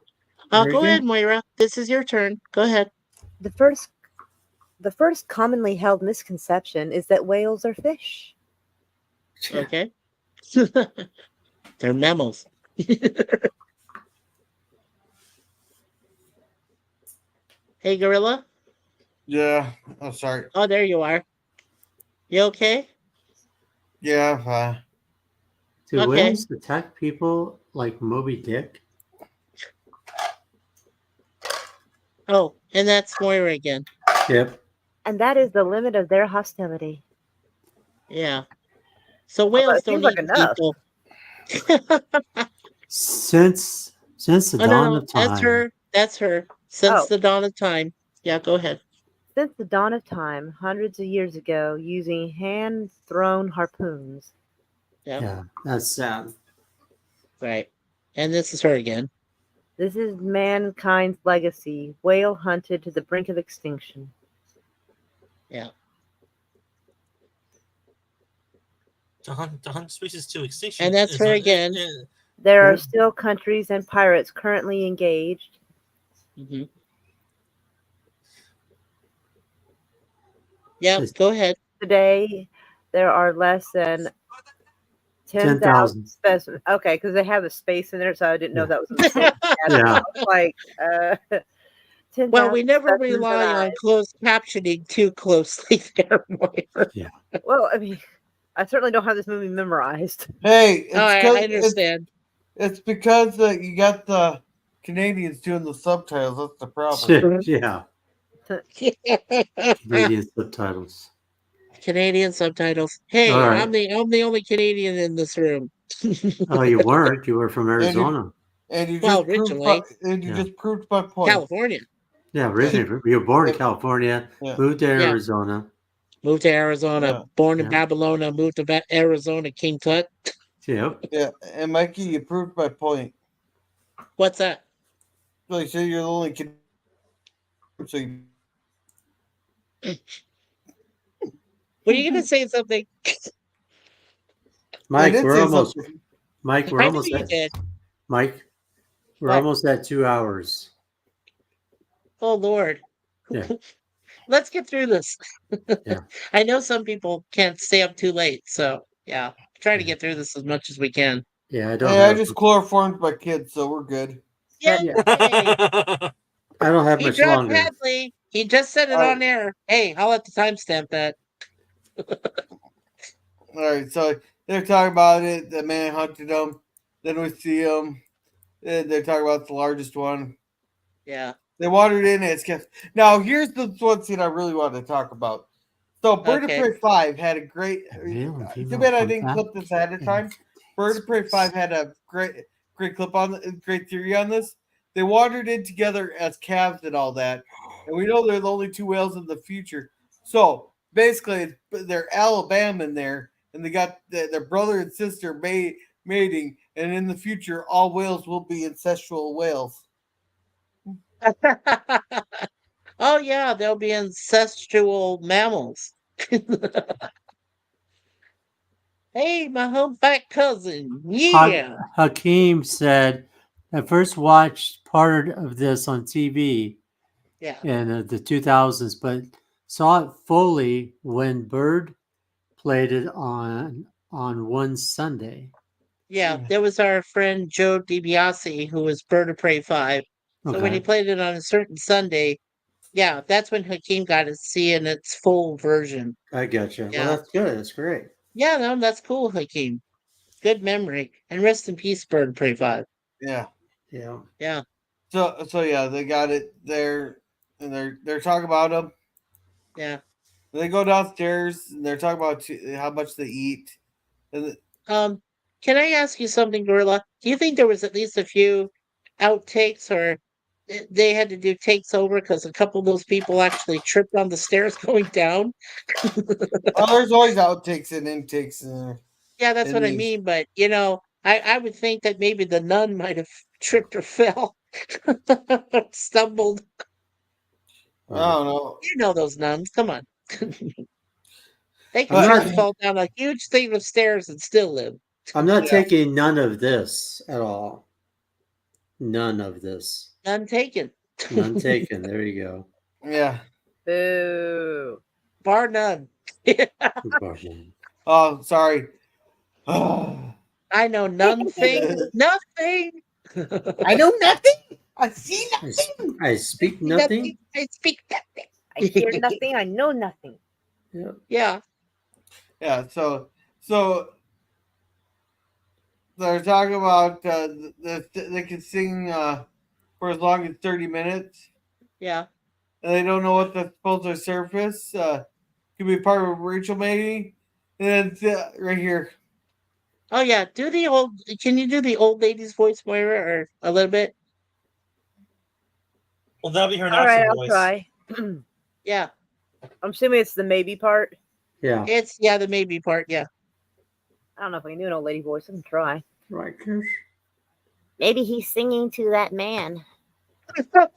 Very Go good. ahead, Moira. This is your turn. Go ahead. The first commonly held misconception is that whales are fish. Okay. They're mammals. Hey, Gorilla. Yeah. Oh, sorry. Oh, there you are. You okay? Yeah. Do Okay. whales attack people like Moby Dick? Oh, and that's Moira again. Yep. And that is the limit of their hostility. Yeah. So Although whales it seems don't like eat enough. people. Since the Oh, dawn no, of time. that's her. That's her. Since Oh. the dawn of time. Yeah, go ahead. Since the dawn of time, hundreds of years ago, using hand-thrown harpoons. Yeah, Yeah, that's sad. right. And this is her again. This is mankind's legacy, whale hunted to the brink of extinction. Yeah. To hunt species to extinction. And that's is her a- again. There are Yep. still countries and pirates currently engaged. Mm-hmm. Yeah, It's go ahead. Today, there are less than 10,000 10,000. specimens. Okay, because they have a space in there, so I didn't know Yeah. that was a mistake. Yeah. Like, 10,000 Well, we never specimens rely on alive. closed captioning too closely there, Moira. Well, I mean, I certainly don't have this movie memorized. Hey, Oh, I it's understand. it's because you got the Canadians doing the subtitles. That's the problem. Yeah. Canadian subtitles. Canadian subtitles. Hey, All right. I'm the only Canadian in this room. Oh, you weren't. You were from Arizona. And you Well, just originally. just proved my point. California. Yeah, originally you were born in Yeah. California, Yeah. moved to Yeah. Arizona. Moved to Arizona. Yeah. Born in Yeah. Babylona. Moved to Arizona. King Tut. Yep. Yeah, and Mikey, you proved my point. What's that? So you say you're the only kid. So Were you going to say something? Mike, did we're say almost something. Mike, we're I knew almost you at did. Mike, we're What? almost at 2 hours. Oh, Lord. Yeah. Let's get through this. Yeah. I know some people can't stay up too late. So, yeah. Try to Yeah. get through this as much as we can. Yeah, I don't Hey, I have just chloroformed my kids, so we're good. Yay! I don't have He much dropped longer. Hadley. He just said it All on air. Hey, I'll have to timestamp that. All right, so they're talking about it. The man hunted them. Then we see them. They're talking about the largest one. Yeah. They watered in. It's kept. Now here's the one scene I really wanted to talk about. So Bird Okay. of Prey 5 had a great. Male and Too female bad I didn't contact. clip this ahead of time. Bird of Prey 5 had a great clip on great theory on this. They watered in together as calves and all that, and we know they're the only two whales in the future. So basically, they're Alabama in there, and they got their brother and sister mating, and in the future, all whales will be ancestral whales. Oh, yeah. They'll be ancestral mammals. Hey, my humpback cousin. Yeah. Hakeem said, I first watched part of this on TV Yeah. in the 2000s, but saw it fully when Bird played it on one Sunday. Yeah. There was our friend Joe DiBiase, who was Bird of Prey 5. So when he Okay, played it on a certain Sunday, yeah, that's when Hakeem got to see in its full version. I gotcha. Yeah. Well, that's good. That's great. Yeah, no, that's cool, Hakeem. Good memory. And rest in peace, Bird of Prey 5. Yeah. Yeah. Yeah. So yeah, they got it there, and they're talking about them. Yeah. They go downstairs and they're talking about how much they eat. And Can I ask you something, Gorilla? Do you think there was at least a few outtakes or they had to do takes over because a couple of those people actually tripped on the stairs going down? there's always outtakes and intakes. Yeah, that's in what I these. mean. But, I would think that maybe the nun might have tripped or fell, stumbled. I don't know. You know those nuns. Come on. They could I'm surely not- fall down a huge thing of stairs and still live. I'm not Yeah. taking none of this at all. None of this. None taken. None taken. There you go. Yeah. Boo. Bar none. Oh, sorry. I I know nothing. Nothing. know nothing. I see nothing. I speak nothing. I speak nothing. I hear nothing. I know nothing. Yep. Yeah. Yeah, so they're talking about they can sing for as long as 30 minutes. Yeah. And they don't know what the supposed to surface. Could be part of Rachel maybe. And it's right here. Oh yeah. Do the old. Can you do the old lady's voice, Moira, or a little bit? Well, that'll be her All right, natural I'll voice. try. Yeah. I'm assuming it's the maybe part. Yeah. It's the maybe part. Yeah. I don't know if I can do an old lady voice. I can try. Right, Kish? Maybe he's singing to that man.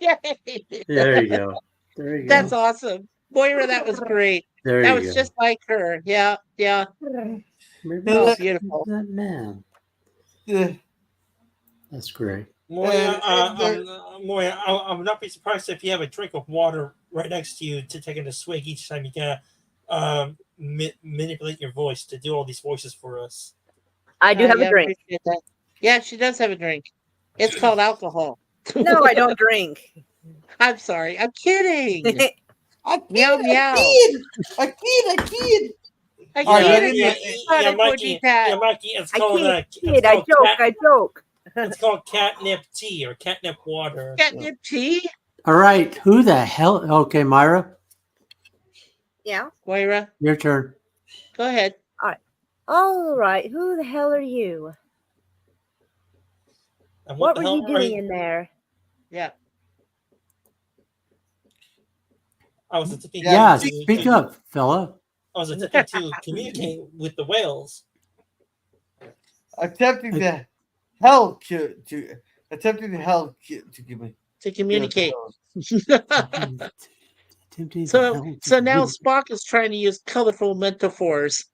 Yay. There you go. There you go. That's awesome, Moira. That was great. There That you was go. just like her. Yeah. Yeah. Maybe Oh, that's beautiful. that man. Uh, That's great. Moya, And Moya, I'm not be surprised if you have a drink of water right next to you to take in a swig each time you gotta manipulate your voice to do all these voices for us. I do have yeah, a drink. appreciate that. Yeah, she does have a drink. It's called alcohol. No, I don't drink. I'm sorry. I'm kidding. I Meow, meow. I kid. I All right, kid. I Yeah, didn't- Mikey, it's I called kid. I joke. I joke. it's called catnip tea or catnip water. Catnip tea. All right. Who the hell? Okay, Myra, Yeah. Moira, your turn. go ahead. All right, who the hell are you? And What the were hell you are doing in there? Yeah. I was attempting Yeah, to speak up, fella. I was attempting to communicate with the whales. Attempting to help to give me To communicate. Attempting to So help so you. now Spock is trying to use colorful metaphors.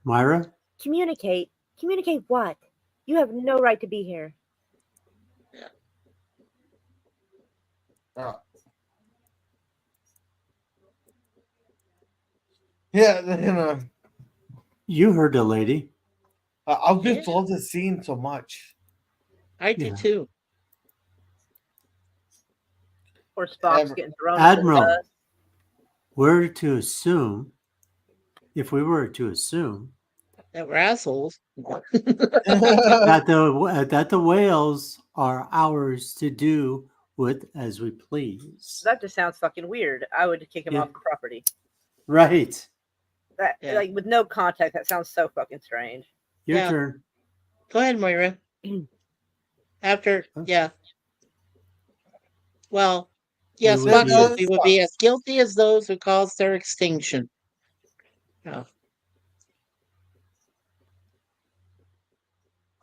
Myra, Communicate. Communicate what? You have no right to be here. Yeah, you know, you heard the lady. I just love the scene so much. I do Yeah. too. Or Spock's Ever. getting thrown. Admiral, we're to assume, if we were to assume, That we're assholes. that the whales are ours to do with as we please. That just sounds fucking weird. I would kick him Yeah. off the property. Right. That Yeah. like with no context, that sounds so fucking strange. Your Yeah. turn. Go ahead, Moira. After, Huh? yeah. Well, yeah, We would Spock be- says we would be as guilty as those who caused their extinction. Oh.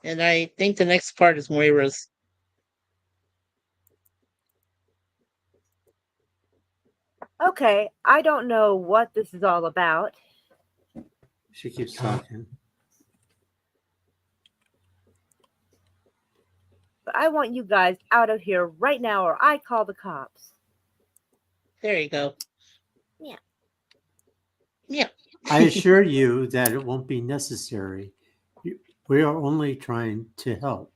And I think the next part is Moira's. Okay, I don't know what this is all about. She keeps talking. But I want you guys out of here right now or I call the cops. There you go. Yeah. Yeah. I assure you that it won't be necessary. We are only trying to help.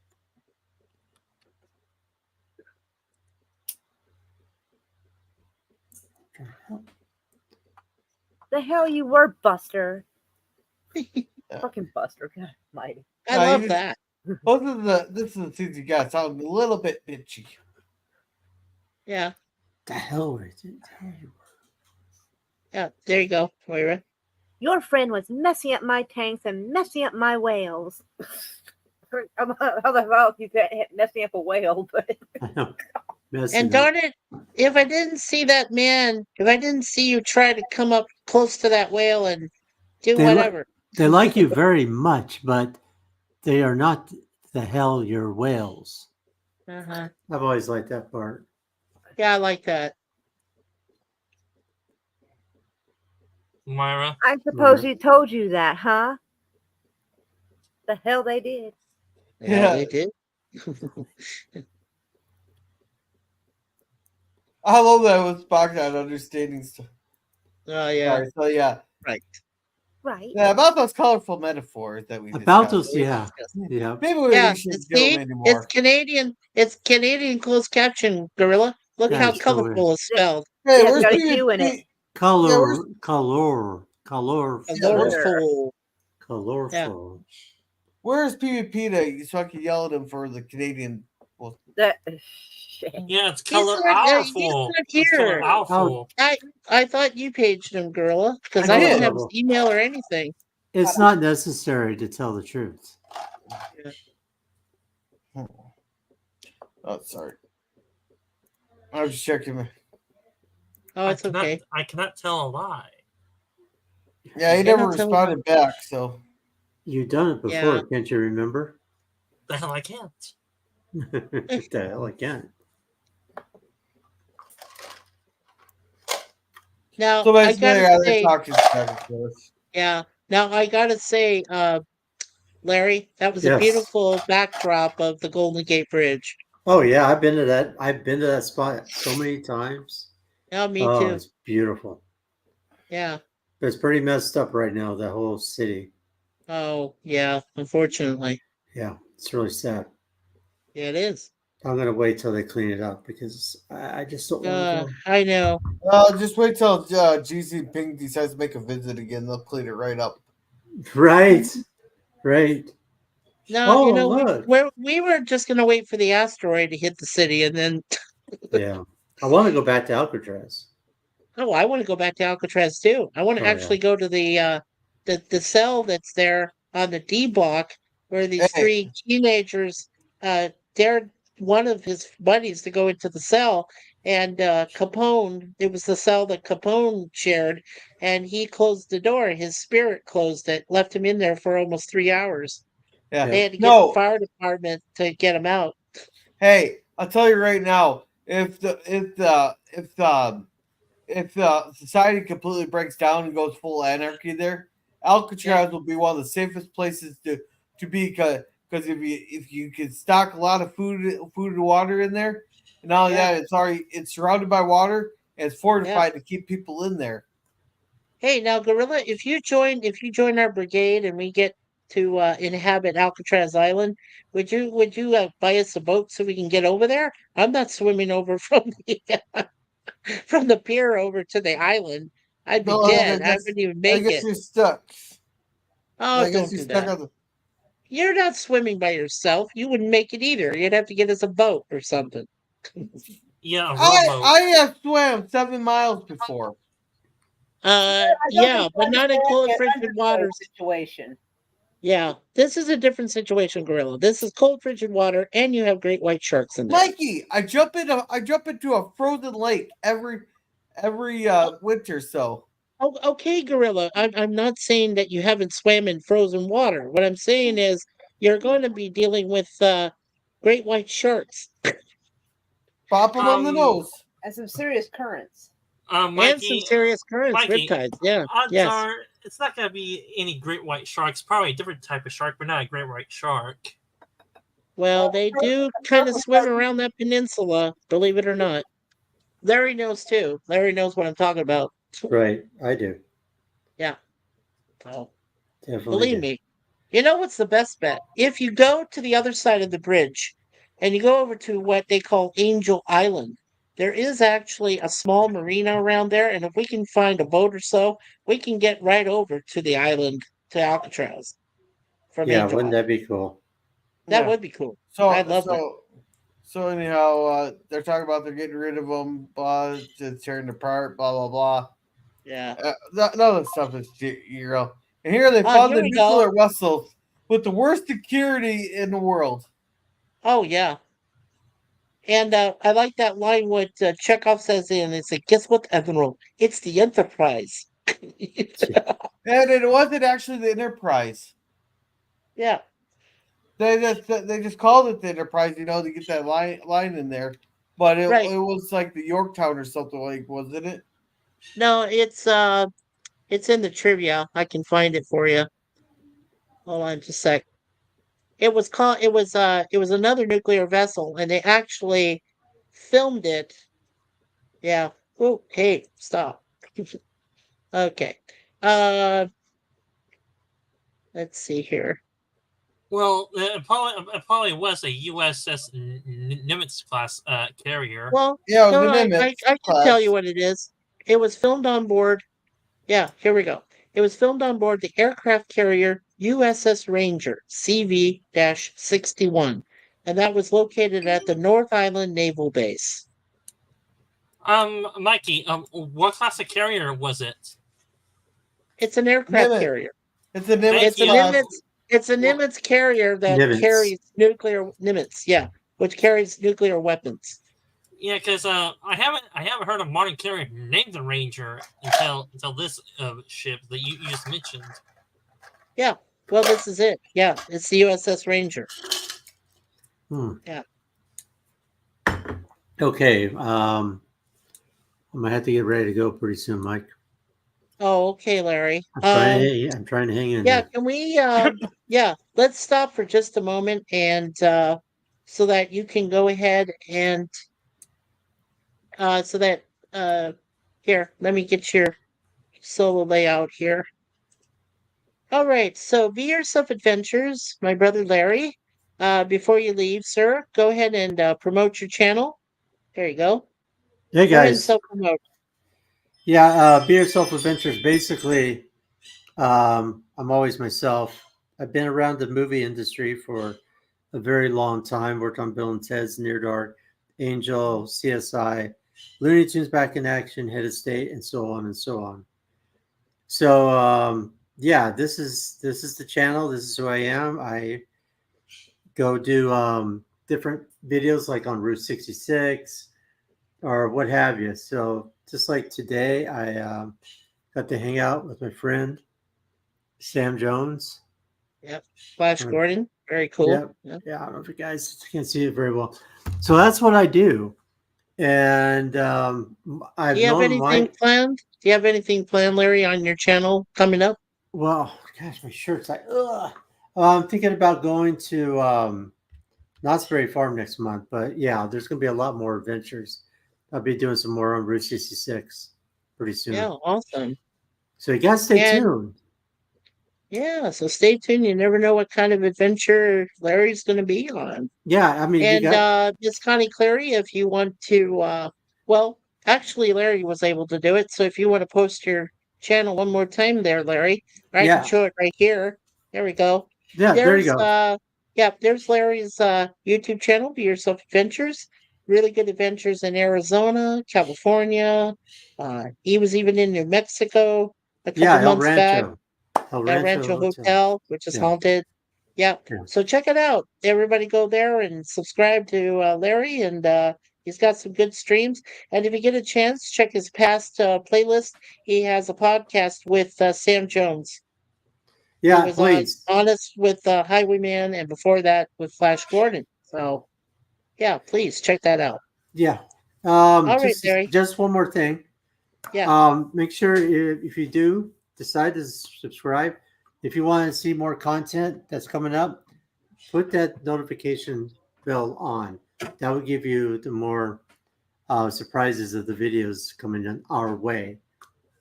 The hell you were, Buster. Fucking Buster. God almighty. I No, love you- that. This is the things you got sound a little bit bitchy. Yeah. The hell were you? Yeah. There you go, Moira. Your friend was messing up my tanks and messing up my whales. How the hell you messing up a whale? But I know. Messing And up. darn it, if I didn't see that man, if I didn't see you try to come up close to that whale and do They li- whatever. They like you very much, but they are not the hell your whales. Uh-huh. I've always liked that part. Yeah, I like that. Myra, I suppose he told you that, huh? The hell they did. Yeah, Yeah. they did. I love that with Spock not understanding stuff. Oh yeah. Sorry, so yeah. Right. Right. Yeah, about those colorful metaphors that we About discussed. those, yeah. Yeah. Maybe we Yeah, shouldn't do see, them anymore. it's Canadian closed caption, Gorilla. Look That how is so colorful weird. is spelled. Hey, Yeah, we're got a seeing- U in it. Color. Colorful. Colorful. Colorful. Where's PvP so I can yell at him for the Canadian? Well, That Yeah, it's He's color not- he's awful. not It's color here. awful. I thought you paged him, Gorilla, because I I don't did. have his email or anything. It's not necessary to tell the truth. oh, sorry. I was just checking. Oh, it's okay. I cannot tell a lie. Yeah, he Yeah, never tell- responded back. So You've done it before, Yeah. can't you remember? The hell I can't. What the hell again? Now so I basically, gotta yeah, they're say, talking back and forth. yeah. Now I gotta say, Larry, that was a Yes. beautiful backdrop of the Golden Gate Bridge. Oh yeah, I've been to that. I've been to that spot so many times. Yeah, me Oh, too. it's beautiful. Yeah. But it's pretty messed up right now. The whole city. Oh, yeah. Unfortunately, Yeah, it's really sad. yeah, it is. I'm gonna wait till they clean it up because I just don't want to go. I know. Just wait till GC Ping decides to make a visit again. They'll clean it right up. Right, right. No, Oh, you know, look. we were just gonna wait for the asteroid to hit the city, and then Yeah, I want to go back to Alcatraz. oh, I want to go back to Alcatraz too. I want to Oh, yeah. actually go to the cell that's there on the D block where these Hey. three teenagers dared one of his buddies to go into the cell, and Capone, it was the cell that Capone shared, and he closed the door. His spirit closed it, left him in there for almost 3 hours. Yeah. They had to get No. the fire department to get him out. Hey, I'll tell you right now, if society completely breaks down and goes full anarchy there, Alcatraz will be one of the safest places to be because if you can stock a lot of food and water in there, and not only Yeah. that, it's surrounded by water and it's fortified to keep people in there. Hey, now Gorilla, if you join our brigade and we get to inhabit Alcatraz Island, would you buy us a boat so we can get over there? I'm not swimming over from the from the pier over to the island. I'd be No, dead. I wouldn't even make it. You're stuck. Oh, I guess don't you're do stuck that. on the. You're not swimming by yourself. You wouldn't make it either. You'd have to get us a boat or something. Yeah, a I rowboat. have swam 7 miles before. Yeah, but not in cold frigid understood waters. situation. Yeah, this is a different situation, Gorilla. This is cold frigid water, and you have great white sharks in there. Mikey, I jump into a frozen lake every winter. So Oh, okay, Gorilla. I'm not saying that you haven't swam in frozen water. What I'm saying is you're going to be dealing with great white sharks pop them on the nose. And some serious currents. and some Mikey, serious currents, Mikey, riptides. Yeah, odds yes. are it's not going to be any great white sharks. Probably a different type of shark, but not a great white shark. Well, they do kind of swim around that peninsula, believe it or not. Larry knows too. Larry knows what I'm talking about. Right, I do. Yeah. Oh, Definitely. believe do. me. You know what's the best bet? If you go to the other side of the bridge and you go over to what they call Angel Island, there is actually a small marina around there. And if we can find a boat or so, we can get right over to the island, to Alcatraz from Yeah, Angel wouldn't Island. that be cool? That Yeah. would be cool. So I'd love that. So anyhow, they're talking about they're getting rid of them, to tearing apart, blah blah blah. Yeah. None of the stuff is real. And here they found here the we go. nuclear vessel with the worst security in the world. Oh, yeah. And I like that line what Chekhov says in. It's like, guess what, Admiral? It's the Enterprise. And it wasn't actually the Enterprise. Yeah. They just called it the Enterprise, to get that line in there. But it Right. was like the Yorktown or something, wasn't it? No, it's in the trivia. I can find it for you. Hold on just a sec. It was another nuclear vessel, and they actually filmed it. Yeah. Oh, hey, stop. Okay. Let's see here. Well, it probably was a USS Nimitz class carrier. Well, Yeah, it was no, the I Nimitz can class. tell you what it is. It was filmed on board. Yeah, here we go. It was filmed on board the aircraft carrier USS Ranger CV-61, and that was located at the North Island Naval Base. Mikey, what class of carrier was it? It's an aircraft Nimitz. carrier. It's a Nimitz It's a class. Nimitz. It's a Nimitz carrier that Nimitz. carries nuclear Nimitz. Yeah, which carries nuclear weapons. Yeah, because I haven't heard of modern carrier named the Ranger until this ship that you just mentioned. Yeah. Well, this is it. Yeah, it's the USS Ranger. Yeah. Okay. I'm gonna have to get ready to go pretty soon, Mike. Oh, okay, Larry. I'm trying to hang in Yeah, there. can we yeah, let's stop for just a moment and so that you can go ahead and so that here, let me get your solo layout here. All right, so Be Yourself Adventures, my brother Larry. Before you leave, sir, go ahead and promote your channel. There you go. Hey Go ahead and guys. self-promote. Yeah, Be Yourself Adventures. Basically, I'm always myself. I've been around the movie industry for a very long time. Worked on Bill and Ted's Near Dark, Angel, CSI, Looney Tunes Back in Action, Head of State, and so on and so on. So yeah, this is the channel. This is who I am. I go do different videos like on Route 66 or what have you. So just like today, I got to hang out with my friend Sam Jones. Yep. Flash Um, Gordon. Very cool. Yep. Yep. Yeah, I don't know if you guys can see it very well. So that's what I do. And I've Do you have known anything Mike. planned? Do you have anything planned, Larry, on your channel coming up? Well, gosh, my shirt's like, ugh. I'm thinking about going to Knott's Berry Farm next month. But yeah, there's going to be a lot more adventures. I'll be doing some more on Route 66 pretty soon. Yeah, awesome. So you got to stay And- tuned. Yeah, so stay tuned. You never know what kind of adventure Larry's going to be on. Yeah, I mean, you And got. Miss Connie Clary, if you want to, well, actually, Larry was able to do it. So if you want to post your channel one more time there, Larry, or I Yeah. can show it right here. There we go. Yeah, there you go. Yeah, there's Larry's YouTube channel, Be Yourself Adventures. Really good adventures in Arizona, California. He was even in New Mexico a couple Yeah, El months back. Rancho. El At Rancho Rancho Hotel, which is Yeah. haunted. Yep. Yeah. So check it out. Everybody go there and subscribe to Larry, and he's got some good streams. And if you get a chance, check his past playlist. He has a podcast with Sam Jones. Yeah, He was please. Honest with Highwayman, and before that with Flash Gordon. So, yeah, please check that out. Yeah. right, Larry. Just one more thing. Yeah. Make sure if you do decide to subscribe, if you want to see more content that's coming up, put that notification bell on. That will give you the more surprises of the videos coming in our way.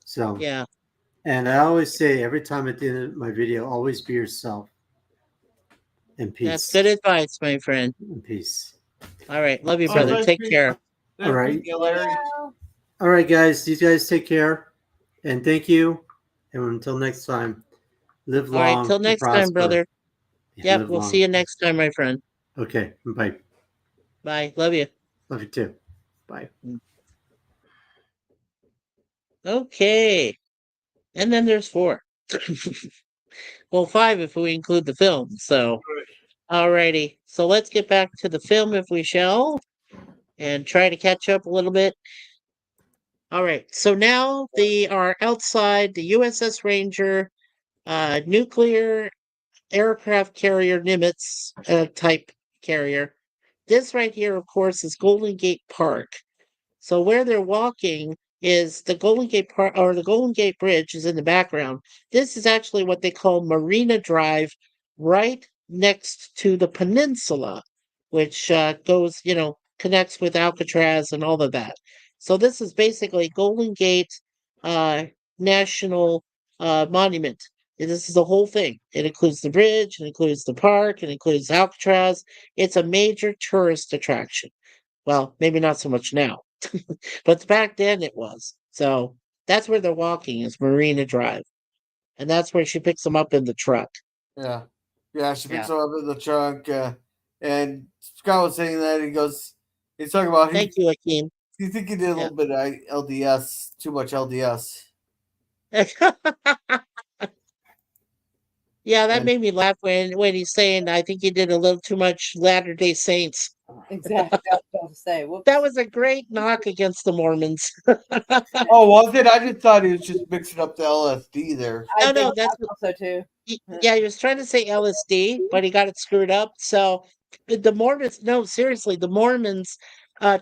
So Yeah. And I always say every time at the end of my video, always be yourself. In peace. That's good advice, my friend. In peace. All right. Love you, Oh, brother. nice Take meeting care. All right. Thank you, Larry. All right, guys. You guys take care. And thank you. And until next time, live All long. right. Till and next time, prosper. brother. Yeah, Yep. live We'll long. see you next time, my friend. Okay. Bye. Bye. Love you. Love you too. Bye. Okay. And then there's 4. Well, 5 if we include the film. So, alrighty. So let's get back to the film if we shall, and try to catch up a little bit. All right. So now they are outside the USS Ranger, nuclear aircraft carrier Nimitz type carrier. This right here, of course, is Golden Gate Park. So where they're walking is the Golden Gate Park, or the Golden Gate Bridge is in the background. This is actually what they call Marina Drive, right next to the peninsula, which goes, connects with Alcatraz and all of that. So this is basically Golden Gate National Monument. This is the whole thing. It includes the bridge, it includes the park, it includes Alcatraz. It's a major tourist attraction. Well, maybe not so much now, but back then it was. So that's where they're walking, is Marina Drive. and that's where she picks him up in the truck. Yeah. Yeah, she picks him up in the trunk. And Scott was saying that he's talking about Thank you, Akeem. you think he did a little bit of LDS, too much LDS. Yeah, that And- made me laugh when he's saying, I think he did a little too much Latter-day Saints. Exactly. I was about to say. Whoops. That was a great knock against the Mormons. Oh, was it? I just thought he was just mixing up the LSD there. I No, think that's I thought so too. Yeah, he was trying to say LSD, but he got it screwed up. So the Mormons, no, seriously, the Mormons,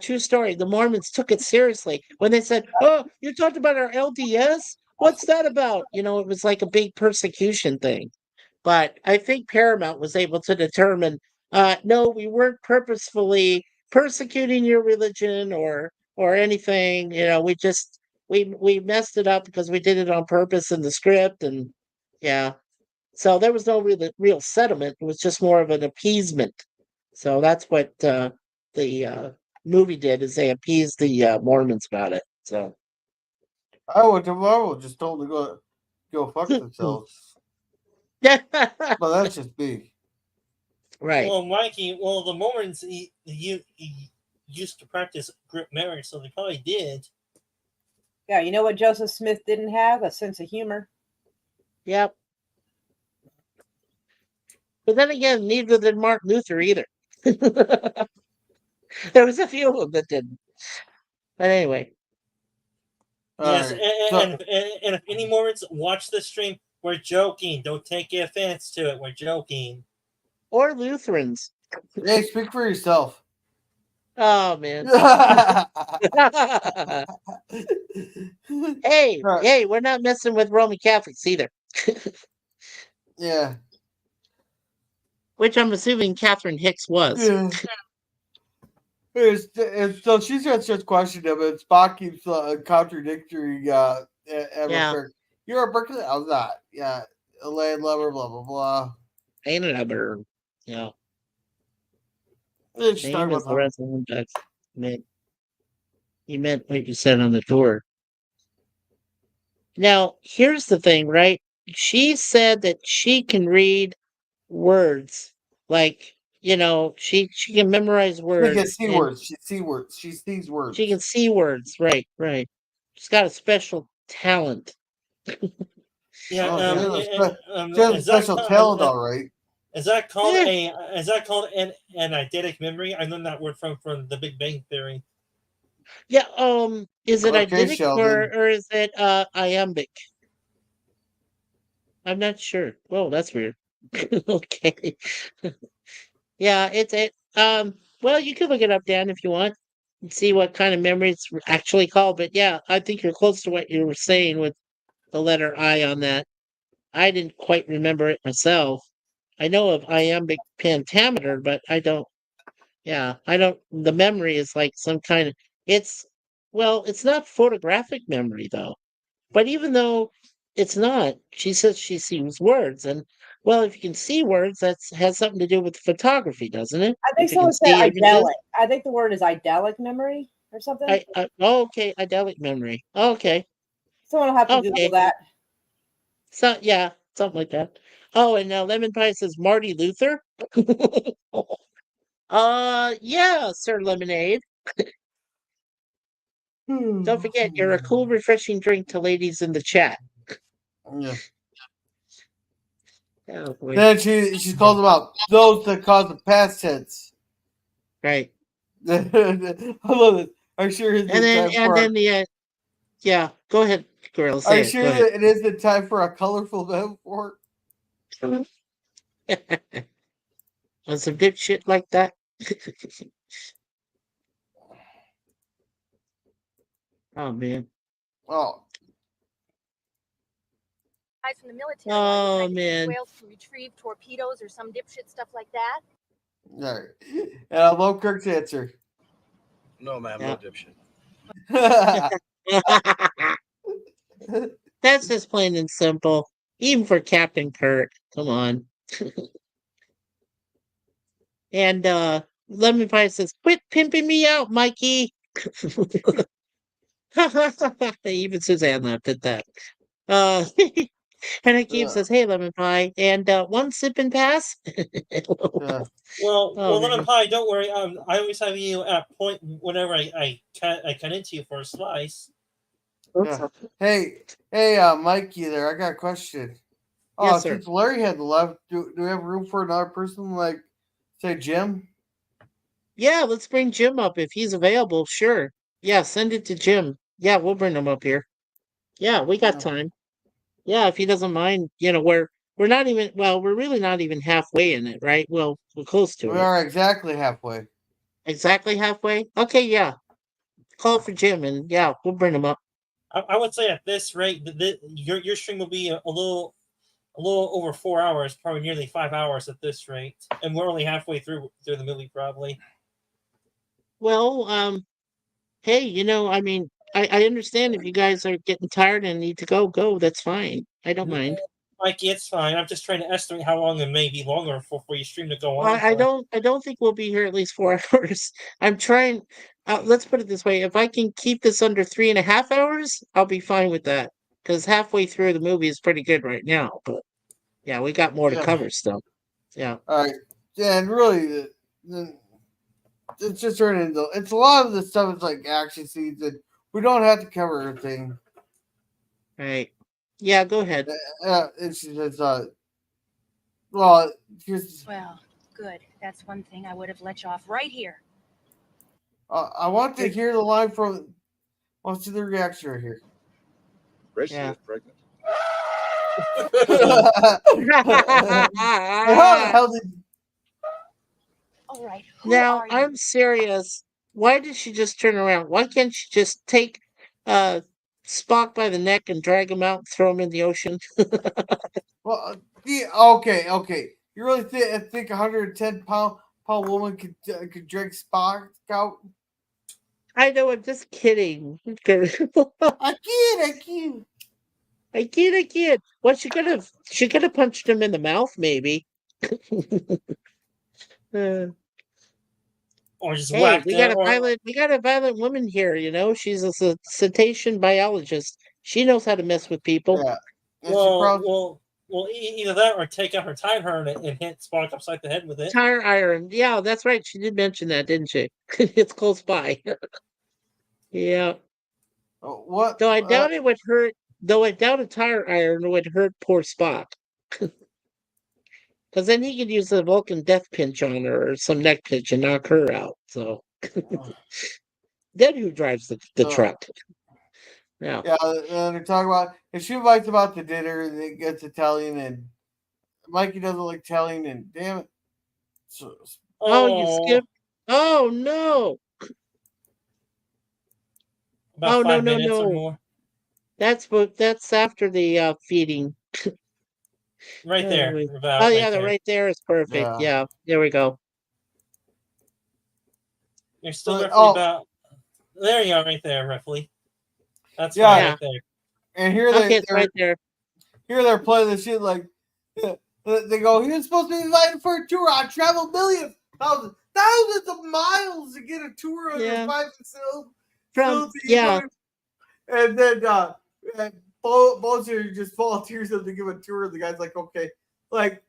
true story, the Mormons took it seriously when they said, "Oh, you talked about our LDS? What's that about?" You know, it was like a big persecution thing. But I think Paramount was able to determine, no, we weren't purposefully persecuting your religion or anything. You know, we messed it up because we did it on purpose in the script, and yeah. So there was no real settlement. It was just more of an appeasement. So that's what the movie did, is they appeased the Mormons about it. So I would just told them to go fuck themselves. yeah, But that's just me. right. Well, Mikey, the Mormons he used to practice group marriage, so they probably did. Yeah, you know what Joseph Smith didn't have? A sense of humor. Yep. But then again, neither did Martin Luther either. There was a few of them that didn't. But anyway, Yes, Alright, and if any Mormons watch this stream, we're joking. Don't take offense to it. We're joking. or Lutherans. hey, speak for yourself. Oh man. Hey, Right. hey, we're not messing with Roman Catholics either. Yeah. Which I'm assuming Catherine Hicks was. Yeah. So she's gonna just question him, and Spock keeps contradictory. Yeah. Kirk. You're a Berkeley. I was not. Yeah, a land lover. Blah blah blah. Ain't it ever? Yeah. And she's Same talking as about the rest of them. But you meant what you said on the tour. Now, here's the thing, right? She said that she can read words, like, you know, she can memorize she words. can see and words. She see words. She sees words. She can see words, right, right. She's got a special talent. Yeah, Oh, she has a special talent, all right. Is that called Yeah. an eidetic memory? I learned that word from the Big Bang Theory. Yeah, is it Okay, eidetic Sheldon. or is it iambic? I'm not sure. Whoa, that's weird. Okay. Yeah, well, you could look it up, Dan, if you want, and see what kind of memory it's actually called. But yeah, I think you're close to what you were saying with the letter I on that. I didn't quite remember it myself. I know of iambic pentameter, but I don't. Yeah, I don't. The memory is like some kind of. It's not photographic memory though. But even though it's not, she says she sees words, and well, if you can see words, that has something to do with photography, doesn't it? I think If you can someone said see images. idyllic. I think the word is idyllic memory or something. Okay, idyllic memory. Okay, Someone will have to okay. Google that. So yeah, something like that. Oh, and now Lemon Pie says Marty Luther. Yeah, Sir Lemonade. Don't forget, you're a cool, refreshing drink to ladies in the chat. Yeah. Oh boy. Then she calls about those that cause the past tense. Right. I love it. Are you sure it's And then time for yeah, go ahead, girl. Are Say you it. sure Go ahead. that it is the time for a colorful metaphor? On some dipshit like that. Oh man. Oh, Guys from the military. Oh, I was man. whales to retrieve torpedoes or some dipshit stuff like that. all right. And I love Kirk's answer. No, ma'am, Yeah. no dipshit. That's just plain and simple. Even for Captain Kirk. Come on. And Lemon Pie says, "Quit pimping me out, Mikey." Even Suzanne laughed at that. And Akeem Yeah. says, "Hey, lemon pie, and one sip and pass." Yeah. Well, Oh, Lemon man. Pie, don't worry. I always have you at point whenever I cut into you for a slice. Yeah. Hey, Mikey, there. I got a question. Oh, Yes, sir. since Larry had left, do we have room for another person like, say, Jim? Yeah, let's bring Jim up if he's available. Sure. Yeah, send it to Jim. Yeah, we'll bring him up here. Yeah, we got Yeah. time. Yeah, if he doesn't mind, we're not even we're really not even halfway in it, right? Well, we're close to We it. are exactly halfway. Exactly halfway? Okay, yeah. Call for Jim and yeah, we'll bring him up. I would say at this rate, your stream will be a little over 4 hours, probably nearly 5 hours at this rate, and we're only halfway through the movie, probably. Well, hey, I mean, I understand if you guys are getting tired and need to go, that's fine. I don't mind. Mikey, it's fine. I'm just trying to estimate how long it may be longer for your stream to go on. I don't think we'll be here at least 4 hours. I'm trying. Let's put it this way: if I can keep this under 3.5 hours, I'll be fine with that. Because halfway through the movie is pretty good right now. But yeah, we got more to Yeah. cover still. Yeah. All right. Yeah, and really, it's just turning into it's a lot of the stuff is like action scenes, and we don't have to cover everything. Right. Yeah. Go ahead. It's just well, here's Well, good. That's one thing I would have let you off right here. I want to hear the line from. Let's see the reaction right here. Gracie Yeah. is pregnant. How the hell did? All right. Who Now are you? I'm serious. Why did she just turn around? Why can't she just take Spock by the neck and drag him out and throw him in the ocean? Well, okay. You really think 110-pound woman could drag Spock out? I know. I'm just kidding. I can't. I kid. Well, she could have punched him in the mouth, maybe. Or just Hey, whacked we it. got a Or, violent woman here. She's a cetacean biologist. She knows how to mess with people. Yeah. And she probably, either that or take out her tide iron and hit Spock upside the head with it. Tire iron. Yeah, that's right. She did mention that, didn't she? It's close by. Yeah. what? Though I doubt it would hurt. Though I doubt a tire iron would hurt poor Spock. Because then he could use the Vulcan death pinch on her or some neck pinch and knock her out. So then who drives the truck? Yeah. Yeah, and they're talking about, and she invites about the dinner, and it gets Italian, and Mikey doesn't like Italian, and damn it. So, Oh, you skipped. Oh no. About Oh, 5 no, minutes or no. more. That's after the feeding. Right there. Wait. About Oh right yeah, the there. right there is perfect. Yeah. Yeah, there we go. You're still roughly oh. about. There you are, right there, roughly. That's Yeah. fine Yeah. right there. and here Okay, it's right there. here they're playing this shit like, they go, he was supposed to be invited for a tour. I traveled thousands of miles to get a tour of Yeah. the five From facility. And then both are just volunteers to give a tour. The guy's like, okay, like,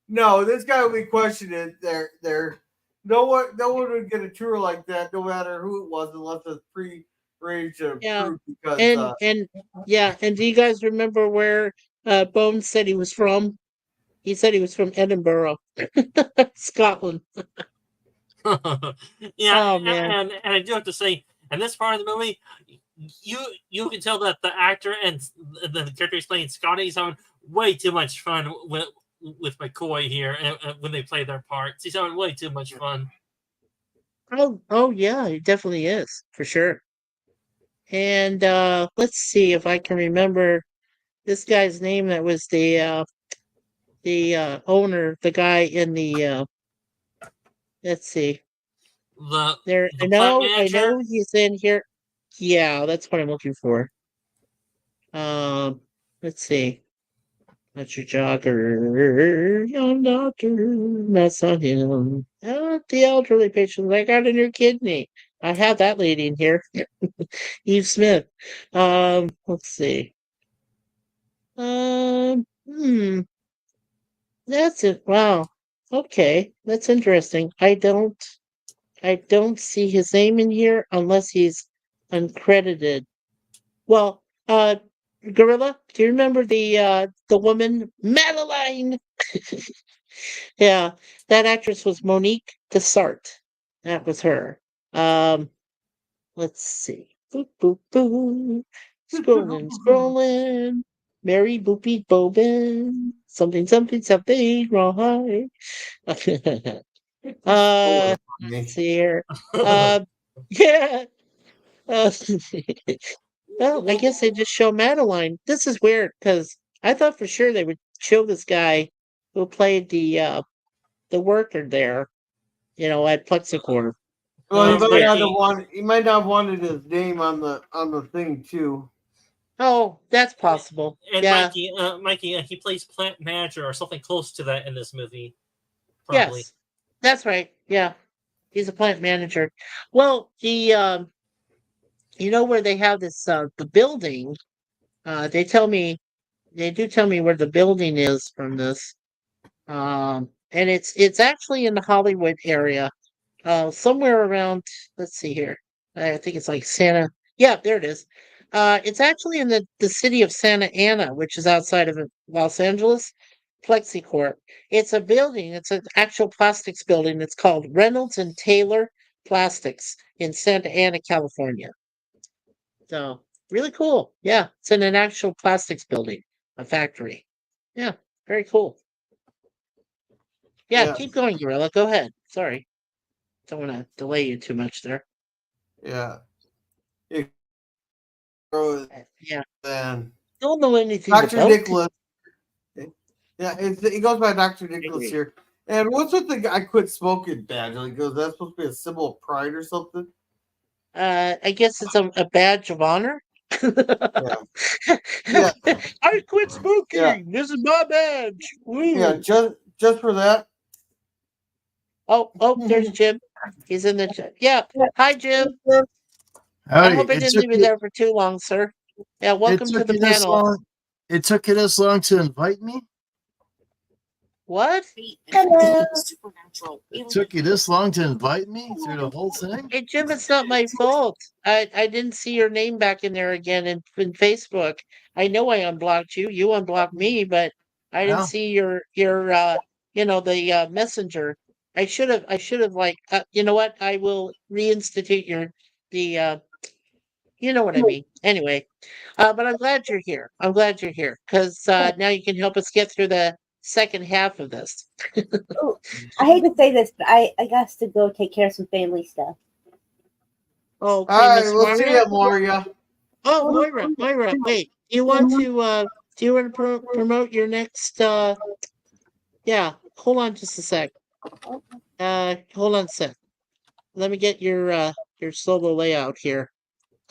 no, this guy will be questioned. There, no one would get a tour like that, no matter who it was, unless it's pre-arranged or Yeah. approved. Because And do you guys remember where Bones said he was from? He said he was from Edinburgh, Scotland. Yeah, Oh, man. and I do have to say, in this part of the movie, you can tell that the actor and the character he's playing, Scotty's having way too much fun with McCoy here, and when they play their parts, he's having way too much fun. Oh yeah, it definitely is for sure. And let's see if I can remember this guy's name. That was the owner, the guy in the. Let's see. The I plant know manager? he's in here. Yeah, that's what I'm looking for. Let's see. That's your jogger, young doctor. That's not him. The elderly patient. I got a new kidney. I have that lady in here. Eve Smith. Let's see. That's it. Wow. Okay, that's interesting. I don't see his name in here unless he's uncredited. Well, Gorilla, do you remember the woman Madeline? Yeah, that actress was Monique Dessart. That was her. Um, let's see. Boop boop boop. Scrolling, scrolling. Mary Boopy Bobin. Something, something, something wrong. Let's see here. Yeah. Uh, well, I guess they just show Madeline. This is weird because I thought for sure they would show this guy who played the worker there, at Plexicorp. Well, he Uh, might not Mikey, have wanted. He might not have wanted his name on the thing too. Oh, that's possible. and Yeah. Mikey, he plays plant manager or something close to that in this movie. Probably. Yes. That's right. Yeah. He's a plant manager. Well, where they have this the building, they do tell me where the building is from this. And it's actually in the Hollywood area. Somewhere around, let's see here. I think it's like Santa. Yeah, there it is. It's actually in the city of Santa Ana, which is outside of Los Angeles. Plexicorp. It's a building. It's an actual plastics building. It's called Reynolds and Taylor Plastics in Santa Ana, California. So really cool. Yeah, it's in an actual plastics building, a factory. Yeah, very cool. Yeah, Yeah. keep going, Gorilla. Go ahead. Sorry. Don't want to delay you too much there. Yeah. Yeah. Then Don't know anything Dr. about Nicholas. Yeah, he goes by Dr. Nicholas Agree. here. And what's with the I quit smoking badge? Like, goes that's supposed to be a symbol of pride or something? I guess it's a badge of honor. Yeah. I quit smoking. Yeah. This is my badge. Woo. Yeah, just for that. Oh, there's Jim. He's in the chat. Yeah. Hi, Jim. I Howdy. hope I didn't leave you there for too long, sir. Yeah, welcome to the panel. It took you this long to invite me? What? Hello. It took you this long to invite me through the whole thing? Hey, Jim, it's not my fault. I didn't see your name back in there again in Facebook. I know I unblocked you. You unblocked me, but I didn't Yeah. see your the messenger. I should have like you know what? I will reinstitute the you know what I mean. Anyway, but I'm glad you're here. I'm glad you're here because now you can help us get through the second half of this. Ooh, I hate to say this, but I got to go take care of some family stuff. Oh, okay, All right, Miss we'll see Moira. you, Moria. Oh, Moira, wait. Do you want to promote your next yeah, hold on just a sec. Hold on a sec. Let me get your solo layout here.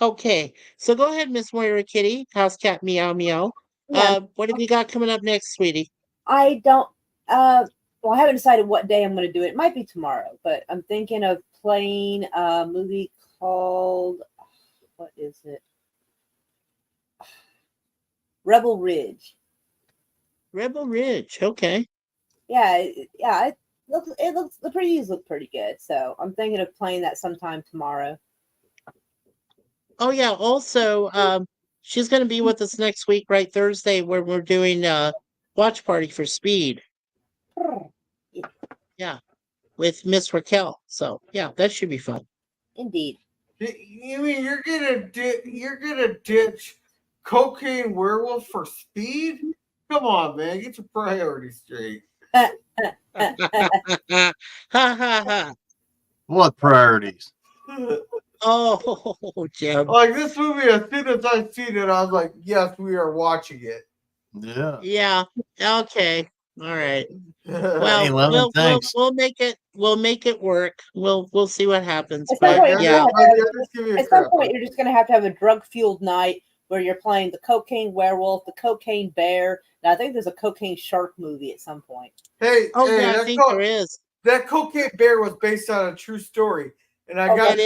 Okay. So go ahead, Miss Moira Kitty. House cat meow meow. Yeah. What have you got coming up next, sweetie? I don't. Well, I haven't decided what day I'm going to do it. It might be tomorrow, but I'm thinking of playing a movie called what is it? Rebel Ridge. Rebel Ridge. Okay. Yeah, yeah. It looks the previews look pretty good, so I'm thinking of playing that sometime tomorrow. Oh yeah. Also, she's going to be with us next week, right? Thursday, where we're doing watch party for Speed. Yeah, with Miss Raquel. So yeah, that should be fun. Indeed. You mean you're gonna ditch Cocaine Werewolf for Speed? Come on, man, get your priorities straight. Ha ha ha. What priorities? Oh, Jim. Like this movie, as soon as I seen it, I was like, yes, we are watching it. Yeah. Yeah. Okay. All right. Hey, Well, Lemon, thanks. we'll make it work. We'll see what happens. At some But point, yeah. at some point, you're just going to have a drug-fueled night where you're playing the cocaine werewolf, the cocaine bear, and I think there's a cocaine shark movie at some point. Hey, Oh hey, yeah, I think there is. That Cocaine Bear was based on a true story, and I gotta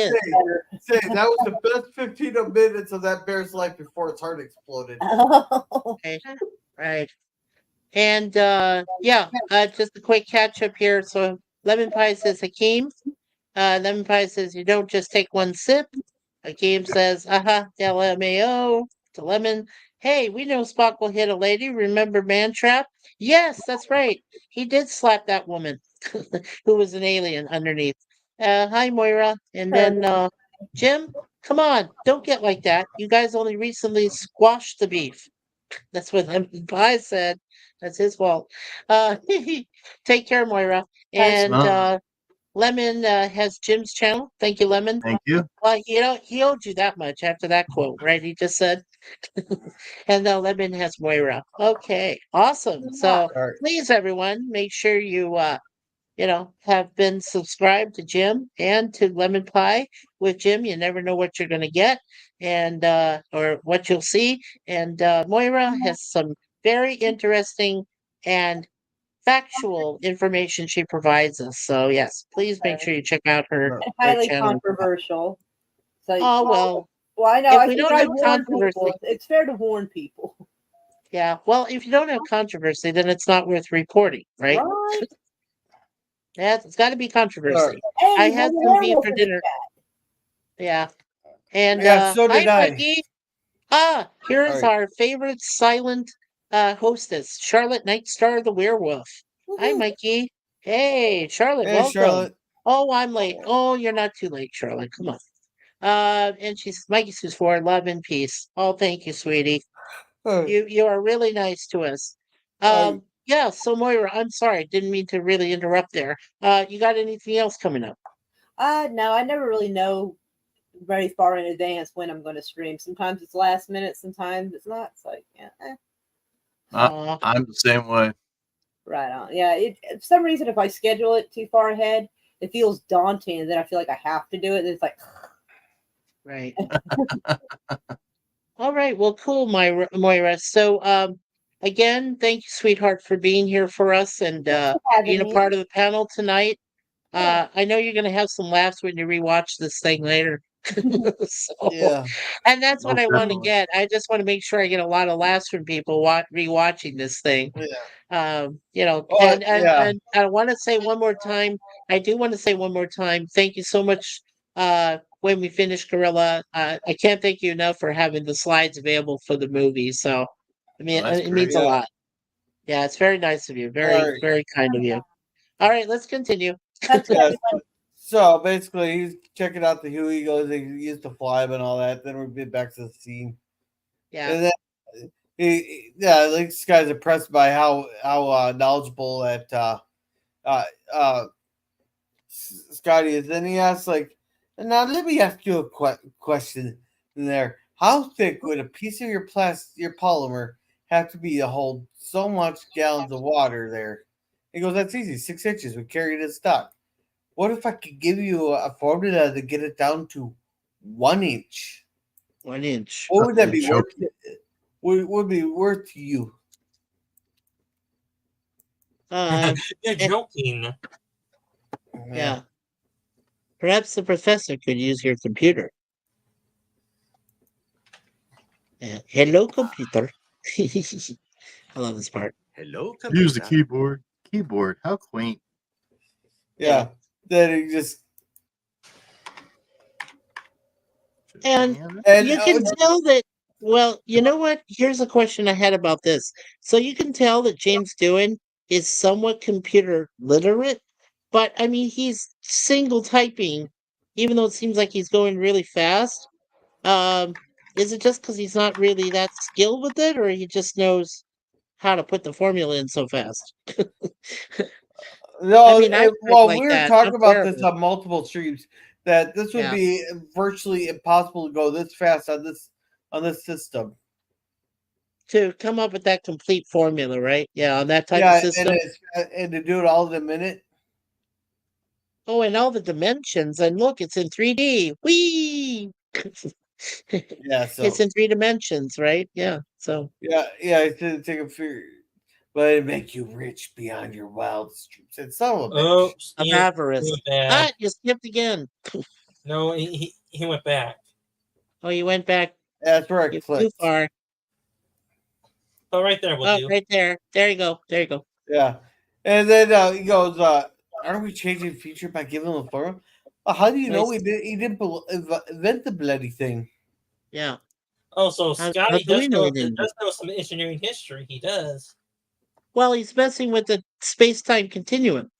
say that was the best 15 minutes of that bear's life before its heart exploded. Oh. Okay. Right. And just a quick catch up here. So Lemon Pie says Hakeem. Lemon Pie says you don't just take one sip. Hakeem says, LMAO to Lemon. Hey, we know Spock will hit a lady. Remember Mantrap? Yes, that's right. He did slap that woman who was an alien underneath. Hi, Moira. And then Jim, come on, don't get like that. You guys only recently squashed the beef. That's what Lemon Pie said. That's his fault. Take care, Moira. And Lemon has Jim's channel. Thank you, Lemon. Thank you. Well, he owed you that much after that quote, right? He just said. And Lemon has Moira. Okay, awesome. So Alright. please, everyone, make sure you have been subscribed to Jim and to Lemon Pie. With Jim, you never know what you're going to get and or what you'll see. And Moira has some very interesting and factual information she provides us. So yes, please make sure you check out her And highly channel. controversial. So, Oh well, I know. if I we think don't I have warn controversy, people. It's fair to warn people. yeah. Well, if you don't have controversy, then it's not worth reporting, right? Right? Yeah, it's got to be controversy. Hey, I had some beef for dinner. Yeah, and Yeah, so hi, did I. Mikey. Here is Alright. our favorite silent hostess, Charlotte Nightstar the Werewolf. Hi, Mikey. Hey, Charlotte, Hey, welcome. Charlotte. Oh, I'm late. Oh, you're not too late, Charlotte. Come on. And she's Mikey says for love and peace. Oh, thank you, sweetie. You are really nice to us. Yeah, so Moira, I'm sorry, didn't mean to really interrupt there. You got anything else coming up? No, I never really know very far in advance when I'm going to stream. Sometimes it's last minute, sometimes it's not. It's like, I'm the same way. Right on. Yeah, for some reason, if I schedule it too far ahead, it feels daunting, and then I feel like I have to do it. And it's like, right. All right. Well, cool, Moira. So, again, thank you, sweetheart, for being here for us and being a part of the panel tonight. I know you're going to have some laughs when you rewatch this thing later. Yeah. And that's what Most I want to definitely. get. I just want to make sure I get a lot of laughs from people rewatching this thing. Yeah. And I want to say one more time. I do want to say one more time. Thank you so much. When we finish Gorilla, I can't thank you enough for having the slides available for the movie. So, I mean, that's it means great. a lot. Yeah, it's very nice of you. Very, Alright. very kind of you. All right, let's continue. Yeah, so basically, he's checking out the Huey. He goes, he used to fly him and all that. Then we get back to the scene. Yeah. And then, like this guy's impressed by how knowledgeable that Scotty is. Then he asks, like, now let me ask you a question in there. How thick would a piece of your polymer have to be to hold so much gallons of water there? He goes, that's easy. 6 inches. We carry it in stock. What if I could give you a formula to get it down to 1 inch? 1 inch. What would that be Joke. worth? Would be worth to you? You're joking. Yeah. Perhaps the professor could use your computer. Hello, computer. I love this part. Hello, Use the keyboard. Keyboard. How quaint. Yeah. Then he just And and you can tell that. Well, you know what? Here's a question I had about this. So you can tell that James Doohan is somewhat computer literate, but I mean, he's single typing, even though it seems like he's going really fast. Is it just because he's not really that skilled with it, or he just knows how to put the formula in so fast? no. I mean, I Well, like we were that. talking I'm about this terrible. on multiple streams. That this would Yeah. be virtually impossible to go this fast on this system. To come up with that complete formula, right? Yeah, on that type of system. And to do it all in a minute. Oh, and all the dimensions. And look, it's in 3D. Whee! Yeah, so It's in 3 dimensions, right? Yeah. So yeah, it's to take a fear, but it make you rich beyond your wildest dreams. It's so Oh, of he avarice. went back. You skipped again. No, he went back. Oh, you went back That's where I too clicked. far. Oh, right there will Oh, do. right there. There you go. There you go. Yeah. And then he goes, aren't we changing the future by giving him a formula? How do you know Nice. he didn't invent the bloody thing? Yeah. Oh, so How Scotty do we know he does didn't? know some engineering history. He does. Well, he's messing with the space-time continuum.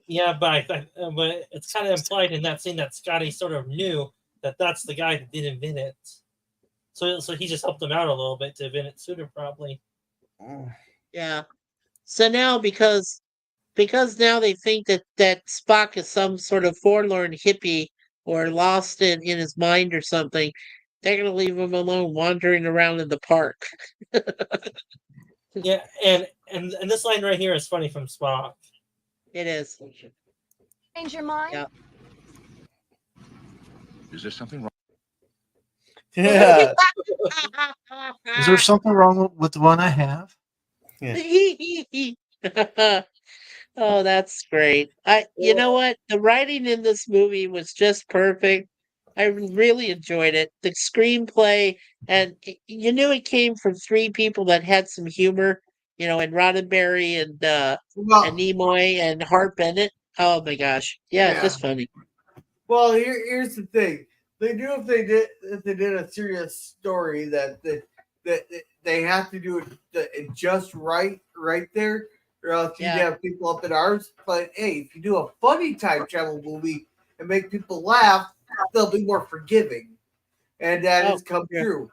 Yeah, but but it's kind of implied in that scene that Scotty sort of knew that that's the guy that did invent it. So he just helped him out a little bit to invent it sooner, probably. Yeah. So now because now they think that Spock is some sort of forlorn hippie or lost in his mind or something, they're gonna leave him alone wandering around in the park. Yeah, and this line right here is funny from Spock. It is. Change your mind? Yeah. Is there something wrong? Yeah. Is there something wrong with the one I have? Oh, that's great. You know what? The writing in this movie was just perfect. I really enjoyed it. The screenplay, and you knew it came from three people that had some humor, and Roddenberry and Well, Nimoy and Hart Bennett. Oh my gosh. Yeah, Yeah. just funny. well, here's the thing. They knew if they did a serious story that they have to do it just right there, or else you'd Yeah. have people up in arms. But hey, if you do a funny time travel movie and make people laugh, they'll be more forgiving, and that has come yeah. true.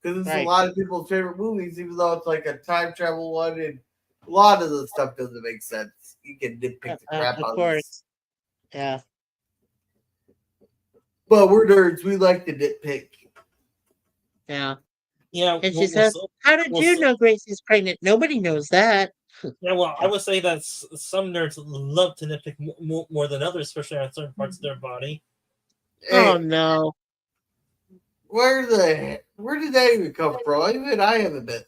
Because it's a Right. lot of people's favorite movies, even though it's like a time travel one, and a lot of the stuff doesn't make sense. You can nitpick the crap Of out of course. this. Yeah. But we're nerds. We like to nitpick. Yeah. Yeah, And she says, "How did you know Gracie's pregnant? Nobody knows that." Yeah, well, I would say that some nerds love to nitpick more than others, especially on certain parts of their body. Oh Hey, no. where did that even come from? Even I haven't been.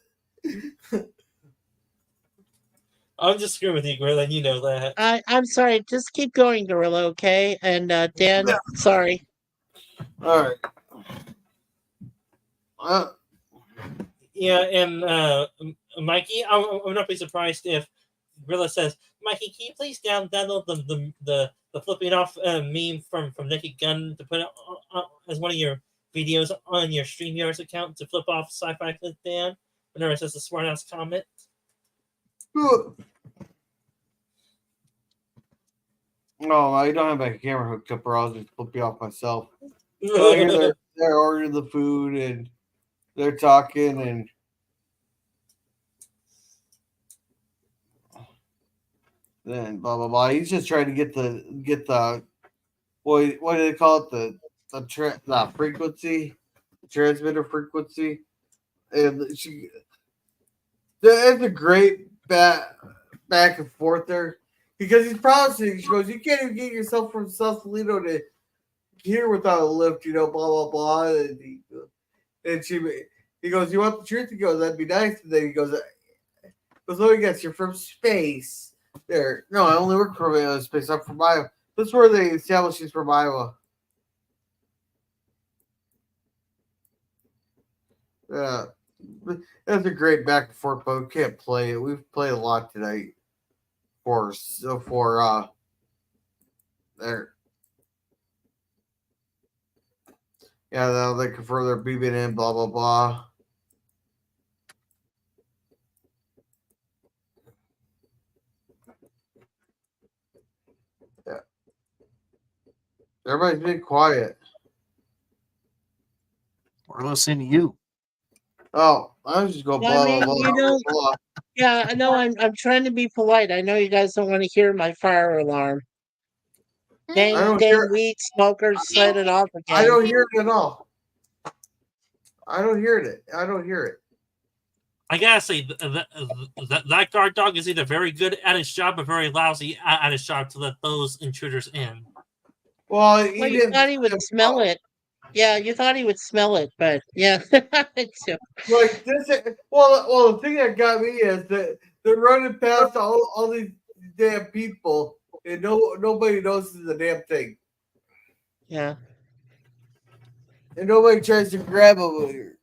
I'm just screwing with you, Gorilla, and you know that. I'm sorry. Just keep going, Gorilla. Okay. And Dan, sorry. All right. Yeah, and Mikey, I would not be surprised if Gorilla says, "Mikey, can you please download the flipping off meme from Naked Gun to put it as one of your videos on your StreamYards account to flip off Sci-Fi Clip Dan whenever it says a smart ass comment." No, I don't have my camera hooked up, or I'll just flip you off myself. So here they're ordering the food and they're talking and then blah blah blah. He's just trying to get the what do they call it, the frequency, transmitter frequency, and it's a great back and forth there because he's promising. She goes, "You can't even get yourself from Sausalito to here without a lift," blah blah blah, and he goes, "You want the truth?" He goes, "That'd be nice." And then he goes, "Oh, yes, you're from space." There, no, I only work for space. I'm from Iowa. That's where they established he's from Iowa. Yeah, that's a great back and forth, but we can't play it. We've played a lot tonight for there. Yeah, now they can further beaming in, blah blah blah. Yeah, everybody's been quiet. We're listening to you. Oh, I was just going Well, blah I blah mean, blah blah. yeah, I know. I'm trying to be polite. I know you guys don't want to hear my fire alarm. Dang weed smokers set it off again. I don't hear it at all. I don't hear it. I gotta say, that guard dog is either very good at his job or very lousy at his job to let those intruders in. Well, you thought he would smell it. Yeah, you thought he would smell it, but yeah. Like this. Well, the thing that got me is that they're running past all these damn people, and nobody notices the damn thing. Yeah. And nobody tries to grab them.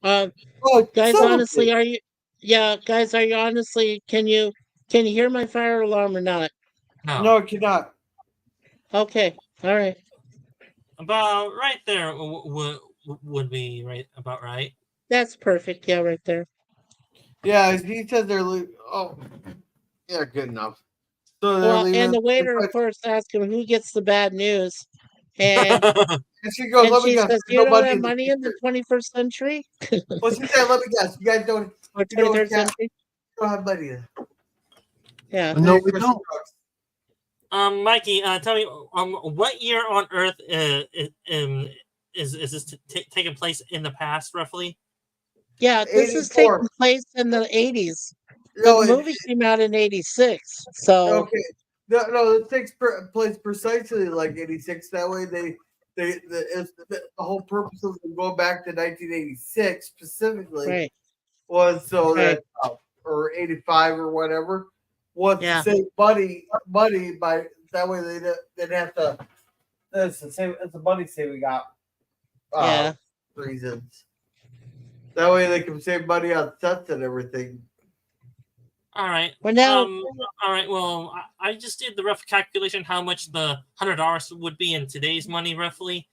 Uh, Oh, guys, son of a honestly, bitch. are you? Yeah, guys, are you honestly? Can you hear my fire alarm or not? No, it cannot. Okay, all right. About right there would be about right. That's perfect. Yeah, right there. Yeah, he said they're leaving. Oh, yeah, good enough. So they're Well, leaving. and the waiter, of course, asked him who gets the bad news, and And she goes, and let me she guess. says, There's "You no don't money have in the money in the future. 21st century Well, she said, let me guess. You guys don't. or You don't 23rd have, century." have money. Yeah. No, we don't. Mikey, tell me, what year on Earth is this taking place in the past, roughly? Yeah, this is 84. taking place in the 80s. No, The movie came out in 86. So, okay. No, it takes place precisely like 86. That way the whole purpose of them going back to 1986 specifically right. was so Right. that or 85 or whatever was Yeah. to save money by that way they didn't have to. It's the same. It's a money saving Yeah. reasons. That way they can save money on sets and everything. All right. Well, now, All right. Well, I just did the rough calculation how much the $100 would be in today's money, roughly.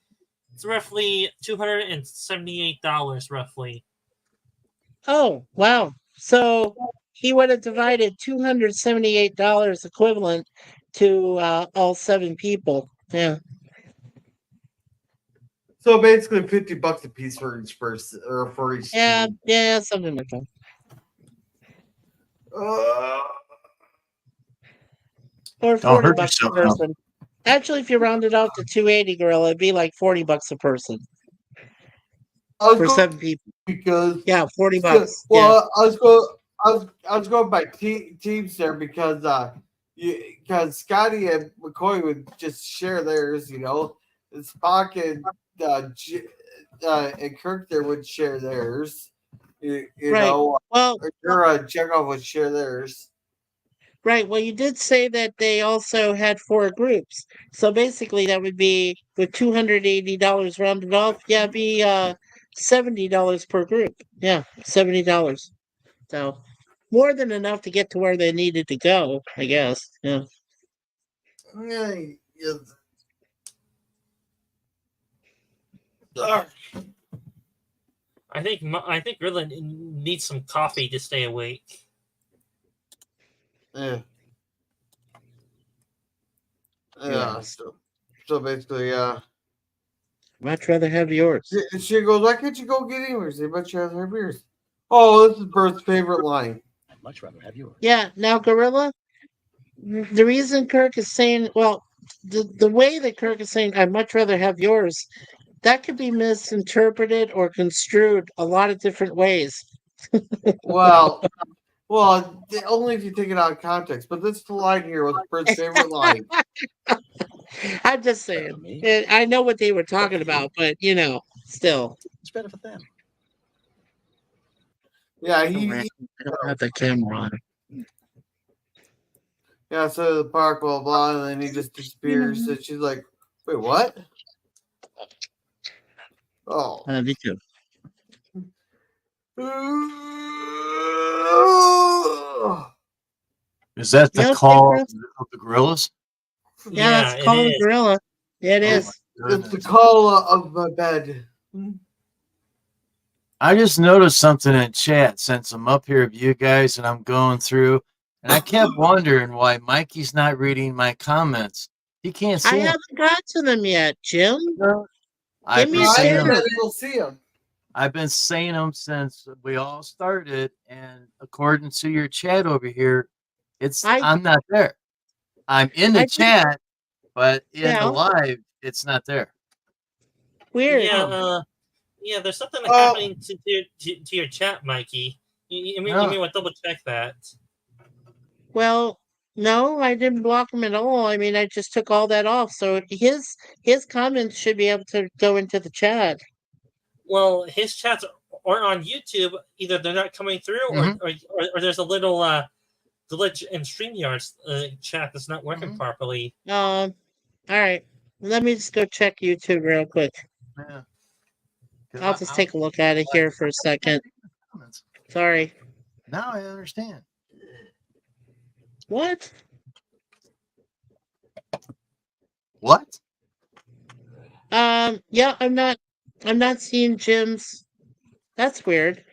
It's roughly $278, roughly. oh, wow. So he would have divided $278 equivalent to all 7 people. Yeah. So basically, $50 a piece for each person or for each Yeah. team. Yeah. Something like that. Or Don't 40 hurt bucks a yourself now. person. Actually, if you round it off to 280, Gorilla, it'd be like 40 bucks a person I was for going 7 people. because Yeah, 40 bucks. Yeah. well, I was going by teams there because because Scotty and McCoy would just share theirs, and Spock and and Kirk there would share theirs, Right. Well, or Chekhov would share theirs. right. Well, you did say that they also had 4 groups. So basically that would be with $280 rounded off, yeah, it'd be $70 per group. Yeah, $70. So more than enough to get to where they needed to go, I guess. Yeah. Yeah, I think Gorilla needs some coffee to stay awake. yeah. Yeah. So basically, Much rather have yours. she goes, "Why can't you go get yours? They much rather have yours." Oh, this is Bert's favorite line. I'd much rather have yours. Yeah, now Gorilla, the reason Kirk is saying, well, the way that Kirk is saying, I'd much rather have yours, that could be misinterpreted or construed a lot of different ways. Well, only if you take it out of context. But this line here was Bert's favorite line. I'm just saying. I know what they were talking about, but still. It's better for them. Yeah, I don't have the camera on. Yeah, so the park, blah blah, and then he just disappears. And she's like, "Wait, what?" Oh, Me too. Is that the Yeah, call okay, of the gorillas? Yeah, that's called a gorilla. Yeah, it is. It's the call of my bed. I just noticed something in chat since I'm up here with you guys and I'm going through, and I kept wondering why Mikey's not reading my comments. He can't see I them. haven't got to them yet, Jim. I've me been a saying chance. them. You'll see him. I've been saying them since we all started, and according to your chat over here, I'm not there. I'm in the chat, but in the live, it's not there. Weird. Yeah, there's something happening to your chat, Mikey. You may want to double check that. Well, no, I didn't block him at all. I mean, I just took all that off. So his comments should be able to go into the chat. Well, his chats aren't on YouTube. Either they're not coming through, or there's a little glitch in StreamYard's chat that's not working properly. All right. Let me just go check YouTube real quick. Yeah. I'll just take a look at it here for a second. Sorry. Now I understand. What? What? Yeah, I'm not seeing Jim's. That's weird.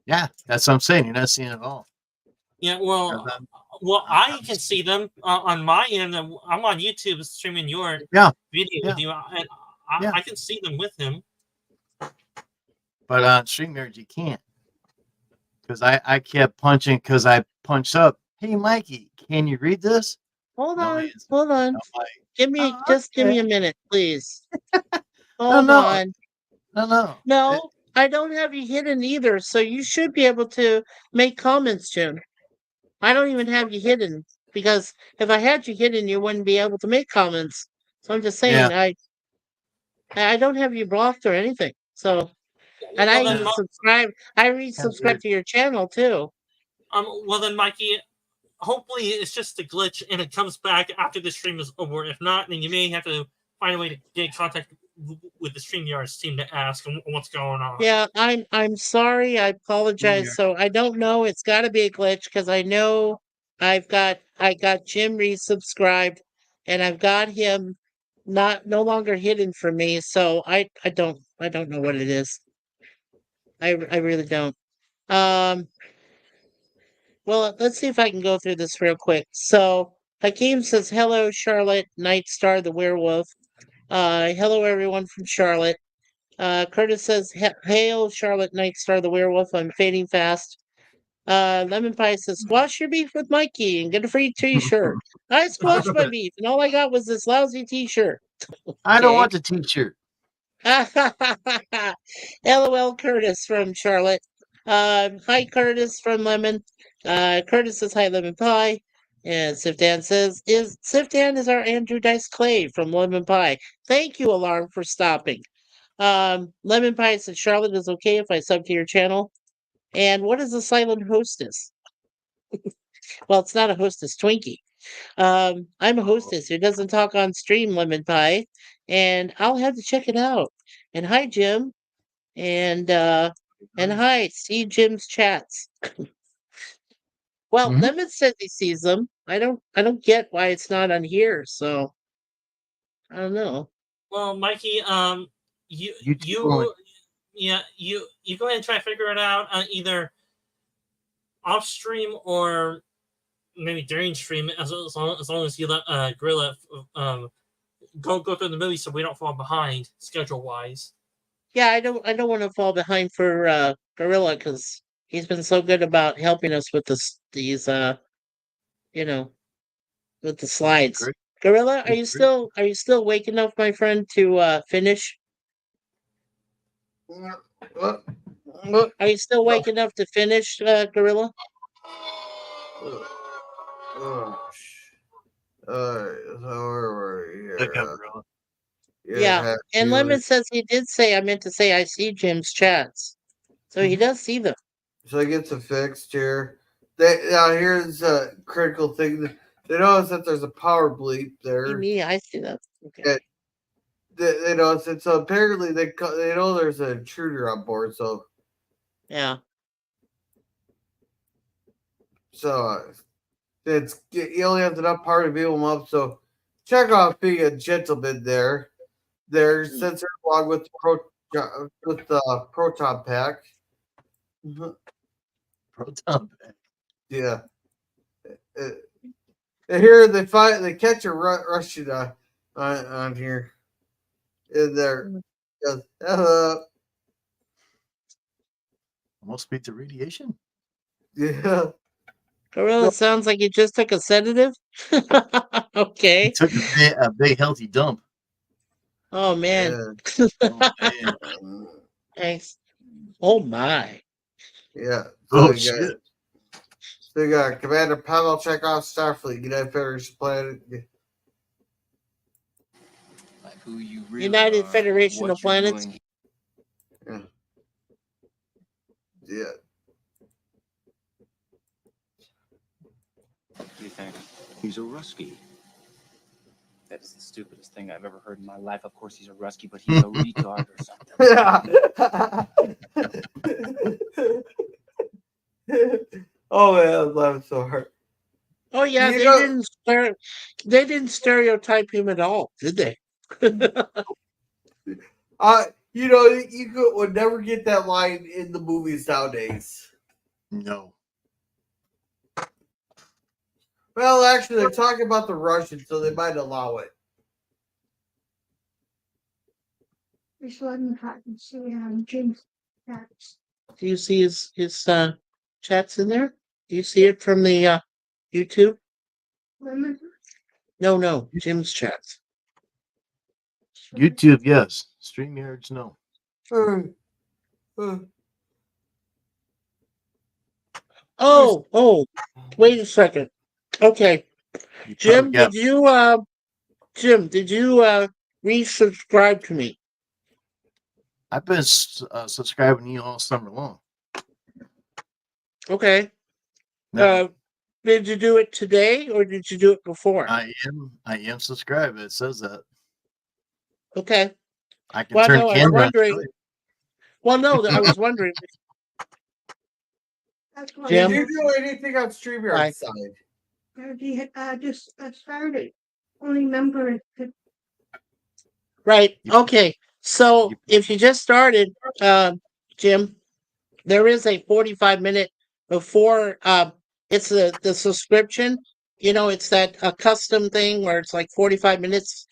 Yeah, that's what I'm saying. You're not seeing it at all. Yeah, well, I can see them on my end. I'm on YouTube streaming your video with you, and I can see them with him. But on StreamYard, you can't. Because I kept punching because I punched up. Hey, Mikey, can you read this? Hold No on. answer. Hold on. No, Give me give me a minute, please. No, Hold on. No. No, I don't have you hidden either, so you should be able to make comments, Jim. I don't even have you hidden because if I had you hidden, you wouldn't be able to make comments. So I'm just saying, I don't have you blocked or anything. So, and I then, subscribe. I resubscribe to your channel too. Well then, Mikey, hopefully it's just a glitch and it comes back after the stream is over. If not, then you may have to find a way to get in contact with the StreamYards team to ask them what's going on. Yeah, I'm sorry. I apologize. So I don't know. It's got to be a glitch because I know I got Jim resubscribed, and I've got him no longer hidden for me. So I don't know what it is. I really don't. Well, let's see if I can go through this real quick. So Hakeem says, "Hello, Charlotte, Night Star, the werewolf." Hello, everyone from Charlotte. Curtis says, "Hail, Charlotte, Night Star, the werewolf. I'm fading fast." Lemon Pie says, "Squash your beef with Mikey and get a free T-shirt." I squashed my beef, and all I got was this lousy T-shirt. I don't want the T-shirt. LOL, Curtis from Charlotte. Hi, Curtis from Lemon. Curtis says, "Hi, Lemon Pie." And Sifdan says, Sifdan is our Andrew Dice Clay from Lemon Pie. Thank you, Alarm, for stopping. Lemon Pie said, "Charlotte is okay if I sub to your channel." And what is a silent hostess? Well, it's not a hostess, Twinkie. I'm a hostess who doesn't talk on stream, Lemon Pie, and I'll have to check it out. And hi, Jim. And hi, see Jim's chats. Well, Lemon says he sees them. I don't get why it's not on here, so I don't know. Well, Mikey, you go ahead and try to figure it out either off stream or maybe during stream, as long as you let Gorilla go through the movie so we don't fall behind schedule wise. Yeah, I don't want to fall behind for Gorilla because he's been so good about helping us with these with the slides. Gorilla, are you still awake enough, my friend, to finish? Are you still awake enough to finish, Gorilla? Yeah, and Lemon says he did say, I meant to say, I see Jim's chats. So he does see them. So it gets it fixed here. Now here's a critical thing. They notice that there's a power bleep there. Me, I see that. Okay. They notice it. So apparently they know there's an intruder on board. So yeah. So you only have enough power to beam them up. So Chekhov being a gentleman there. There's sensor along with the proton pack. Proton pack. Yeah. And here they catch a Russian on here. In there. Almost beat the radiation. Yeah. Gorilla, it sounds like you just took a sedative. Okay. He took a big healthy dump. Oh man. Yeah. Oh, man. Thanks. Oh my. Yeah. Oh shit. So you got Commander Pavel Chekhov, Starfleet, United Federation Planet. Like who you really United are, Federation of what you're Planets. doing. Yeah. Yeah. You think he's a Rusky? That is the stupidest thing I've ever heard in my life. Of course, he's a Rusky, but he's a retard or something. Oh man, I was laughing so hard. Oh yeah, You they know- didn't stereotype him at all, did they? You would never get that line in the movies nowadays. No. Well, actually, they're talking about the Russians, so they might allow it. This one James chats. Do you see his chats in there? Do you see it from the YouTube? No, Jim's chats. YouTube, yes. StreamYards, no. Oh, wait a second. Okay. You Jim, probably got- did you resubscribe to me? I've been subscribing to you all summer long. Okay. No, Did you do it today or did you do it before? I am subscribed. It says that. Okay. I can Well, turn no, I was camera on. wondering. Well, no, I was wondering. Did Jim? you do anything on StreamYard's side? Just started. Only member. Right. Okay. So if you just started, Jim, there is a 45-minute before. It's the subscription. It's that a custom thing where it's like 45 minutes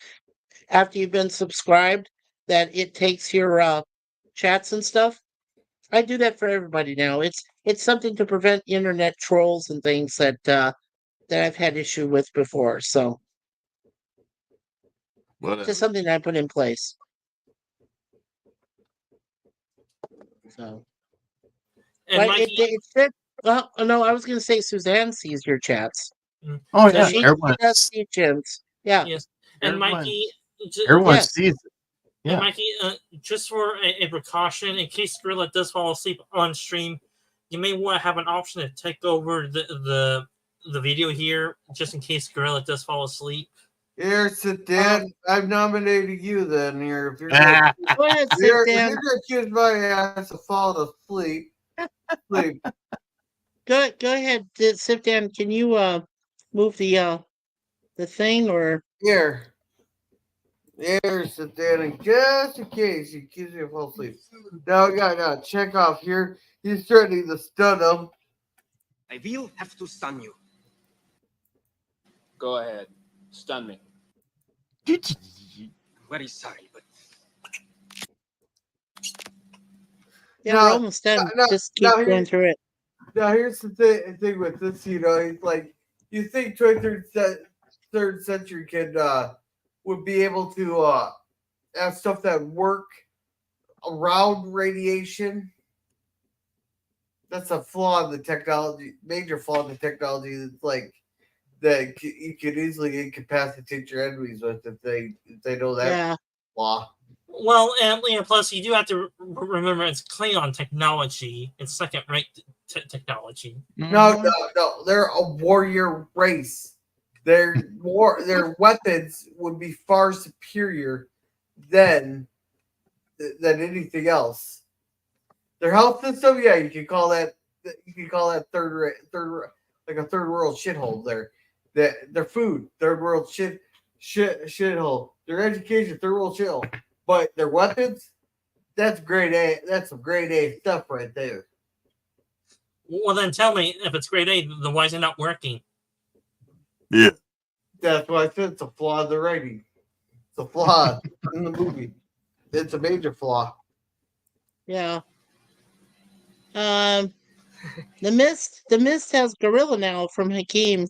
after you've been subscribed that it takes your chats and stuff. I do that for everybody now. It's something to prevent internet trolls and things that I've had issue with before. So Whatever. just something that I put in place. So, And but Mikey, it said, well, no, I was going to say Suzanne sees your chats. Oh So yeah, she everyone, does see Jim's. Yeah. yes, and everyone- Mikey, everyone Yes. sees it. and Yeah. Mikey, just for a precaution, in case Gorilla does fall asleep on stream, you may want to have an option to take over the video here, just in case Gorilla does fall asleep. Here, sit down. I'm nominating you then. Here, if you're Ah, gonna, Go ahead, sit you're, down. you're gonna accuse my ass of falling asleep. Sleep. Go ahead, sit down. Can you move the thing or Here, sit down, and just in case you accuse me of falling asleep. Now, no, check off here. He's threatening to stun him. I will have to stun you. Go ahead. Stun me. Very sorry, but yeah, No, we're almost done. no, Just keep no, going through it. Now, here's the thing with this. It's like you think 23rd century kid would be able to have stuff that work around radiation. That's a flaw in the technology, major flaw in the technology. That's like that you could easily incapacitate your enemies with if they know that Yeah. flaw. Well, and plus you do have to remember it's Klingon technology. It's second-rate technology. No, they're a warrior race. Their weapons would be far superior than anything else. Their health system, yeah, you can call that third like a third world shithole. Their food, third world shithole. Their education, third world shithole. But their weapons, that's grade A. That's some grade A stuff right there. Well, then tell me, if it's grade A, then why is it not working? Yeah. That's why I said it's a flaw in the writing. It's a flaw in the movie. It's a major flaw. Yeah. The Mist has Gorilla now from Hakeem.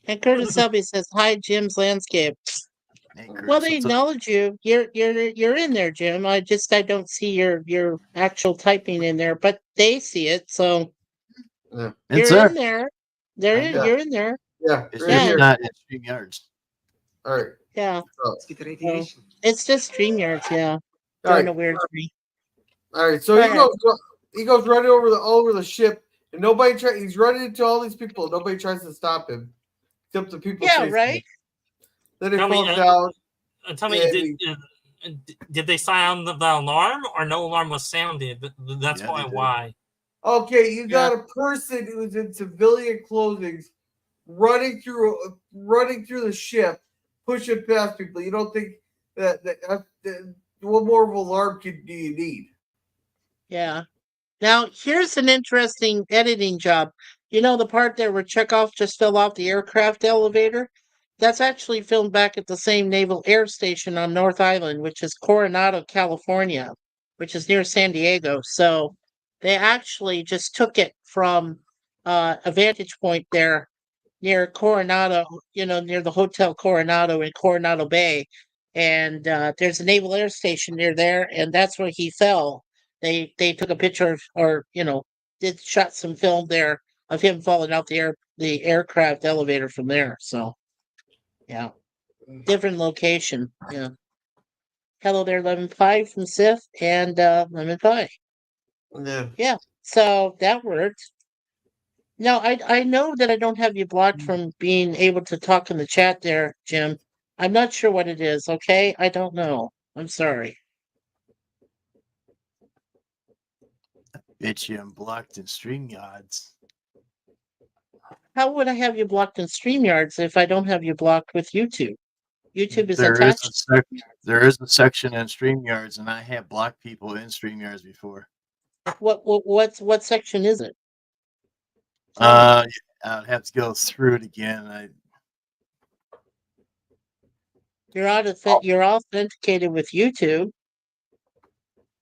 And Curtis Selby says, "Hi, Jim's landscape." Hey, Chris, Well, they what's up? acknowledge you. You're in there, Jim. I don't see your actual typing in there, but they see it. So It's you're there. in there. You're in there. Yeah, It's right just here. not in StreamYards. All right. Yeah. So, with radiation. It's just StreamYards. Yeah. all Doing right. a weird thing. All right. So Go he ahead. goes running over the ship, and nobody he's running into all these people. Nobody tries to stop him, except the people. Yeah. chasing Right. him. Then it Tell me, falls down. tell me, did they sound the alarm or no alarm was sounded? That's Yeah, they did. why. Okay, you got a person who's in civilian clothing running through the ship, pushing past people. You don't think that what more of an alarm do you need? Yeah. Now, here's an interesting editing job. You know the part there where Chekhov just fell off the aircraft elevator? That's actually filmed back at the same Naval Air Station on North Island, which is Coronado, California, which is near San Diego. So they actually just took it from a vantage point there near Coronado, near the Hotel Coronado in Coronado Bay. And there's a Naval Air Station near there, and that's where he fell. They took a picture of, or did shot some film there of him falling out the aircraft elevator from there. So yeah, different location. Yeah. Hello there, Lemon Pie from Sith and Lemon Pie. Yeah. Yeah. So that worked. No, I know that I don't have you blocked from being able to talk in the chat there, Jim. I'm not sure what it is. Okay, I don't know. I'm sorry. Bet you I'm blocked in StreamYards. How would I have you blocked in StreamYards if I don't have you blocked with YouTube? YouTube is attached. There is a section in StreamYards, and I have blocked people in StreamYards before. What section is it? I'd have to go through it again. You're authenticated with YouTube.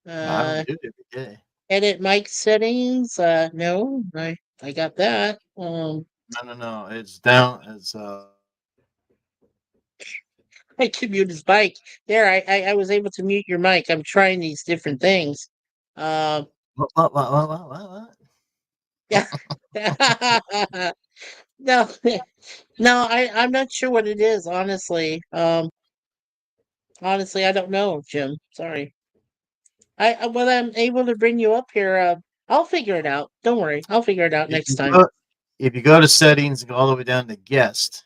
I don't do it every day. Edit mic settings. No, I got that. No. It's down. It's I can mute his mic. There, I was able to mute your mic. I'm trying these different things. What? Yeah. No, no, I'm not sure what it is, honestly. Honestly, I don't know, Jim. Sorry. When I'm able to bring you up here, I'll figure it out. Don't worry, I'll figure it out next time. If you go to settings and go all the way down to guest,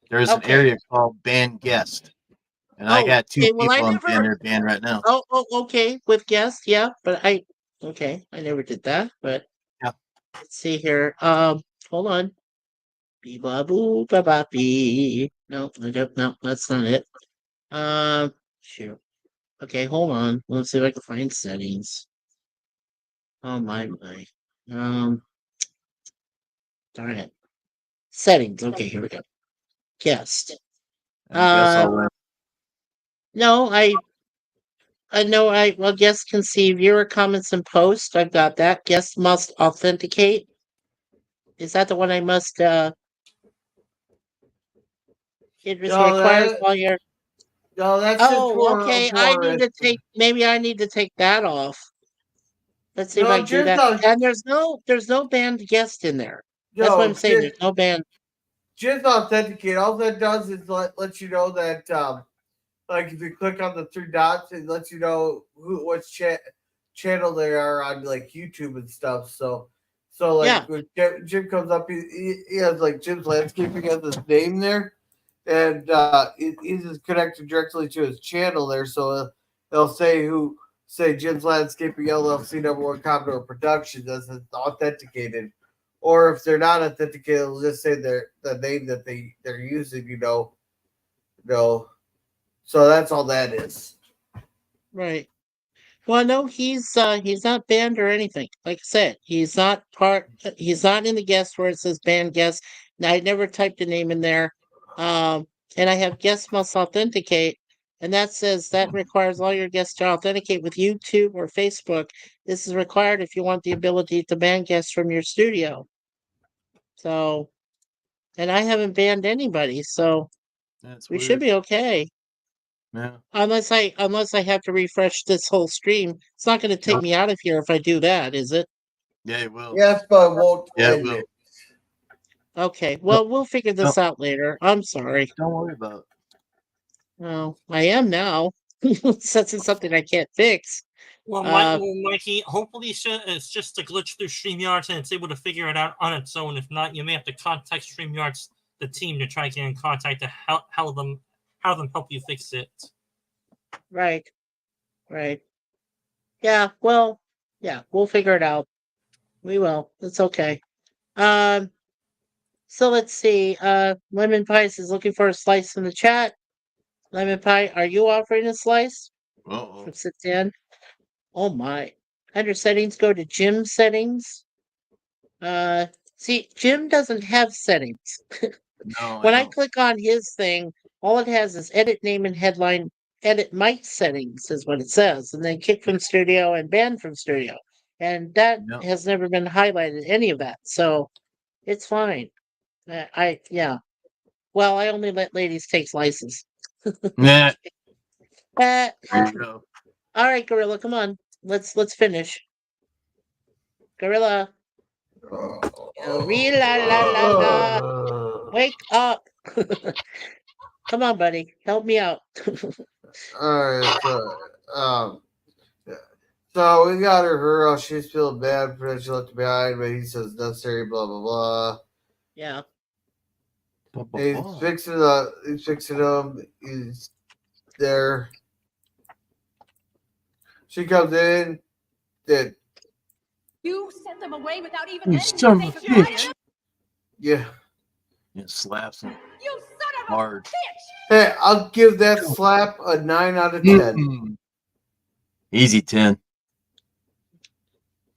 there's an Okay. area called band guest. And I got two well, people on their band right now. Oh, okay, with guest, yeah, but I never did that, but Yeah. Let's see here. Hold on. Bee ba boo ba ba bee. No, that's not it. Shoot. Okay, hold on. Let's see if I can find settings. Oh my. Darn it. Settings. Okay, here we go. Guest. No, guests can see viewer comments and posts. I've got that. Guests must authenticate. Is that the one I must it requires all your No, that's okay. Maybe I need to take that off. Let's see if I can do that. And there's no banned guest in there. That's what I'm saying. There's no banned. Just authenticate. All that does is let you know that like if you click on the three dots, it lets you know what channel they are on, like YouTube and stuff. So like when Jim comes up, he has like Jim's Landscaping has his name there, and he's just connected directly to his channel there. So they'll say Jim's Landscaping LLC #1 Commodore Productions as it's authenticated. Or if they're not authenticated, they'll just say the name that they're using, So that's all that is. Right. Well, no, he's not banned or anything. Like I said, he's not in the guest where it says banned guest. Now, I never typed a name in there. And I have guests must authenticate, and that says that requires all your guests to authenticate with YouTube or Facebook. This is required if you want the ability to ban guests from your studio. So, and I haven't banned anybody, so we should be okay. Yeah. Unless I have to refresh this whole stream. It's not going to take me out of here if I do that, is it? Yeah, it will. Yes, but it won't. Yeah, it will. Okay. Well, we'll figure this out later. I'm sorry. Don't worry about it. Well, I am now. Since it's something I can't fix. Well, Mikey, hopefully it's just a glitch through StreamYards and it's able to figure it out on its own. If not, you may have to contact StreamYards the team to try to get in contact to help them help you fix it. Right. Yeah, well, yeah, we'll figure it out. We will. It's okay. So let's see. Lemon Pie is looking for a slice in the chat. Lemon Pie, are you offering a slice? Uh-oh. From Sit In. Oh my. Under settings, go to gym settings. See, Jim doesn't have settings. No, When I don't. click on his thing, all it has is edit name and headline, edit mic settings is what it says, and then kick from studio and ban from studio. And that Yep. has never been highlighted, any of that. So it's fine. Yeah. Well, I only let ladies take slices. Nah. Uh, There you go. all right, Gorilla, come on. Let's finish. Gorilla. La. Wake up. Come on, buddy. Help me out. All right, so we got her girl. She's feeling bad for that she left behind, but he says necessary, blah blah blah. Yeah. He's fixing him. He's there. She comes in. That You sent them away without even You letting son me of a say goodbye to bitch. them. yeah. It slaps him You son of a hard. bitch! Hey, I'll give that slap a 9 out of 10. Mm. Easy 10.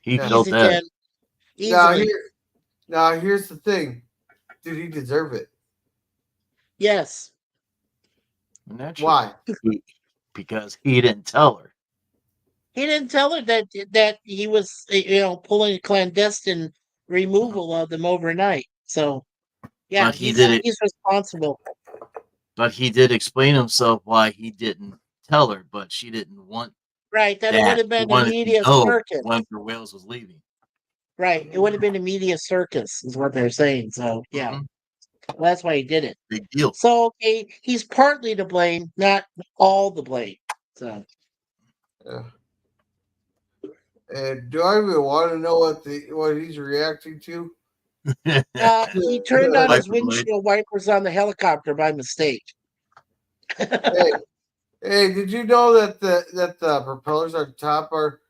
He Yeah. felt Easy that. 10. Easily. Now here's the thing. Did he deserve it? Yes. Naturally. Why? Because he didn't tell her. He didn't tell her that he was, pulling a clandestine removal of them overnight. So, yeah, But he did it. he's responsible. But he did explain himself why he didn't tell her, but she didn't want Right. That it would have She been a wanted to media know circus. when her Wales was leaving. Right. It would have been a media circus, is what they're saying. So, yeah. Mhm. Well, that's why he did it. Big deal. So, okay, he's partly to blame, not all the blame. So, Yeah. And do I even want to know what he's reacting to? he turned on his Wiper blade. windshield wipers on the helicopter by mistake. Hey, did you know that the propellers on top are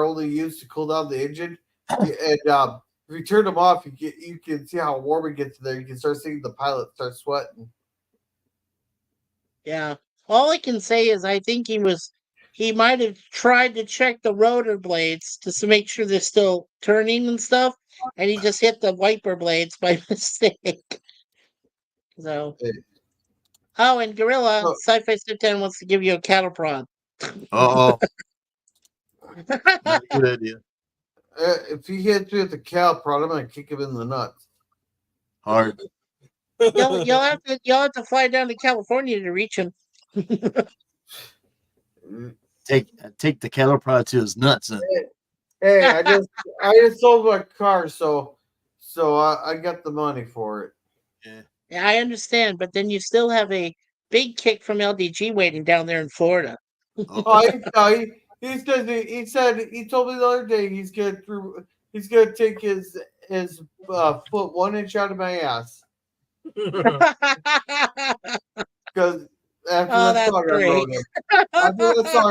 only used to cool down the engine? And if you turn them off, you can see how warm it gets in there. You can start seeing the pilot start sweating. Yeah. All I can say is I think he might have tried to check the rotor blades to make sure they're still turning and stuff, and he just hit the wiper blades by mistake. So. Oh, and Gorilla, Sci-Fi Sit 10 wants to give you a cattle prod. Uh-oh. Not a good idea. If he hits me with the cow prod, I'm gonna kick him in the nuts. Hard. You'll have to fly down to California to reach him. Take the cattle prod to his nuts and Hey, I just sold my car, so I got the money for it. Yeah, I understand, but then you still have a big kick from LDG waiting down there in Florida. He said he told me the other day he's gonna take his foot 1 inch out of my ass. Because after that song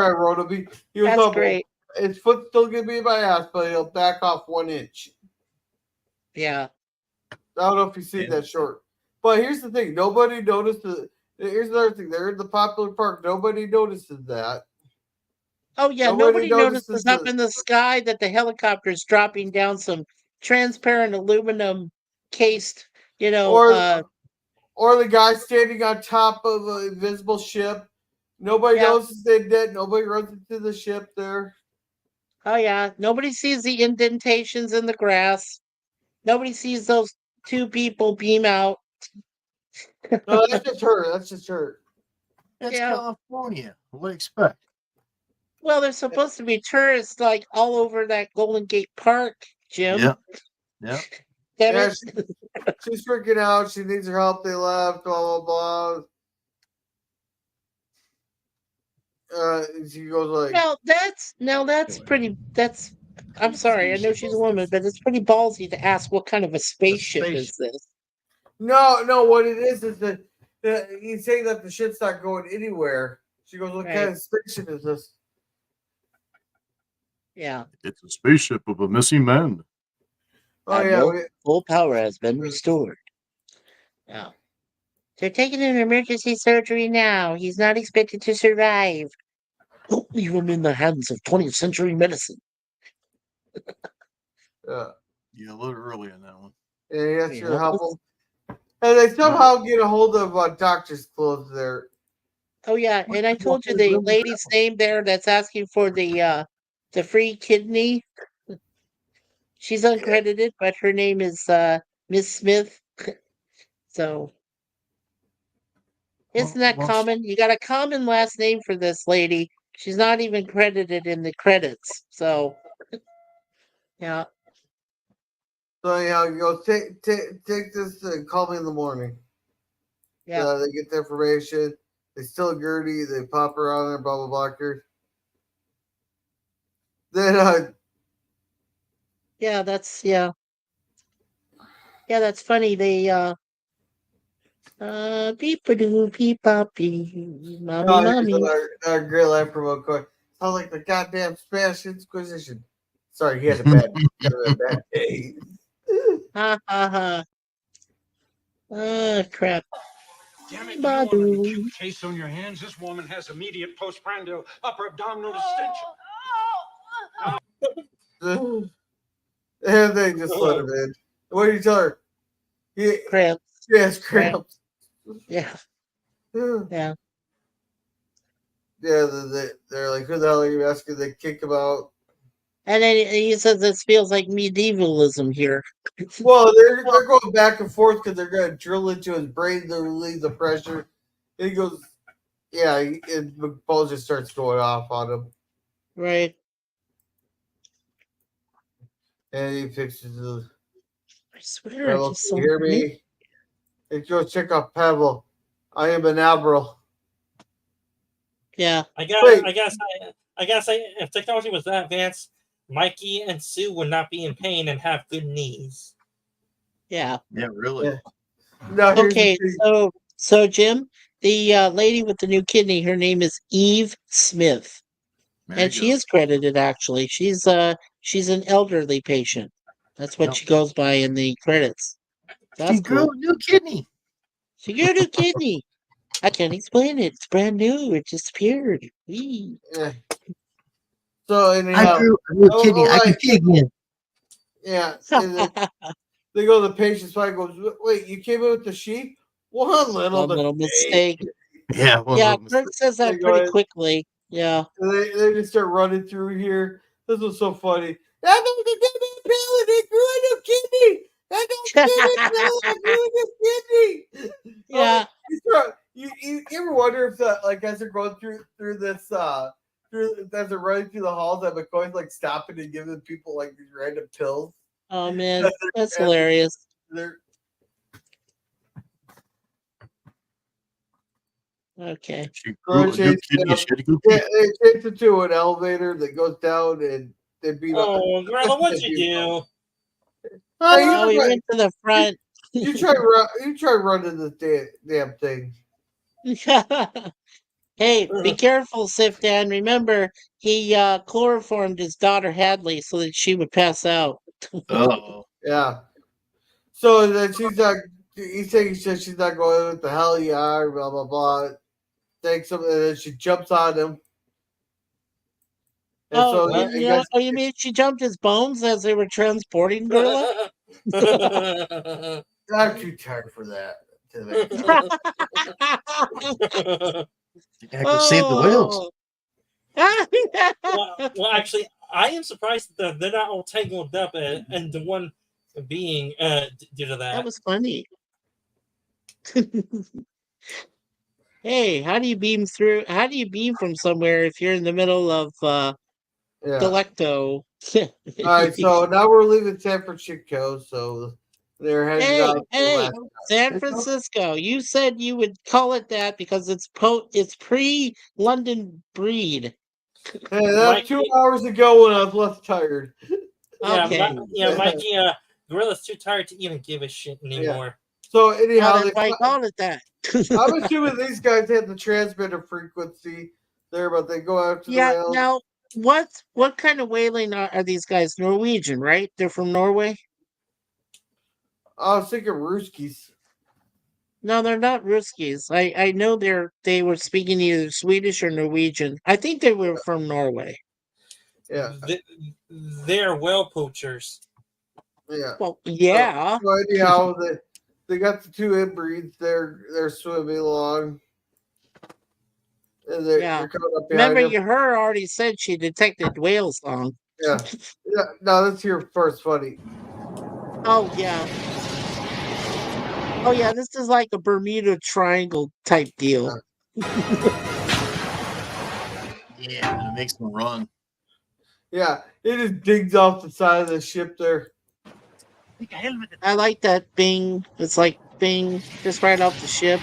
I wrote him, he was That's great. His foot's still gonna be in my ass, but he'll back off 1 inch. Yeah. I don't know if you see that short. But here's the thing: nobody notices. Here's another thing: they're in the popular park. Nobody notices that. Oh yeah, nobody notices up in the sky that the helicopter is dropping down some transparent aluminum cased, or the guy standing on top of an invisible ship. Nobody notices they did. Nobody runs into the ship there. Oh yeah, nobody sees the indentations in the grass. Nobody sees those two people beam out. No, that's just her. That's just her. It's California. What do you expect? Well, there's supposed to be tourists like all over that Golden Gate Park, Jim. Yeah. She's freaking out. She needs her help. They left. Blah blah blah. She goes like, that's pretty. I'm sorry. I know she's a woman, but it's pretty ballsy to ask what kind of a spaceship is this. No. What it is that he's saying that the ship's not going anywhere. She goes, "What kind of spaceship is this?" Yeah. It's a spaceship of a missing man. Oh yeah, Full power has been restored. Yeah. They're taking an emergency surgery now. He's not expected to survive. Don't leave him in the hands of 20th century medicine. yeah, Yeah, a little early on that one. yeah. That's your helpful. And they somehow get a hold of doctor's clothes there. Oh yeah, and I told you the lady's name there that's asking for the free kidney. She's uncredited, but her name is Miss Smith. So isn't that common? You got a common last name for this lady. She's not even credited in the credits. So yeah. So you go take this and call me in the morning. Yeah. They get the information. They steal Gertie. They pop her on there. Blah blah blah. Then yeah, that's funny. They beep-a-doo, beep-a-bee, mommy. Our great life promo code. Sounds like the goddamn Spanish Inquisition. Sorry, he had a bad day. Ha ha ha. Crap. Damn it, you want an acute case on your hands? This woman has immediate postprandial upper abdominal distension. And they just let him in. What do you tell her? Cramps. Yes, cramps. Yeah. Yeah. They're like, who the hell are you asking? They kick him out. And then he says this feels like medievalism here. Well, they're going back and forth because they're going to drill into his brain to relieve the pressure. And he goes, yeah, and McBall just starts going off on him. Right. And he fixes the. I swear, Pebble, just can you hear me? Hey, go check out Pebble. I am an Admiral. Yeah. I guess if technology was that advanced, Mikey and Sue would not be in pain and have good knees. Yeah. Yeah, really. Yeah. No, okay, so Jim, the lady with the new kidney, her name is Eve Smith. And she is credited actually. She's an elderly patient. That's what she goes by in the credits. That's she grew a new kidney. She grew a new kidney. I can't explain it. It's brand new. It just appeared. Whee. Yeah. So anyhow, I grew a new kidney. I can see again. Yeah. They go to the patient's side. Goes, wait, you came in with the sheep? One little mistake. Yeah. Kurt says that pretty quickly. Yeah. They just start running through here. This was so funny. That they grew a new kidney. That grew a new kidney. Yeah. You ever wonder if like as they're going through this as they're running through the halls that McCoy's like stopping and giving people like these random pills. Oh man, that's hilarious. Okay. They chase it to an elevator that goes down and they beat up. Oh, Gorilla, what'd you do? Oh, he went to the front. You try running this damn thing. Hey, be careful, Siftan. Remember, he chloroformed his daughter Hadley so that she would pass out. Oh. Yeah. So then she's not. He said she's not going. What the hell you are? Blah blah blah. Takes him, and then she jumps on him. And You mean she jumped his bones as they were transporting Gorilla? I'm too tired for that. I can save the whales. well, actually, I am surprised that they're not all tangled up and the one being due to that. That was funny. Hey, how do you beam through? How do you beam from somewhere if you're in the middle of Delecto? All right, so now we're leaving San Francisco, so they're heading out. Hey, San Francisco. You said you would call it that because it's pre-London breed. Hey, that's 2 hours ago when I was less tired. Yeah, Mikey, Gorilla's too tired to even give a shit anymore. So Oh, anyhow, that's why I called it that. I'm assuming these guys had the transmitter frequency there, but they go after the Yeah. whales. Now, what kind of whaling are these guys? Norwegian, right? They're from Norway. I was thinking Ruskies. No, they're not Ruskies. I know they were speaking either Swedish or Norwegian. I think they were from Norway. Yeah. They're whale poachers. Yeah. Well, yeah. So anyhow, they got the two inbreeds. They're swimming along, and they're coming up behind Remember, them. her already said she detected whales long. Yeah. Yeah. No, that's your first funny. Oh yeah. Oh yeah, this is like a Bermuda Triangle type deal. Yeah, and it makes them run. Yeah, it just digs off the side of the ship there. I like that bing. It's like bing, just right off the ship.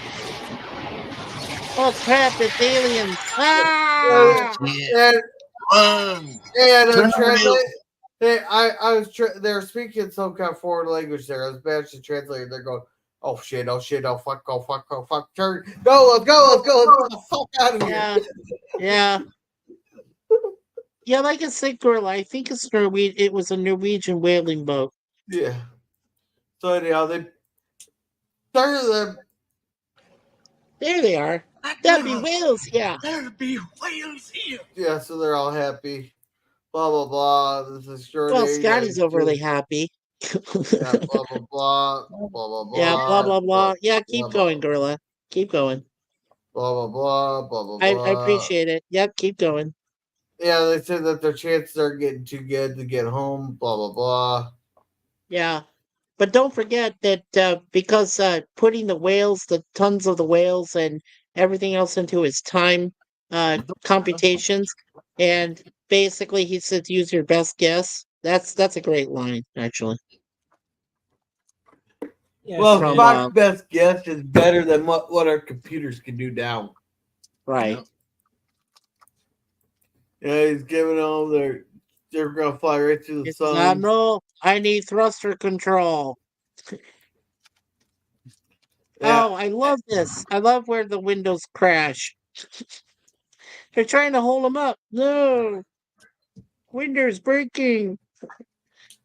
Oh crap! It's aliens! Ah! And Run! translate. They were speaking some kind of foreign language there. I was managed to translate. They're going, oh shit, oh fuck, turn, let's go, let's get the fuck out of here. Yeah. Yeah, like I said, Gorilla, I think it's Norwegian. It was a Norwegian whaling boat. Yeah. So anyhow, they started them. There they are. There'll be whales, yeah. There'll be whales here. Yeah, so they're all happy. Blah blah blah. This is extraordinary. Well, Scotty's overly happy. Yeah, blah blah blah. Blah blah blah. Yeah, blah blah blah. Yeah, keep going, Gorilla. Keep going. Blah blah blah. Blah blah blah. I appreciate it. Yep, keep going. Yeah, they said that their chances are getting too good to get home. Blah blah blah. Yeah, but don't forget that because putting the tons of the whales and everything else into his time computations, and basically he said use your best guess. That's a great line, actually. Yeah, Well, from, my best guess is better than what our computers can do now. Right. Yeah, he's giving them they're gonna fly right through the sun. No, I need thruster control. Yeah. Oh, I love this. I love where the windows crash. They're trying to hold them up. No. Windows breaking.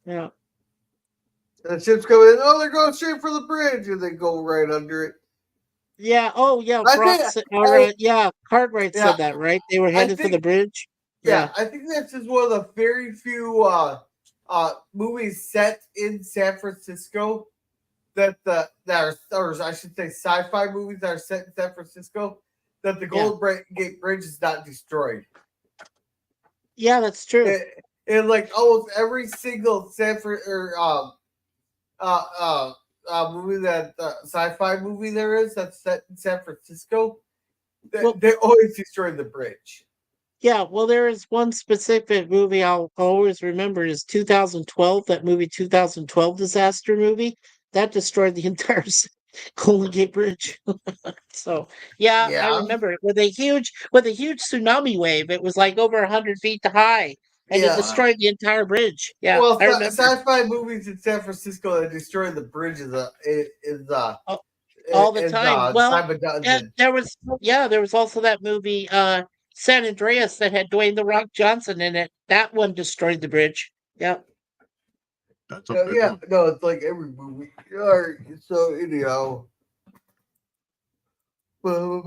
Yeah. And the ship's coming in. Oh, they're going straight for the bridge, and they go right under it. Yeah. Oh, yeah. Cartwright said that, right? They were headed for the bridge. Yeah, I think this is one of the very few movies set in San Francisco that or I should say sci-fi movies that are set in San Francisco that the Golden Gate Bridge is not destroyed. Yeah, that's true. And like almost every single movie that sci-fi movie there is that's set in San Francisco, they always destroy the bridge. Yeah, well, there is one specific movie I'll always remember is 2012. That movie, 2012 disaster movie, that destroyed the entire Golden Gate Bridge. So yeah, I remember it with a huge tsunami wave. It was like over 100 feet high, and it destroyed the entire bridge. Yeah, well, I remember. sci-fi movies in San Francisco that destroy the bridge is all the time. There was also that movie San Andreas that had Dwayne the Rock Johnson in it. That one destroyed the bridge. Yep. That's no, it's like every movie. So anyhow, yeah,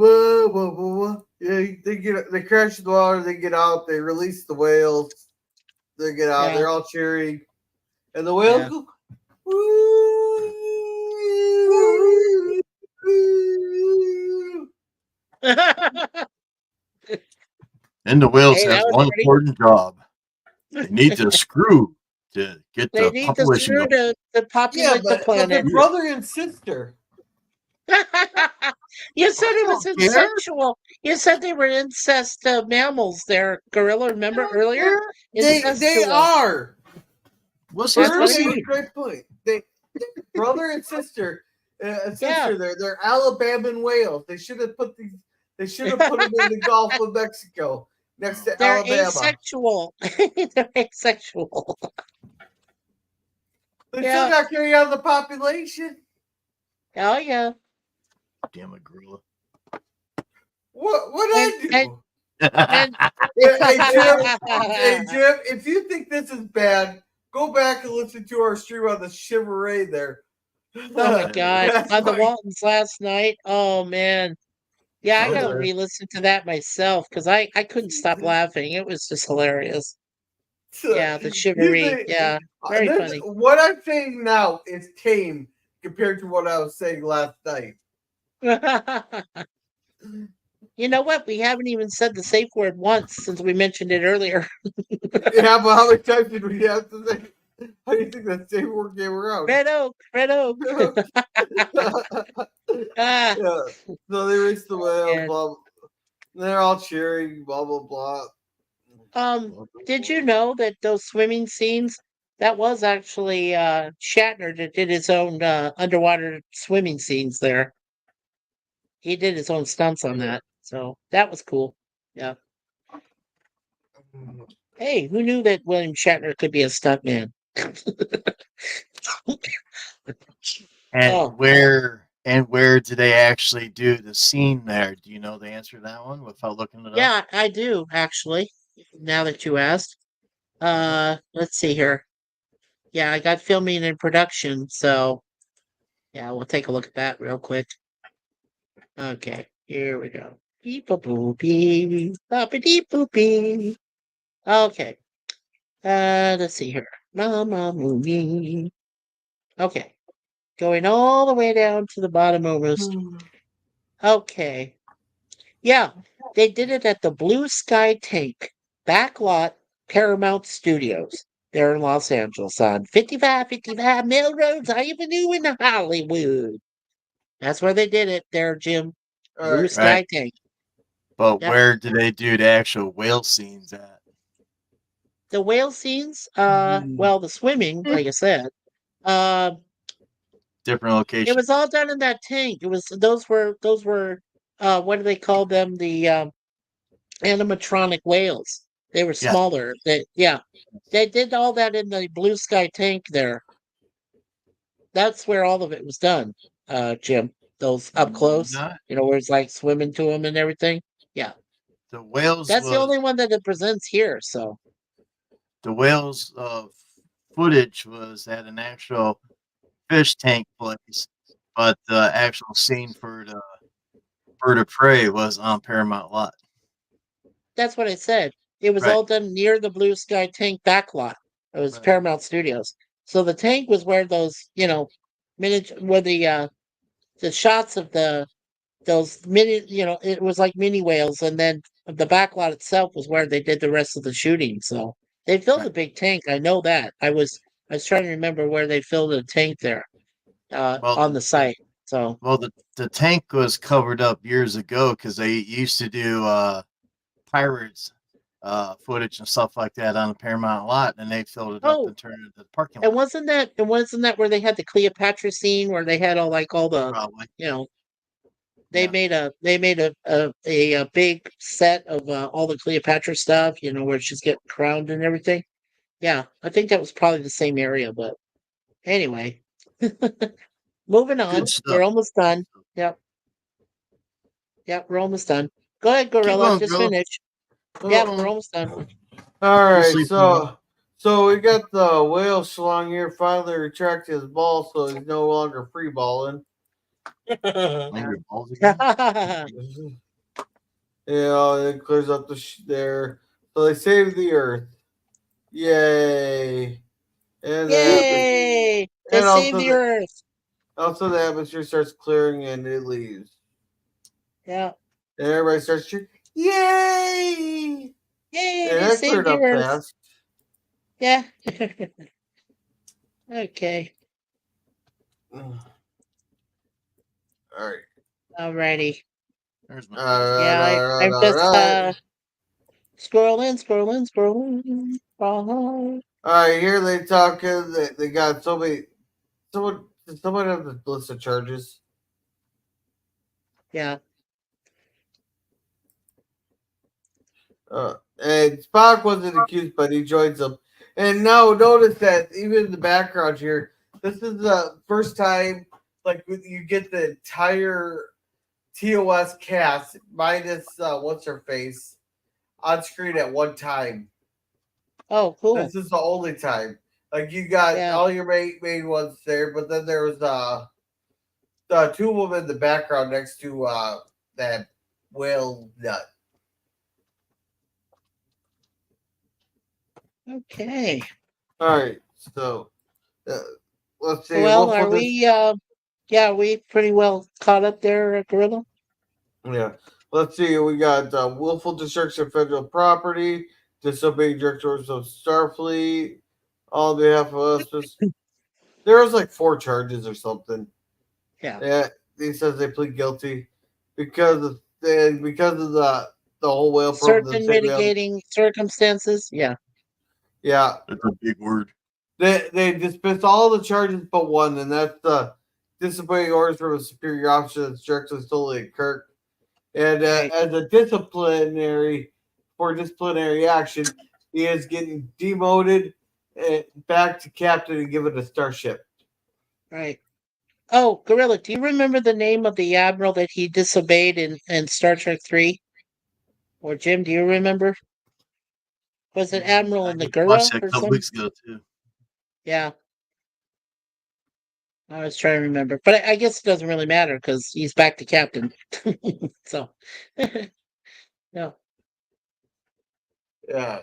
they crash the water, they get out, they release the whales, they get out, they're all cheering, and the whales go. And the whales have one important job. They need to screw to get the population up. to populate the planet. But they're brother and sister. You said it was incestual. You said they were incest mammals there, Gorilla. Remember earlier? They are. What's a great point. They brother and sister. They're Alabama whales. They should have put them in the Gulf of Mexico next to Alabama. Asexual. They're asexual. They're still not carrying out the population. Oh yeah. Damn it, gorilla. What I do? And Hey Jim, if you think this is bad, go back and listen to our stream on the Chivalry there. oh my god, That's on the my- Waltons last night. Oh man, yeah, I Oh, gotta yeah. re-listen to that myself because I couldn't stop laughing. It was just hilarious. Yeah, the You chivalry. think- Yeah, very funny. What I'm saying now is tame compared to what I was saying last night. You know what? We haven't even said the safe word once since we mentioned it earlier. Yeah, but how many times did we have to say? How do you think that same word came around? Red oak, red oak. Ah, Yeah. So they race the whale, and, blah, blah. They're all cheering, blah blah blah. did you know that those swimming scenes, that was actually Shatner that did his own underwater swimming scenes there. He did his own stunts on that. So that was cool. Yeah. Hey, who knew that William Shatner could be a stuntman? And Oh. where do they actually do the scene there? Do you know the answer to that one without looking it up? Yeah, I do actually. Now that you asked, let's see here. Yeah, I got filming and production, so yeah, we'll take a look at that real quick. Okay, here we go. Beep a boopy, boppity boopy. Okay, let's see here. Mama movie. Okay, going all the way down to the bottom almost. Okay, yeah, they did it at the Blue Sky Tank backlot Paramount Studios there in Los Angeles on 5555 Melrose Avenue in Hollywood. That's where they did it there, Jim. All Blue right. Sky Right. Tank. But Yep. where do they do the actual whale scenes at? The whale scenes, well, the swimming, like I said, uh, Different it location. was all done in that tank. It was those were what do they call them? The animatronic whales. They were Yeah. smaller. They did all that in the Blue Sky Tank there. That's where all of it was done, Jim. Those up close, Not where it's like swimming to them and everything. Yeah, the whales that's the was only one that it presents here. So the whales footage was at an actual fish tank place, but the actual scene for the bird of prey was on Paramount Lot. that's what I said. It was Right. all done near the Blue Sky Tank backlot. It was Right. Paramount Studios. So the tank was where those, where the shots of those mini, it was like mini whales, and then the backlot itself was where they did the rest of the shooting. So they filled Right. a big tank. I know that. I was trying to remember where they filled a tank there, Well, on the site. So Well, the tank was covered up years ago because they used to do pirates footage and stuff like that on the Paramount Lot, and they filled it up oh, and turned it into the parking and lot. wasn't that where they had the Cleopatra scene where they had all the Probably. they Yeah. made a big set of all the Cleopatra stuff, where she's getting crowned and everything. Yeah, I think that was probably the same area, but anyway. Moving on. Good stuff. We're almost done. Yep. Yep, we're almost done. Go ahead, Keep Gorilla. going, Just Gorilla. finish. Oh. Yep, we're almost done. All right, sleep, so we got the whale schlong here finally retracted his ball, so he's no longer free balling. Your balls again? Yeah, it clears up there. So they saved the Earth. Yay! And Yay! They and saved the Earth. Also, the atmosphere starts clearing and it leaves. Yeah. And everybody starts cheering. Yay! Yay! And They that saved cleared the up Earth. fast. Yeah. Okay. All right. Alrighty. There's my Yeah, I'm just scrolling. All right, here they talking. They got so many. Someone have the list of charges. Yeah. And Spock wasn't accused, but he joins them. And now notice that even in the background here, this is the first time like you get the entire TOS cast minus what's her face on screen at one time. Oh, cool. This is the only time. Like you got all your main ones there, but then there was the two women in the background next to that whale nut. Okay. All right, so let's see. Well, are we? Yeah, we pretty well caught up there, Gorilla. Yeah, let's see. We got willful destruction of federal property, disobeying directors of Starfleet, all on behalf of us. There was like 4 charges or something. Yeah. He says they plead guilty because of the whole whale program. Certain mitigating circumstances. Yeah. Yeah, that's a big word. They dismissed all the charges but one, and that's the disobeying orders from a superior officer that's directly solely at Kirk. And as a disciplinary action, he is getting demoted back to captain and given a starship. Right. Oh, Gorilla, do you remember the name of the admiral that he disobeyed in Star Trek 3? Or Jim, do you remember? Was it Admiral I Nagura watched that or a couple something? weeks ago too. Yeah. I was trying to remember. But I guess it doesn't really matter because he's back to captain. So, no. Yeah.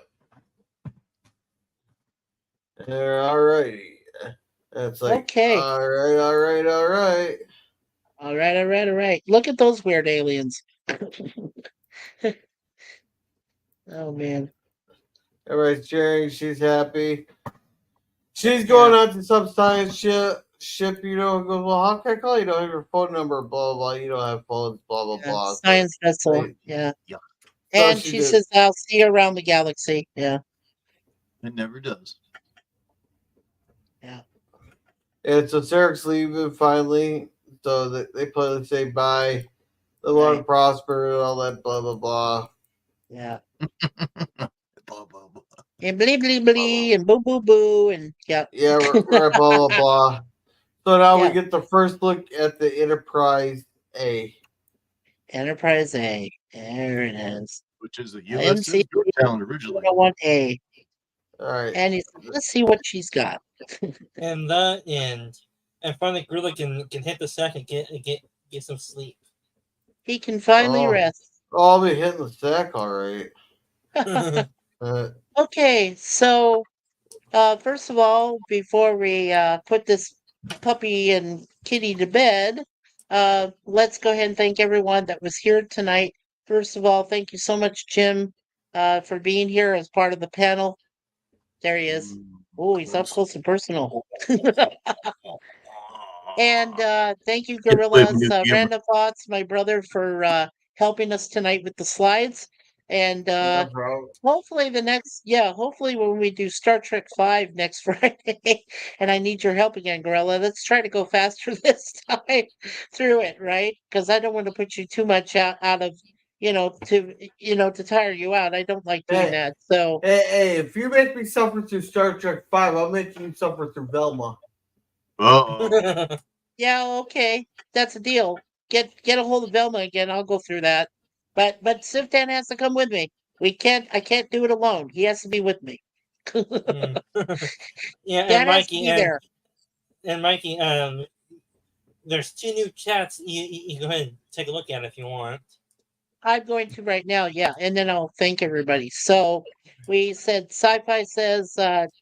All righty. That's like, okay. All right. All right. Look at those weird aliens. Oh, man. Everybody's cheering. She's happy. She's going out to some science ship, goes, well, how can I call you? You don't have your phone number, blah, blah, you don't have phones, blah, blah, blah. Science vessel. Yeah. And she says, I'll see you around the galaxy. Yeah. It never does. Yeah. And so Sarek's leaving finally. So they play say bye. They want to prosper and all that, blah, blah, blah. Yeah. And blee, blee, blee, and boo, boo, boo, and yeah. Yeah, right, blah, blah, blah. So now we get the first look at the Enterprise A. Enterprise A. There it is. Which is the USS Yorktown originally. 101A. All right. And he said, let's see what she's got. And the end. And finally, Gorilla can hit the sack and get some sleep. He can finally rest. Oh, I'll be hitting the sack, all right. Okay, so first of all, before we put this puppy and kitty to bed, let's go ahead and thank everyone that was here tonight. First of all, thank you so much, Jim, for being here as part of the panel. There he is. Oh, he's up close and personal. And thank you, Gorillas. Random Thoughts, my brother, for helping us tonight with the slides. And hopefully hopefully when we do Star Trek 5 next Friday, and I need your help again, Gorilla, let's try to go faster this time through it, right? Because I don't want to put you too much out of, to tire you out. I don't like doing that. So hey, if you make me suffer through Star Trek 5, I'll make you suffer through Velma. Yeah, okay. That's a deal. Get a hold of Velma again. I'll go through that. But Siftan has to come with me. I can't do it alone. He has to be with me. Yeah, Dad and Mikey there. And Mikey, there's 2 new chats. You go ahead and take a look at it if you want. I'm going to right now, yeah, and then I'll thank everybody. So we said Sci-Fi says,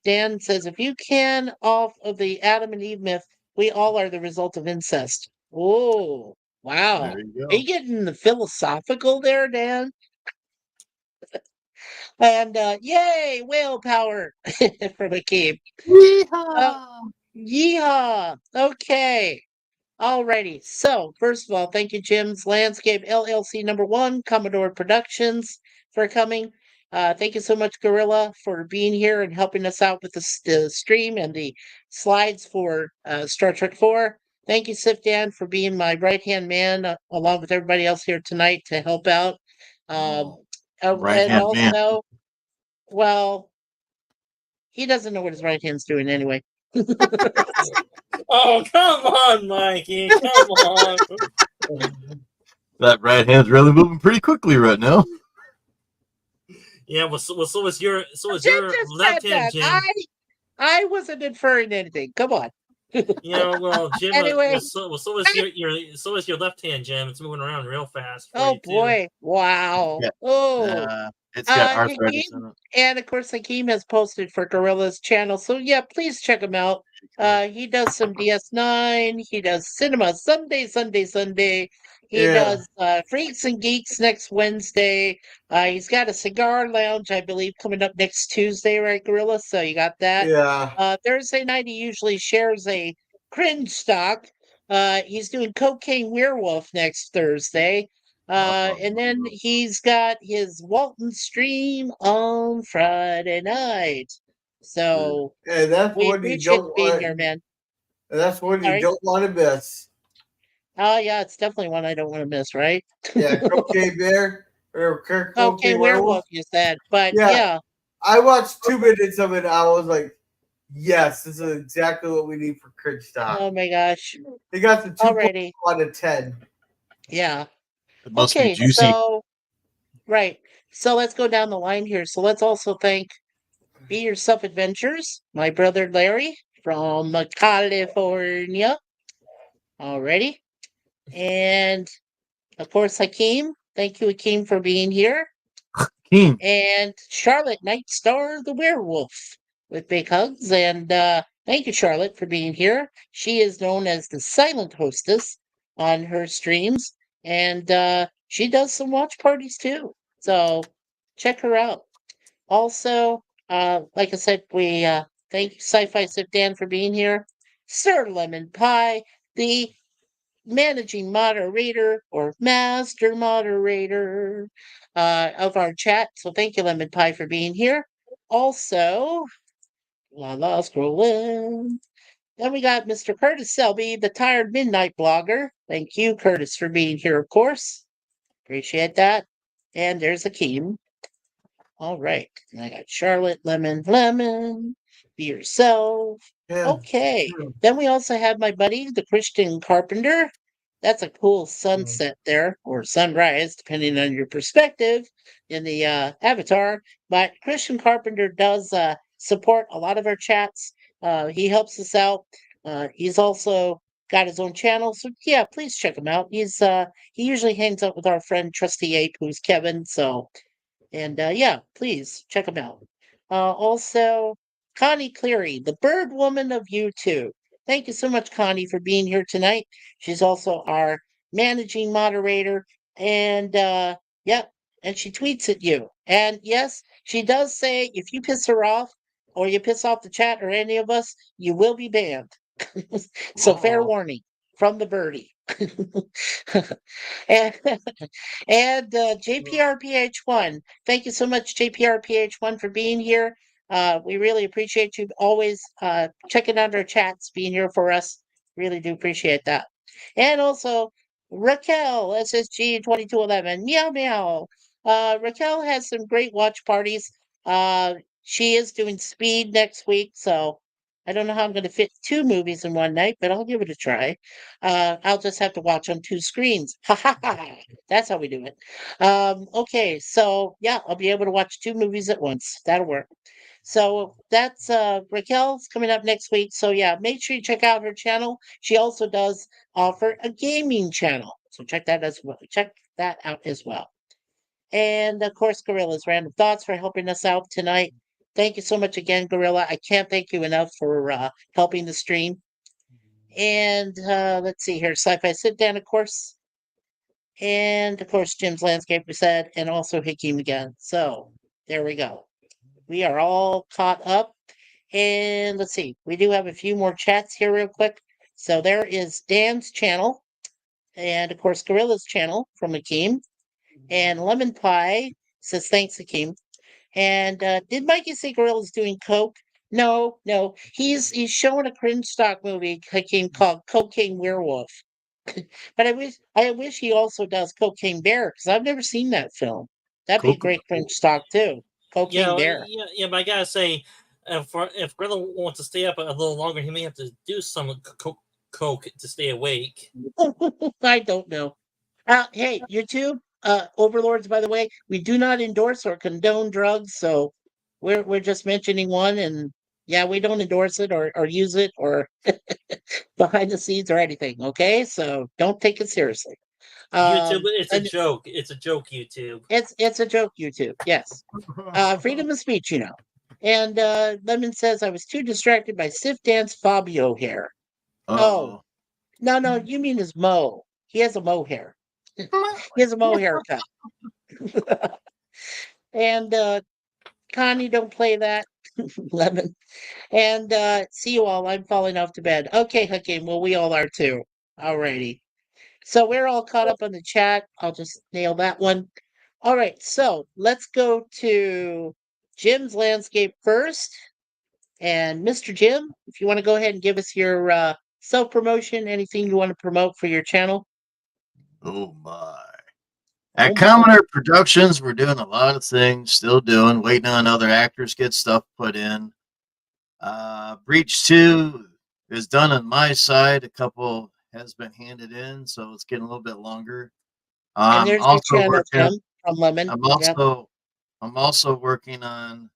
Dan says, if you can off of the Adam and Eve myth, we all are the result of incest. Oh, wow. There you go. Are you getting the philosophical there, Dan? And yay, whale power for the keep. Yeehaw. Okay. Alrighty. So, first of all, thank you, Jim's Landscape LLC #1, Commodore Productions, for coming. Thank you so much, Gorilla, for being here and helping us out with the stream and the slides for Star Trek 4. Thank you, Sifdan, for being my right-hand man, along with everybody else here tonight to help out. And also, well, he doesn't know what his right hand's doing anyway. Oh, come on, Mikey. Come on. That right hand's really moving pretty quickly right now. Yeah, well, so is your Jim just left said hand, that. Jim. I wasn't inferring anything. Come on. Yeah, well, Jim. Anyway. So is your left hand, Jim. It's moving around real fast. For Oh you, too. boy! Wow. Yeah. Oh. It's got arthritis Hakeem, in it. and of course, Hakeem has posted for Gorilla's channel. So yeah, please check him out. He does some DS9. He does Cinema Sunday. He does Freaks and Geeks next Wednesday. He's got a cigar lounge, I believe, coming up next Tuesday, right, Gorilla? So you got that. Yeah. Thursday night, he usually shares a cringe stock. He's doing Cocaine Werewolf next Thursday. And then he's got his Walton stream on Friday night. So And that's we what you appreciate don't being want. here, man. And that's what you Sorry? don't want to miss. Oh yeah, it's definitely one I don't want to miss, right? Yeah, Cocaine Bear or Okay, Cocaine Werewolf, you said, but Yeah. yeah. I watched 2 minutes of it. And I was like, yes, this is exactly what we need for Cringe Stock. Oh my gosh. He got the 2 Alrighty. out of 10. Yeah. It must be Okay, juicy. so right. So let's go down the line here. So let's also thank Be Yourself Adventures, my brother Larry from California. Alrighty. And of course, Hakeem. Thank you, Hakeem, for being here. Hakeem. And Charlotte Nightstar the Werewolf with big hugs. And thank you, Charlotte, for being here. She is known as the silent hostess on her streams. And she does some watch parties too. So check her out. Also, like I said, we thank you, Sci-Fi Sip Dan, for being here. Sir Lemon Pie, the managing moderator or master moderator of our chat. So thank you, Lemon Pie, for being here. Also, scrolling. Then we got Mr. Curtis Selby, the tired midnight blogger. Thank you, Curtis, for being here, of course. Appreciate that. And there's Akeem. All right. And I got Charlotte, Lemon, Be Yourself. Yeah. Okay. Then we also have my buddy, the Christian Carpenter. That's a cool sunset there, or sunrise, depending on your perspective in the avatar. But Christian Carpenter does support a lot of our chats. He helps us out. He's also got his own channel. So yeah, please check him out. He usually hangs out with our friend Trusty Ape, who's Kevin. So and yeah, please check him out. Also, Connie Cleary, the bird woman of YouTube. Thank you so much, Connie, for being here tonight. She's also our managing moderator. And yeah, and she tweets at you. And yes, she does say if you piss her off or you piss off the chat or any of us, you will be banned. So fair warning from the birdie. and JPRPH1, thank you so much, JPRPH1, for being here. We really appreciate you always checking out our chats, being here for us. Really do appreciate that. And also Raquel, SSG 2211, meow meow. Raquel has some great watch parties. She is doing Speed next week, so I don't know how I'm going to fit 2 movies in one night, but I'll give it a try. I'll just have to watch on 2 screens. Ha ha ha! That's how we do it. Okay, so yeah, I'll be able to watch 2 movies at once. That'll work. So that's Raquel's coming up next week. So yeah, make sure you check out her channel. She also does offer a gaming channel, so check that as well. Check that out as well. And of course, Gorilla's Random Thoughts for helping us out tonight. Thank you so much again, Gorilla. I can't thank you enough for helping the stream. And let's see here, Sci-Fi Sit Down, of course. And of course, Jim's Landscape, we said, and also Hakeem again. So there we go. We are all caught up. And let's see, we do have a few more chats here real quick. So there is Dan's channel. And of course, Gorilla's channel from Hakeem. And Lemon Pie says, thanks, Hakeem. And did Mikey say Gorilla's doing coke? No. He's showing a cringe stock movie Hakeem called Cocaine Werewolf. But I wish he also does Cocaine Bear, because I've never seen that film. That'd be a great cringe stock too. Cocaine Bear. Yeah, but I gotta say, if Gorilla wants to stay up a little longer, he may have to do some coke to stay awake. I don't know. Hey, YouTube overlords. By the way, we do not endorse or condone drugs, so we're just mentioning one, and yeah, we don't endorse it or use it or behind the scenes or anything. Okay, so don't take it seriously. YouTube, it's a and joke. It's a joke, YouTube. It's a joke, YouTube. Yes, freedom of speech, you know. And Lemon says I was too distracted by Sif Dan's Fabio hair. Oh, no, you mean his mo. He has a mo hair. He has a mo haircut. And Connie, don't play that. Lemon. And see you all. I'm falling off to bed. Okay, Hakeem. Well, we all are too. Alrighty. So we're all caught up on the chat. I'll just nail that one. All right. So let's go to Jim's landscape first. And Mr. Jim, if you want to go ahead and give us your self promotion, anything you want to promote for your channel. Oh my. At Commodore Productions, we're doing a lot of things, still doing, waiting on other actors get stuff put in. Breach 2 is done on my side. A couple has been handed in, so it's getting a little bit longer. And there's your channel, Tim, from Lemon. I'm also working on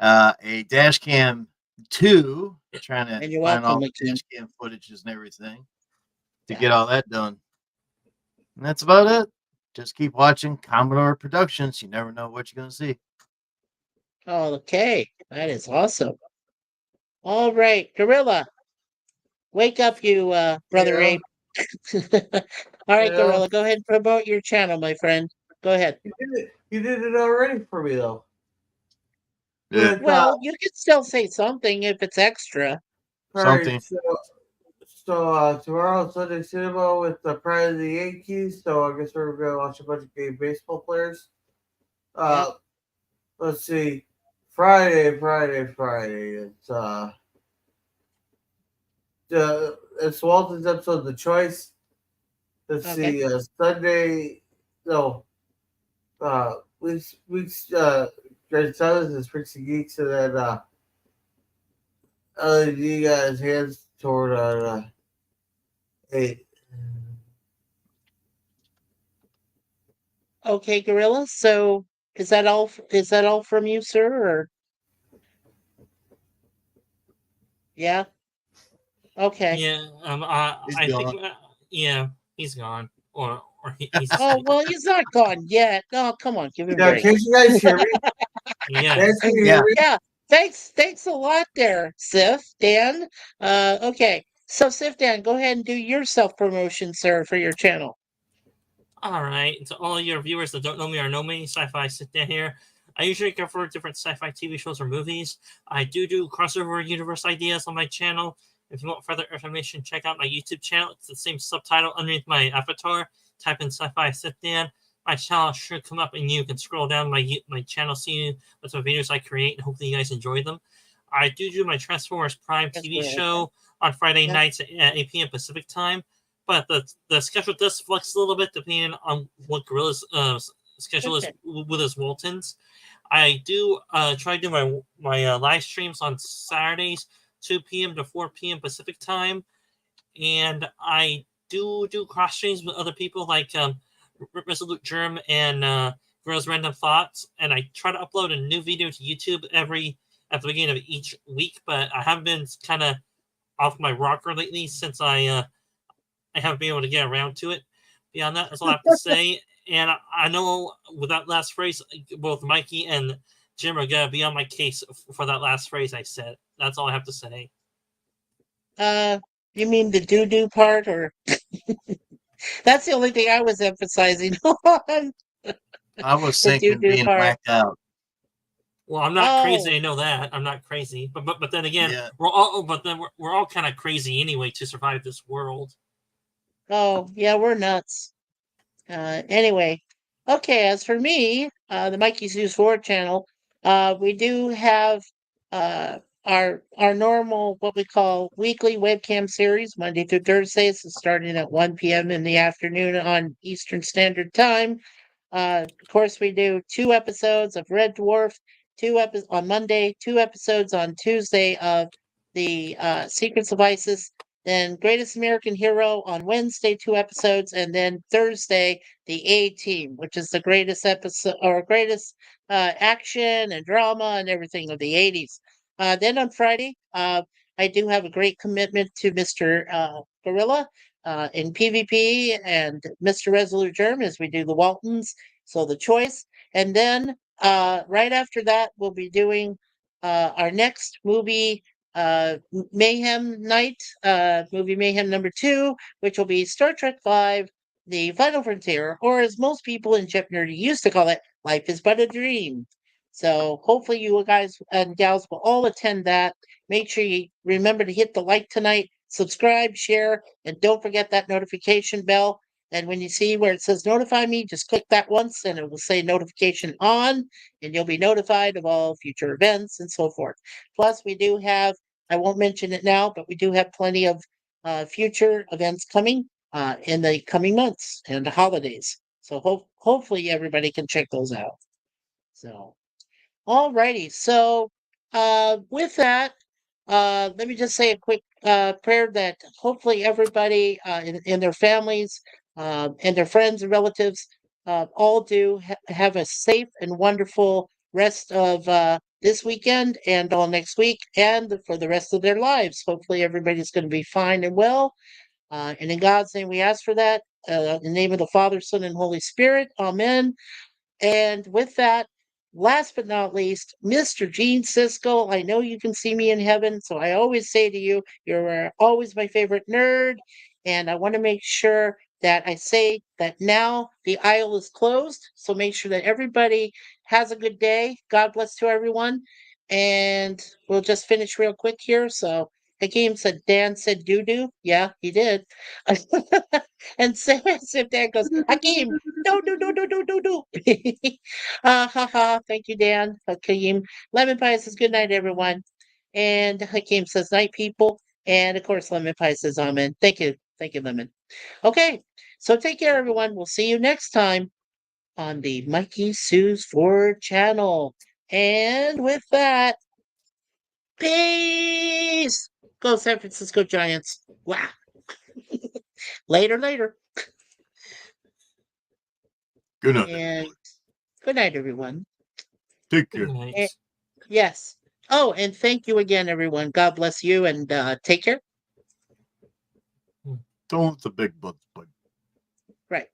a dash cam 2, trying to find all the dash cam footages and everything to get all that done. And that's about it. Just keep watching Commodore Productions. You never know what you're going to see. Okay, that is awesome. All right, Gorilla, wake up, you brother ape. All right, Gorilla, go ahead and promote your channel, my friend. Go ahead. You did it already for me, though. Yeah. Well, you can still say something if it's extra. Something. Right, so tomorrow Sunday cinema with the Pride of the Yankees. So I guess we're gonna watch a bunch of gay baseball players. Let's see. Friday. It's Walton's episode, The Choice. Let's see. Sunday. No. Weeks. Great Silence is Freaks and Geeks, and then LED got his hands toward 8. Okay, Gorilla. So is that all? Is that all from you, sir? Or yeah. Okay. Yeah. I think. Yeah, he's gone. Or he's. Oh well, he's not gone yet. Oh, come on, give him a break. Can you guys hear me? Yeah. Thanks a lot there, Sif Dan. Okay. So Sif Dan, go ahead and do your self-promotion, sir, for your channel. All right. To all your viewers that don't know me or know me, Sci-Fi Sit Down here. I usually cover different sci-fi TV shows or movies. I do crossover universe ideas on my channel. If you want further information, check out my YouTube channel. It's the same subtitle underneath my avatar. Type in Sci-Fi Sit Down. My channel should come up and you can scroll down my channel, see what some videos I create, and hopefully you guys enjoy them. I do my Transformers Prime TV show on Friday nights at 8 p.m. Pacific time, but the schedule does flex a little bit depending on what Gorilla's schedule is with his Waltons. I do try to do my live streams on Saturdays, 2 p.m. to 4 p.m. Pacific time, and I do cross streams with other people like Resolute Germ and Girls Random Thoughts, and I try to upload a new video to YouTube at the beginning of each week, but I have been kind of off my rocker lately since I haven't been able to get around to it. Beyond that, that's all I have to say. And I know with that last phrase, both Mikey and Jim are gonna be on my case for that last phrase I said. That's all I have to say. You mean the doo-doo part, or that's the only thing I was emphasizing on. I was thinking being blacked out. Well, I'm not crazy. I know that I'm not crazy, but then again, we're all kind of crazy anyway to survive this world. Oh yeah, we're nuts. Anyway, okay. As for me, the Mikey's News 4 channel, we do have our normal what we call weekly webcam series, Monday through Thursdays, starting at 1 p.m. in the afternoon on Eastern Standard Time. Of course, we do 2 episodes of Red Dwarf on Monday, 2 episodes on Tuesday of the Secrets of Isis, then Greatest American Hero on Wednesday, 2 episodes, and then Thursday, the A Team, which is the greatest episode or greatest action and drama and everything of the 80s. Then on Friday, I do have a great commitment to Mr. Gorilla in PvP and Mr. Resolute Germ as we do the Waltons, so the choice. And then right after that, we'll be doing our next movie Mayhem night, movie Mayhem number 2, which will be Star Trek V, The Final Frontier, or as most people in Jip Nerdy used to call it, Life is But a Dream. So hopefully you guys and gals will all attend that. Make sure you remember to hit the like tonight, subscribe, share, and don't forget that notification bell. And when you see where it says notify me, just click that once and it will say notification on, and you'll be notified of all future events and so forth. Plus, we do have, I won't mention it now, but we do have plenty of future events coming in the coming months and the holidays. So hopefully everybody can check those out. So, alrighty. So, with that, let me just say a quick prayer that hopefully everybody and their families and their friends and relatives all do have a safe and wonderful rest of this weekend and all next week and for the rest of their lives. Hopefully everybody's going to be fine and well. And in God's name we ask for that. In the name of the Father, Son, and Holy Spirit. Amen. And with that, last but not least, Mr. Gene Siskel, I know you can see me in heaven, so I always say to you, you're always my favorite nerd, and I want to make sure that I say that now the aisle is closed, so make sure that everybody has a good day. God bless to everyone, and we'll just finish real quick here. So Hakeem said, Dan said doo-doo. Yeah, he did. And Sam Dan goes, Hakeem, do. Thank you, Dan. Hakeem. Lemon Pie says, good night, everyone. And Hakeem says, night, people. And of course, Lemon Pie says, amen. Thank you. Thank you, Lemon. Okay. So take care, everyone. We'll see you next time on the Mikey Sue's Ford channel. And with that, peace. Go San Francisco Giants. Wow. Later. Good night. And good night, everyone. Take Good care. night. Yes. Oh, and thank you again, everyone. God bless you and take care. Don't the big butts, bud. Right.